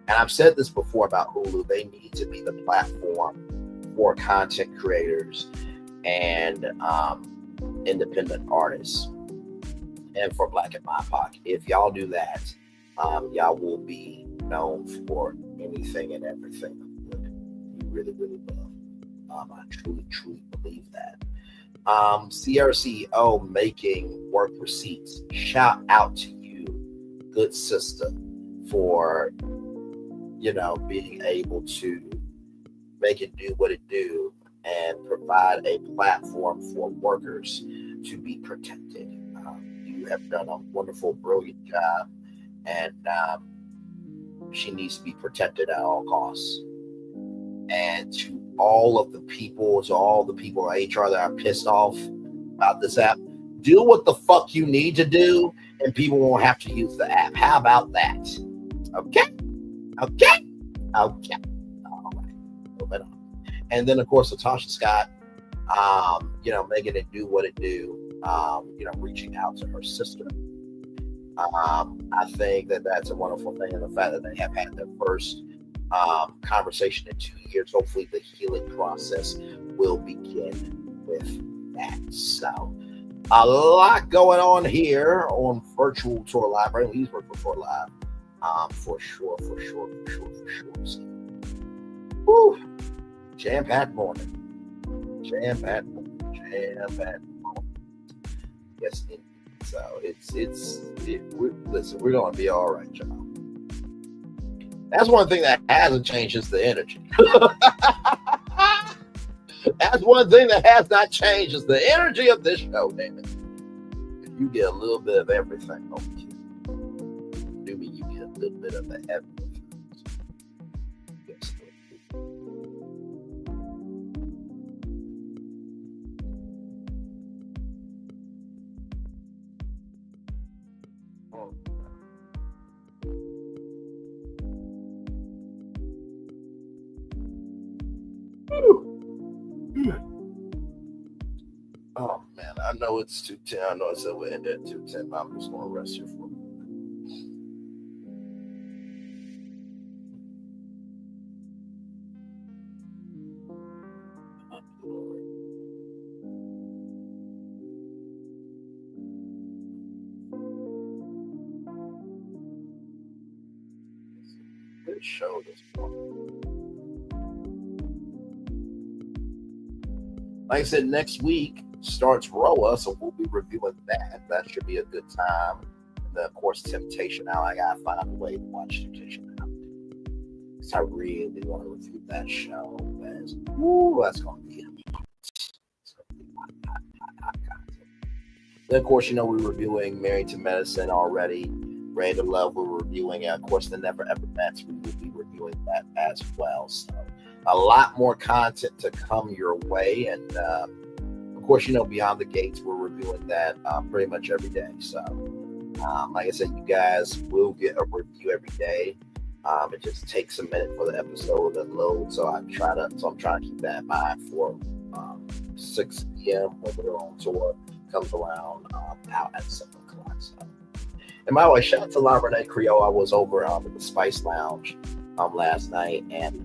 And I've said this before about Hulu. They need to be the platform for content creators and independent artists, and for Black and BIPOC. If y'all do that, y'all will be known for anything and everything you really love. I truly believe that. Cierra.Ceo making work receipts. Shout out to you, good sister, for being able to make it do what it do and provide a platform for workers to be protected. You have done a wonderful, brilliant job, and she needs to be protected at all costs. And to all the people in HR that are pissed off about this app, do what the fuck you need to do, and people won't have to use the app. How about that? Okay. All right. Moving on. And then, of course, Latocha Scott making it do what it do, reaching out to her sister. I think that that's a wonderful thing, and the fact that they have had their first conversation in 2 years. Hopefully the healing process will begin with that. So a lot going on here on Virtual Tour Live, right? Lee's Virtual Tour Live, for sure. So, woo, jam-packed morning. Yes, indeed. So listen, we're gonna be all right, y'all. That's one thing that hasn't changed is the energy. That's one thing that has not changed is the energy of this show, damn it. If you get a little bit of everything over here, do me, you get a little bit of the everything. Yes. Oh man, I know it's 2:10. I know it's a way at 2:10, but I'm just gonna rest here for a minute. Good show this morning. Like I said, next week starts Roa, so we'll be reviewing that. That should be a good time. And then, of course, Temptation Island. I gotta find a way to watch Temptation Island, because I really want to review that show. That's gonna be hot content. Then, of course, we're reviewing Married to Medicine already. Ready to Love, we're reviewing, and of course, the Never Ever Mets, we will be reviewing that as well. So a lot more content to come your way, and of course, Beyond the Gates, we're reviewing that pretty much every day. So like I said, you guys will get a review every day. It just takes a minute for the episode to load, so I'm trying to keep that in mind for 6 p.m. when we're on tour comes around out at 7 o'clock. So. And by the way, shout out to La Renee Creole. I was over at the Spice Lounge last night, and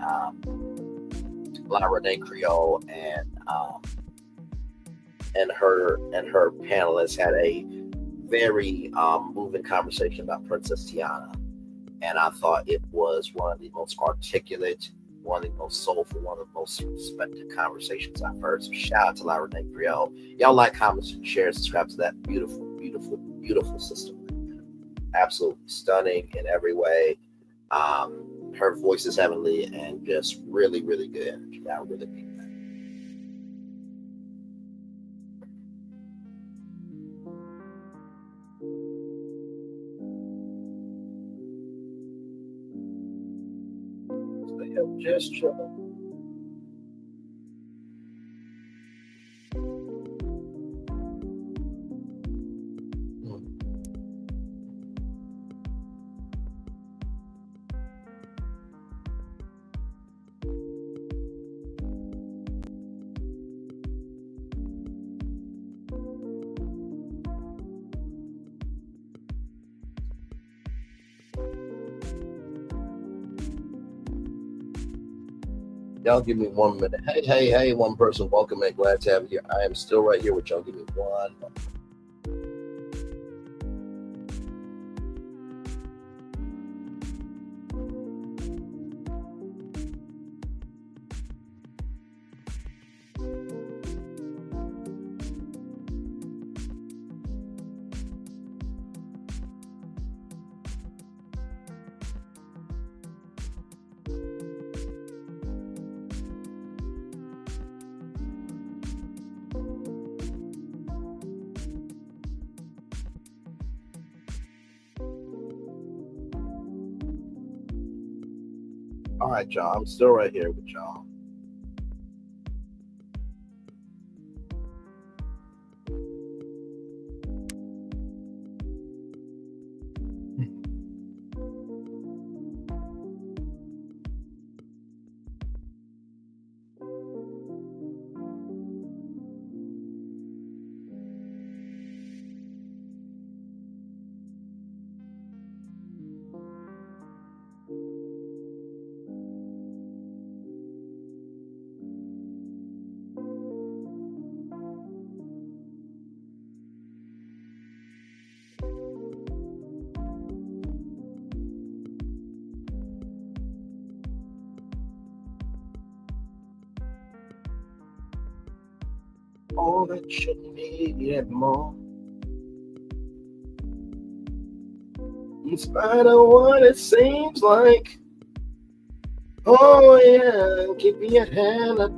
La Renee Creole and her panelists had a very moving conversation about Princess Tiana, and I thought it was one of the most articulate, one of the most soulful, one of the most respected conversations I've heard. So shout out to La Renee Creole. Y'all like, comment, share, subscribe to that beautiful sister. Absolutely stunning in every way. Her voice is heavenly and just really, really good energy. I really mean that. Stay up, just chilling. Y'all give me 1 minute. Hey, one person, welcome and glad to have you here. I am still right here with y'all. Give me 1 moment. All right, y'all. I'm still right here with y'all. all that you need and more. In spite of what it seems like. Oh yeah, keeping your hand up.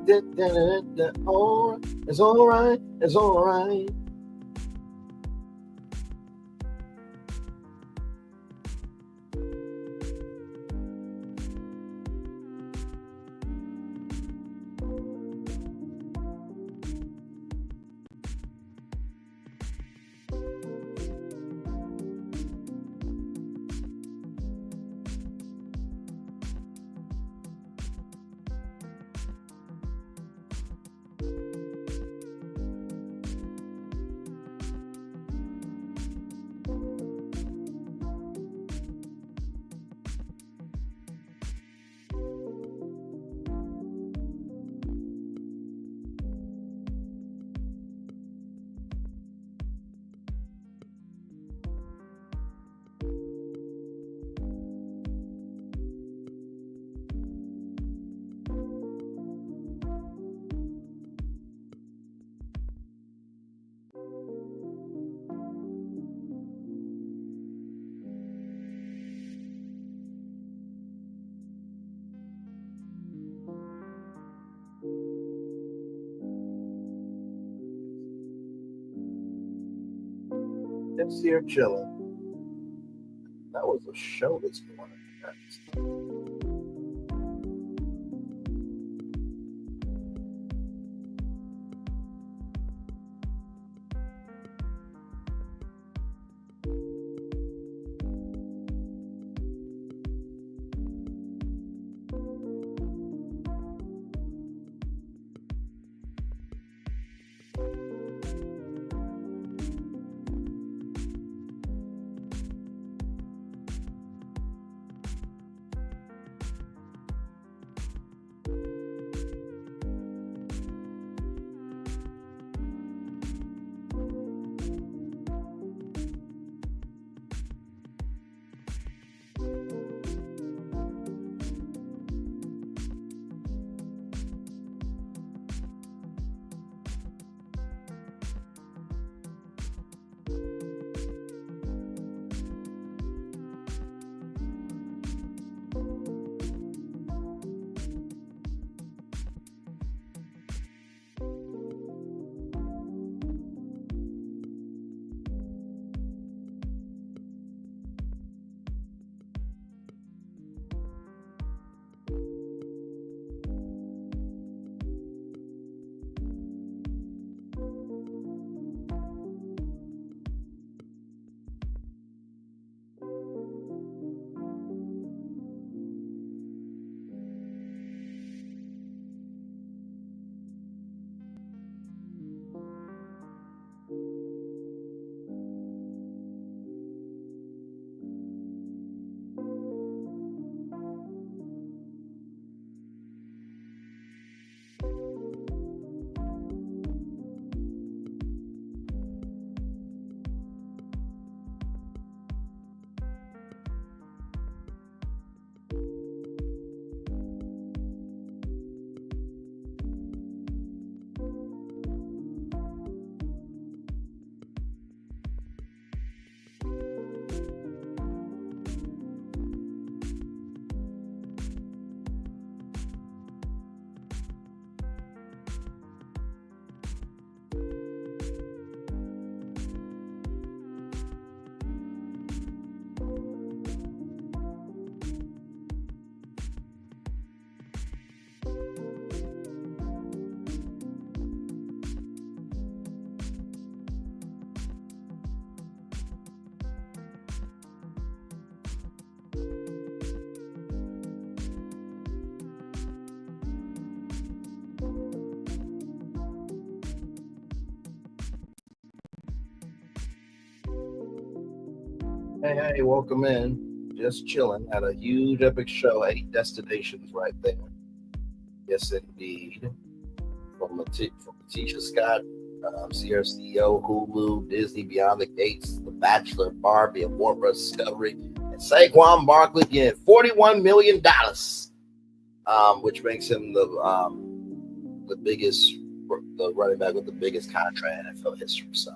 Oh, it's all right. It's all right. It's here chilling. That was a show this morning, guys. Hey, welcome in. Just chilling. Had a huge epic show. 8 destinations right there. Yes, indeed. From Latocha Scott, Cierra.Ceo, Hulu, Disney, Beyond the Gates, The Bachelor, Barbie, and Warner Bros. Discovery. And Saquon Barkley getting $41 million, which makes him the biggest the running back with the biggest contract in NFL history. So.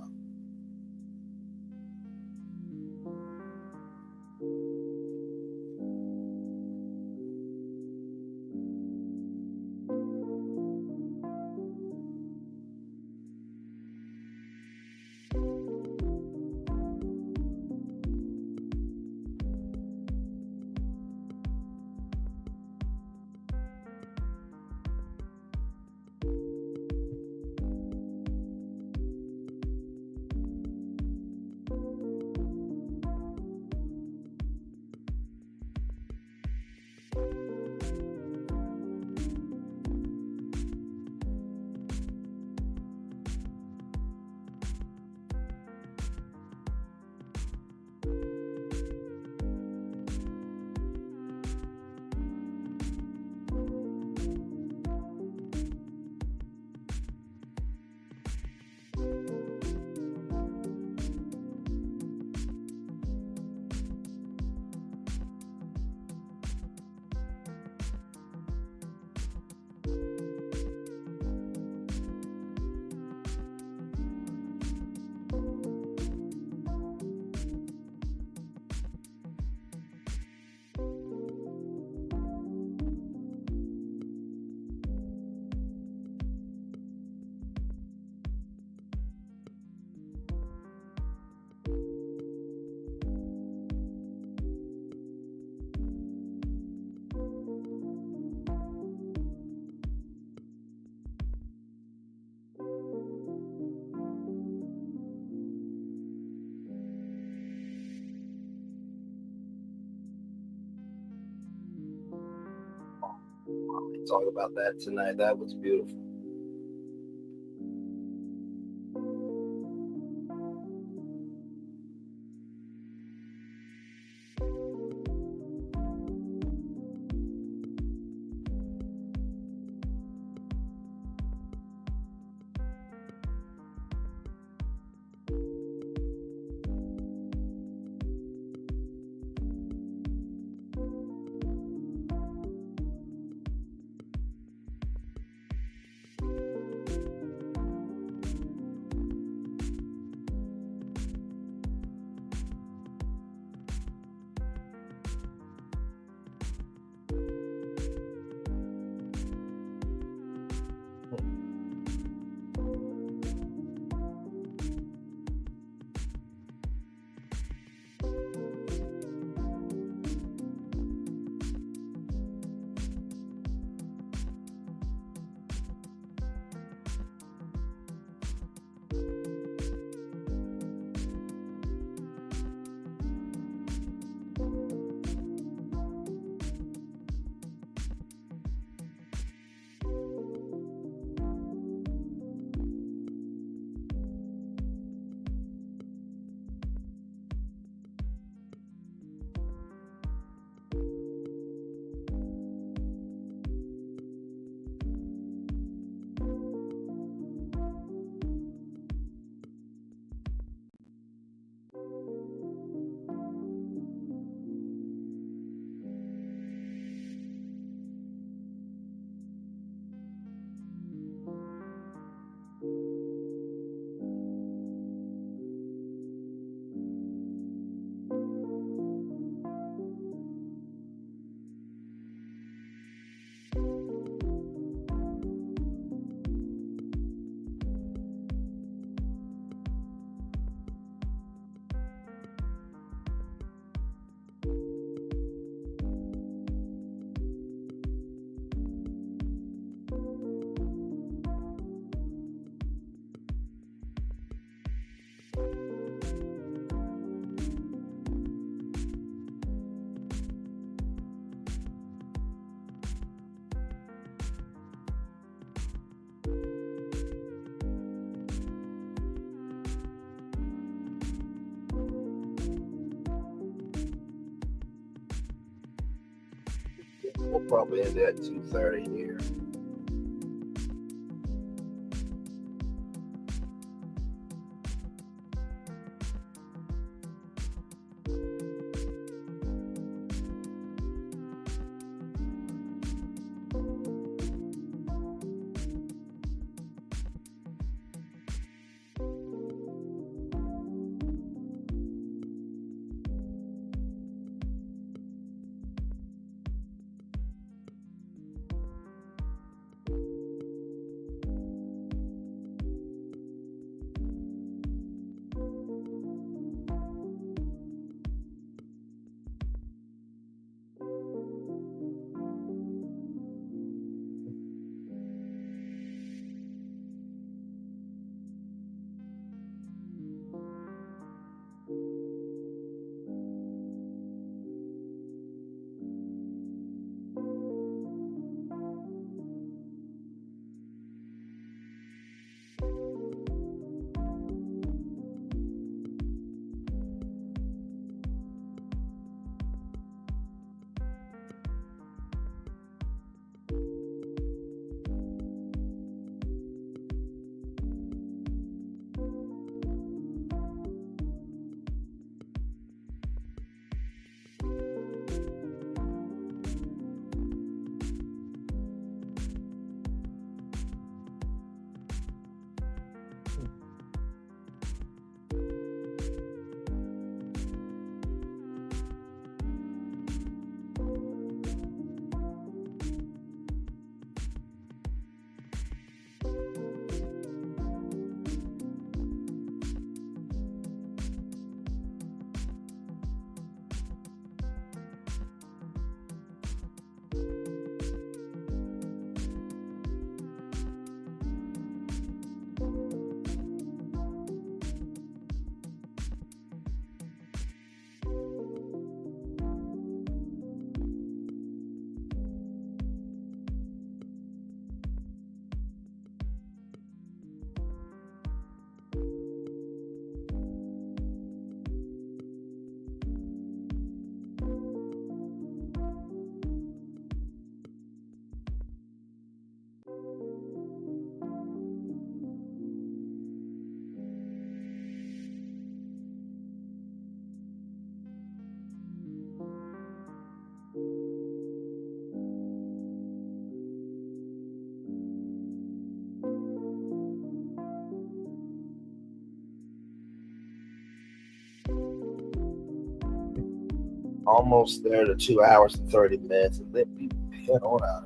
Talk about that tonight. That was beautiful. We'll probably end at 2:30 here. almost there to 2 hours and 30 minutes, and then we head on out.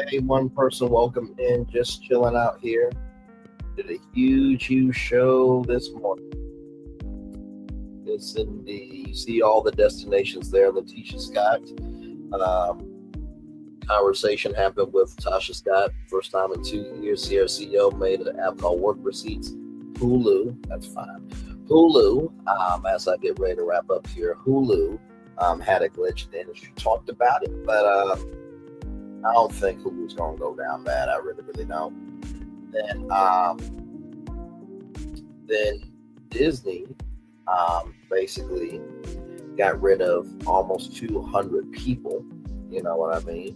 Hey, one person, welcome in, just chilling out here. Did a huge show this morning. It's in the, you see all the destinations there. Latocha Scott. Conversation happened with Latocha Scott, first time in 2 years. Cierra.Ceo made an app called Work Receipts. Hulu, that's fine. Hulu, as I get ready to wrap up here, Hulu had a glitch in the industry, talked about it, but I don't think Hulu's going to go down bad. I really don't. Then Disney basically got rid of almost 200 people, you know what I mean?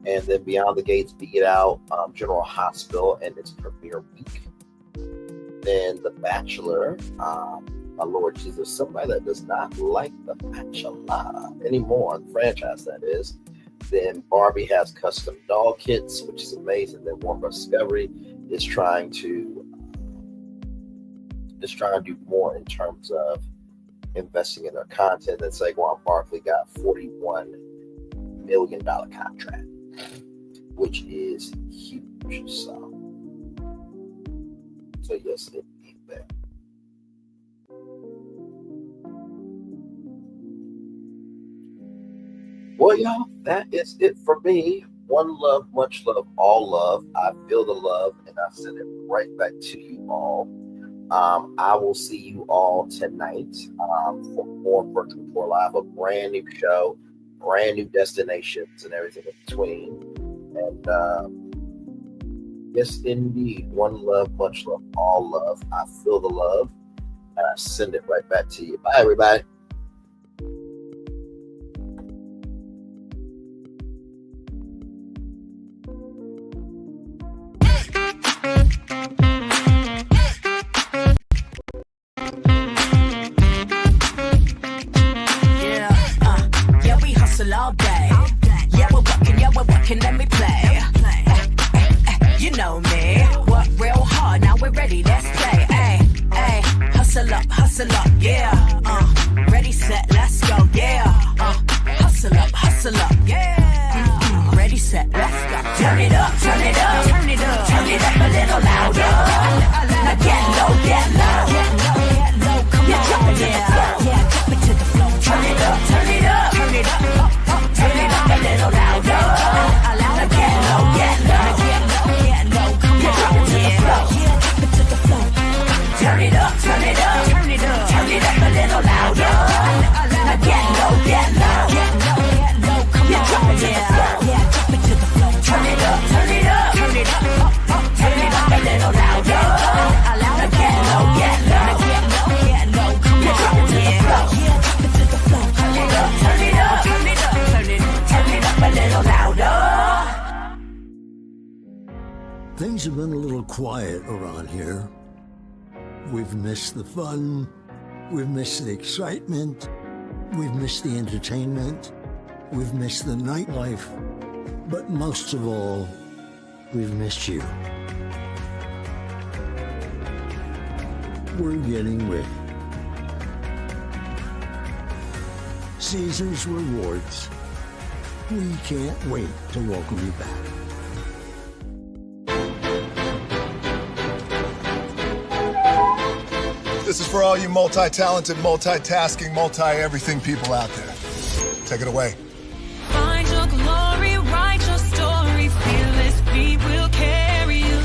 And then Beyond the Gates beat out General Hospital and its premiere week. Then The Bachelor, my Lord Jesus, somebody that does not like The Bachelor anymore, the franchise that is. Then Barbie has custom doll kits, which is amazing. Then Warner Discovery is trying to do more in terms of investing in their content. Then Saquon Barkley got $41 million contract, which is huge. So yes, it is there. Well, y'all, that is it for me. One love, much love, all love. I feel the love, and I send it right back to you all. I will see you all tonight for more Virtual Tour Live, a brand new show, brand new destinations, and everything in between. And yes, indeed, one love, much love, all love. I feel the love, and I send it right back to you. Bye, everybody. All day. Yeah, we're working, let me play. You know me. Work real hard, now we're ready, let's play. Ay, hustle up, yeah. Ready, set, let's go, yeah. Hustle up, yeah. Ready, set, let's go. Turn it up, turn it up, turn it up, turn it up a little louder. Now get low, get low, come on, drop it to the floor, yeah, drop it to the floor. Turn it up, turn it up, turn it up. Turn it up a little louder. Now get low, get low, come on, drop it to the floor, yeah, drop it to the floor. Turn it up, turn it up, turn it up, turn it up a little louder. Now get low, come on, drop it to the floor, yeah, drop it to the floor. Turn it up, turn it up, turn it up, turn it up. been a little quiet around here. We've missed the fun, we've missed the excitement, we've missed the entertainment, we've missed the nightlife, but most of all, we've missed you. We're getting ready. Caesar's Rewards. We can't wait to welcome you back. This is for all you multi-talented, multitasking, multi-everything people out there. Take it away. Find your glory, write your story, fearless feet will carry you.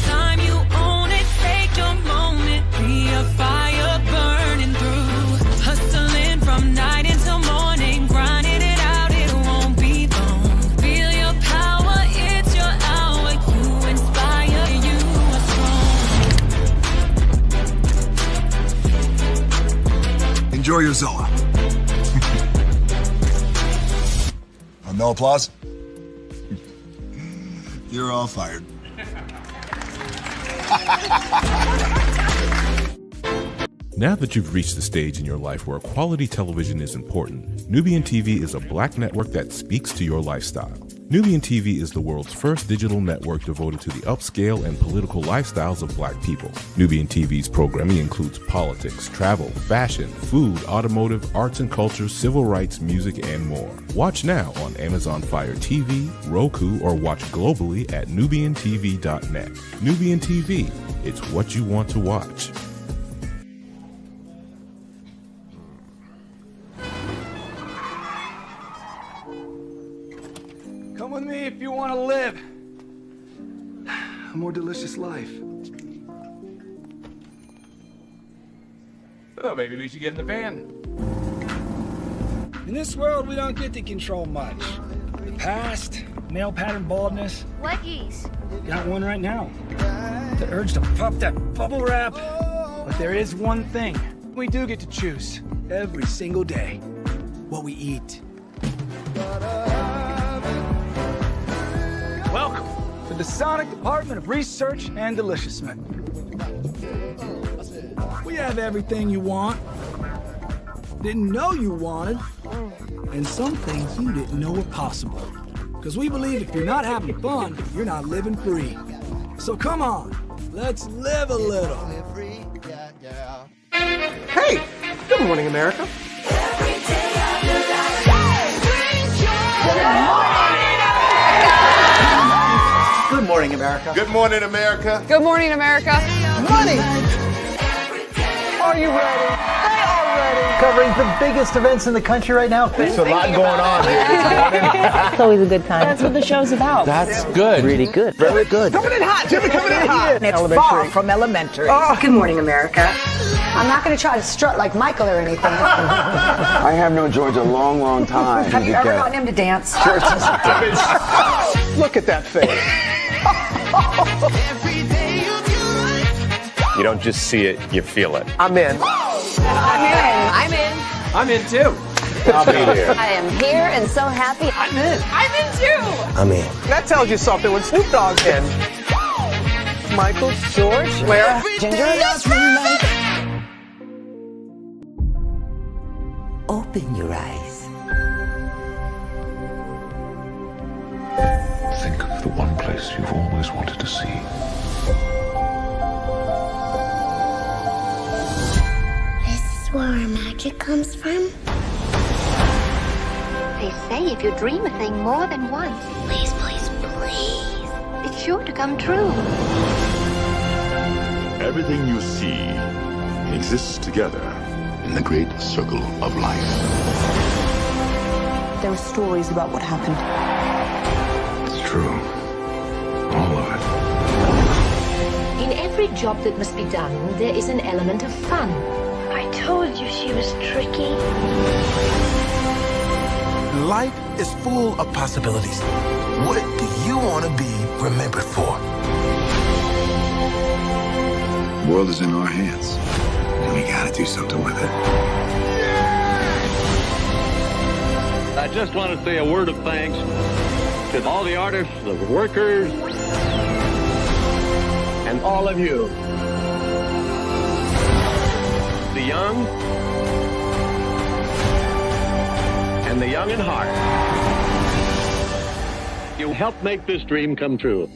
Time you own it, take your moment, be a fire burning through. Hustling from night until morning, grinding it out, it won't be long. Feel your power, it's your hour, you inspire, you are strong. Enjoy your Zoa. No applause? You're all fired. Now that you've reached the stage in your life where quality television is important, Nubian TV is a black network that speaks to your lifestyle. Nubian TV is the world's first digital network devoted to the upscale and political lifestyles of black people. Nubian TV's programming includes politics, travel, fashion, food, automotive, arts and culture, civil rights, music, and more. Watch now on Amazon Fire TV, Roku, or watch globally at nubiantv.net. Nubian TV, it's what you want to watch. Come with me if you want to live a more delicious life. Oh, maybe we should get in the van. In this world, we don't get to control much. The past, male pattern baldness. Leggies. Got one right now. The urge to pop that bubble wrap. But there is one thing we do get to choose every single day: what we eat. Welcome to the Sonic Department of Research and Deliciousment. We have everything you want, didn't know you wanted, and some things you didn't know were possible. Because we believe if you're not having fun, you're not living free. So come on, let's live a little. Hey, good morning, America. Good morning, America. Good morning, America. Good morning, America. Money! Are you ready? They are ready. Covering the biggest events in the country right now. There's a lot going on here. It's always a good time. That's what the show's about. That's good. Really good. Very good. Coming in hot, Jimmy, coming in hot. It's far from elementary. Oh. Good morning, America. I'm not going to try to strut like Michael or anything. I have known George a long, long time. Have you ever gotten him to dance? Look at that face. You don't just see it, you feel it. I'm in. I'm in. I'm in too. I'll be there. I am here and so happy. I'm in too. I'm in. That tells you something when Snoop Dogg's in. Michael, George, Lara, Ginger. Open your eyes. Think of the one place you've always wanted to see. This is where our magic comes from. They say if you dream a thing more than once, please, please, please, it's sure to come true. Everything you see exists together in the great circle of life. There were stories about what happened. It's true. All of it. In every job that must be done, there is an element of fun. I told you she was tricky. Life is full of possibilities. What do you want to be remembered for? The world is in our hands, and we gotta do something with it. I just want to say a word of thanks to all the artists, the workers, all of you. The young and the young in heart. You help make this dream come true.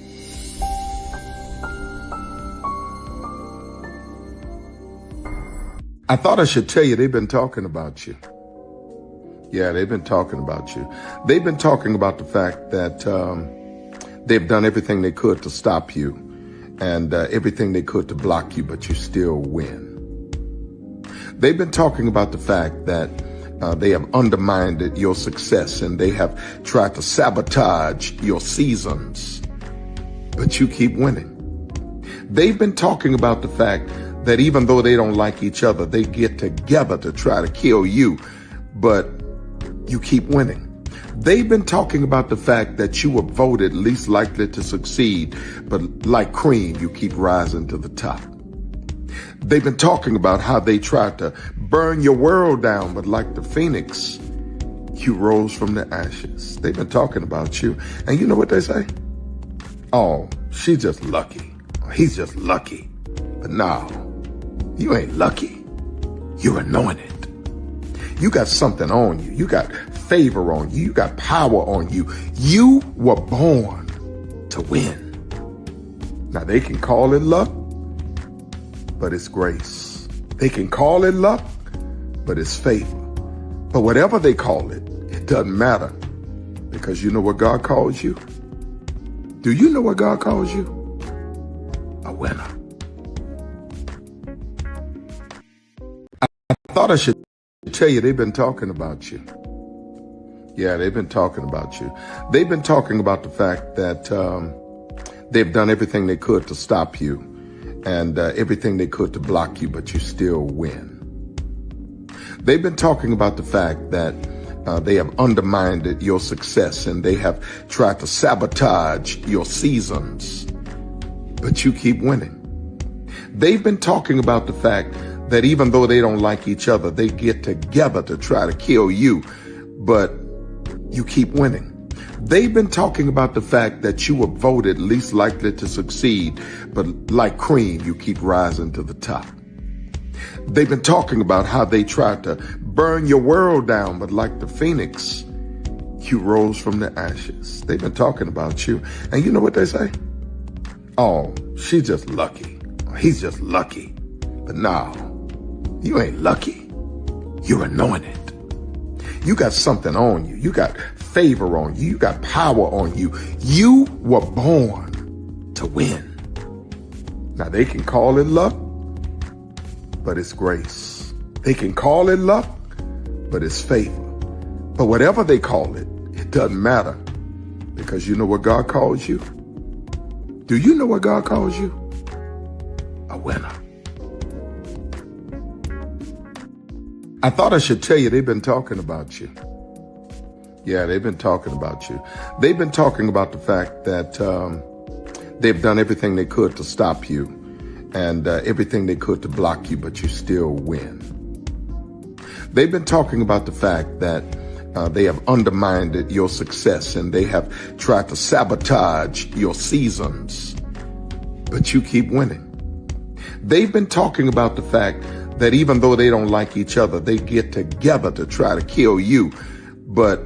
I thought I should tell you they've been talking about you. Yeah, they've been talking about you. They've been talking about the fact that they've done everything they could to stop you and everything they could to block you, but you still win. They've been talking about the fact that they have undermined your success and they have tried to sabotage your seasons, but you keep winning. They've been talking about the fact that even though they don't like each other, they get together to try to kill you, but you keep winning. They've been talking about the fact that you were voted least likely to succeed, but like cream, you keep rising to the top. They've been talking about how they tried to burn your world down, but like the phoenix, you rose from the ashes. They've been talking about you. And you know what they say? Oh, she's just lucky. He's just lucky. But no, you ain't lucky. You're anointed. You got something on you. You got favor on you. You got power on you. You were born to win. Now they can call it luck, but it's grace. They can call it luck, but it's favor. But whatever they call it, it doesn't matter, because you know what God calls you? Do you know what God calls you? A winner. I thought I should tell you they've been talking about you. Yeah, they've been talking about you. They've been talking about the fact that they've done everything they could to stop you and everything they could to block you, but you still win. They've been talking about the fact that they have undermined your success and they have tried to sabotage your seasons, but you keep winning. They've been talking about the fact that even though they don't like each other, they get together to try to kill you, but you keep winning. They've been talking about the fact that you were voted least likely to succeed, but like cream, you keep rising to the top. They've been talking about how they tried to burn your world down, but like the phoenix, you rose from the ashes. They've been talking about you. And you know what they say? Oh, she's just lucky. He's just lucky. But no, you ain't lucky. You're anointed. You got something on you. You got favor on you. You got power on you. You were born to win. Now they can call it luck, but it's grace. They can call it luck, but it's favor. But whatever they call it, it doesn't matter, because you know what God calls you? Do you know what God calls you? A winner. I thought I should tell you they've been talking about you. Yeah, they've been talking about you. They've been talking about the fact that they've done everything they could to stop you and everything they could to block you, but you still win. They've been talking about the fact that they have undermined your success and they have tried to sabotage your seasons, but you keep winning. They've been talking about the fact that even though they don't like each other, they get together to try to kill you, but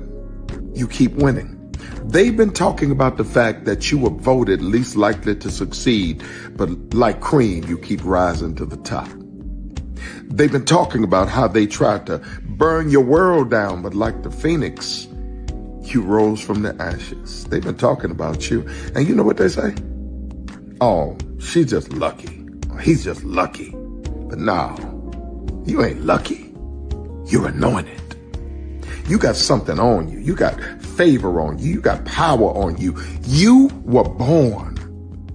you keep winning. They've been talking about the fact that you were voted least likely to succeed, but like cream, you keep rising to the top. They've been talking about how they tried to burn your world down, but like the phoenix, you rose from the ashes. They've been talking about you. And you know what they say? Oh, she's just lucky. He's just lucky. But no, you ain't lucky. You're anointed. You got something on you. You got favor on you. You got power on you. You were born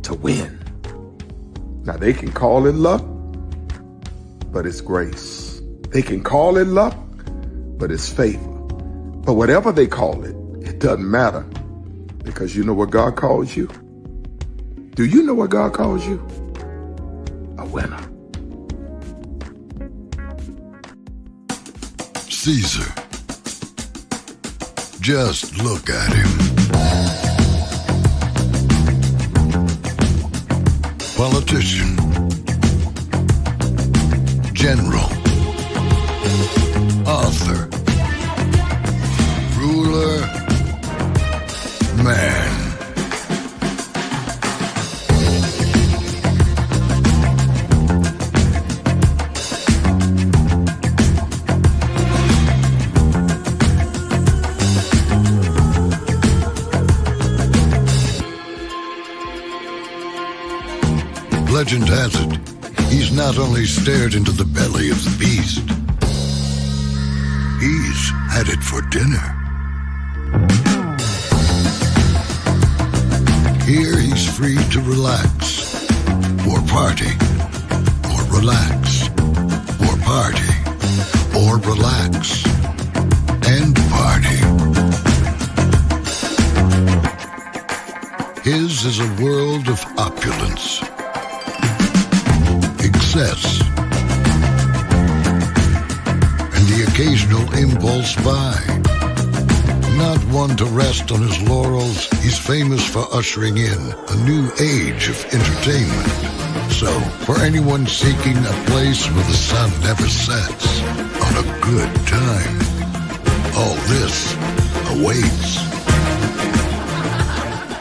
to win. Now they can call it luck, but it's grace. They can call it luck, but it's favor. But whatever they call it, it doesn't matter, because you know what God calls you? Do you know what God calls you? A winner. Caesar. Just look at him. politician, general, author, ruler, man. Legend has it, he's not only stared into the belly of the beast, he's had it for dinner. Here he's free to relax, or party, or relax, or party, or relax, and party. His is a world of opulence, excess, and the occasional impulse buy. Not one to rest on his laurels, he's famous for ushering in a new age of entertainment. So, for anyone seeking a place where the sun never sets on a good time, all this awaits.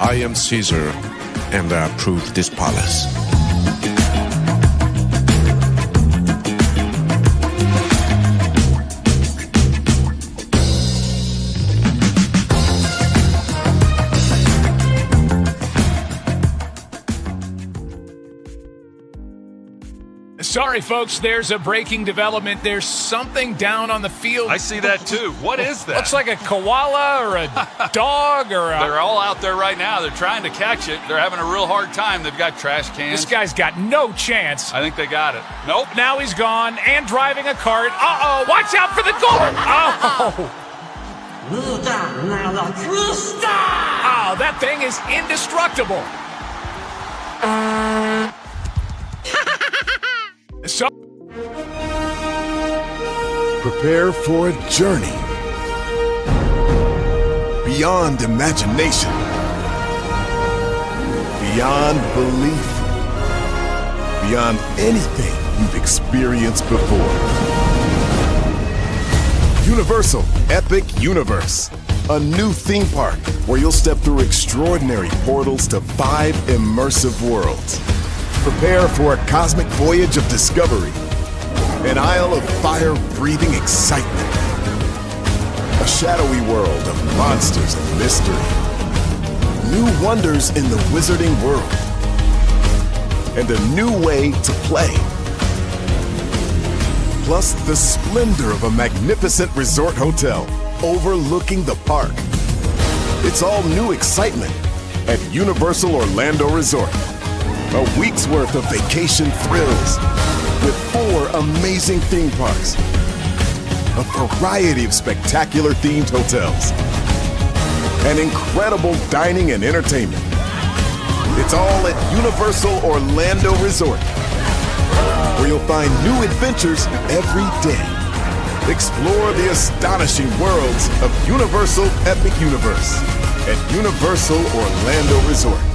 I am Caesar, and I approve this palace. Sorry, folks, there's a breaking development. There's something down on the field. I see that too. What is that? Looks like a koala or a dog or a... They're all out there right now. They're trying to catch it. They're having a real hard time. They've got trash cans. This guy's got no chance. I think they got it. Nope. Now he's gone and driving a cart. Uh-oh, watch out for the goal. Oh. Oh, that thing is indestructible. So prepare for a journey beyond imagination, beyond belief, beyond anything you've experienced before. Universal Epic Universe, a new theme park where you'll step through extraordinary portals to 5 immersive worlds. Prepare for a cosmic voyage of discovery, an isle of fire-breathing excitement, a shadowy world of monsters and mystery, new wonders in the wizarding world, and a new way to play. Plus the splendor of a magnificent resort hotel overlooking the park. It's all new excitement at Universal Orlando Resort. A week's worth of vacation thrills with 4 amazing theme parks, a variety of spectacular themed hotels, and incredible dining and entertainment. It's all at Universal Orlando Resort, where you'll find new adventures every day. Explore the astonishing worlds of Universal Epic Universe at Universal Orlando Resort.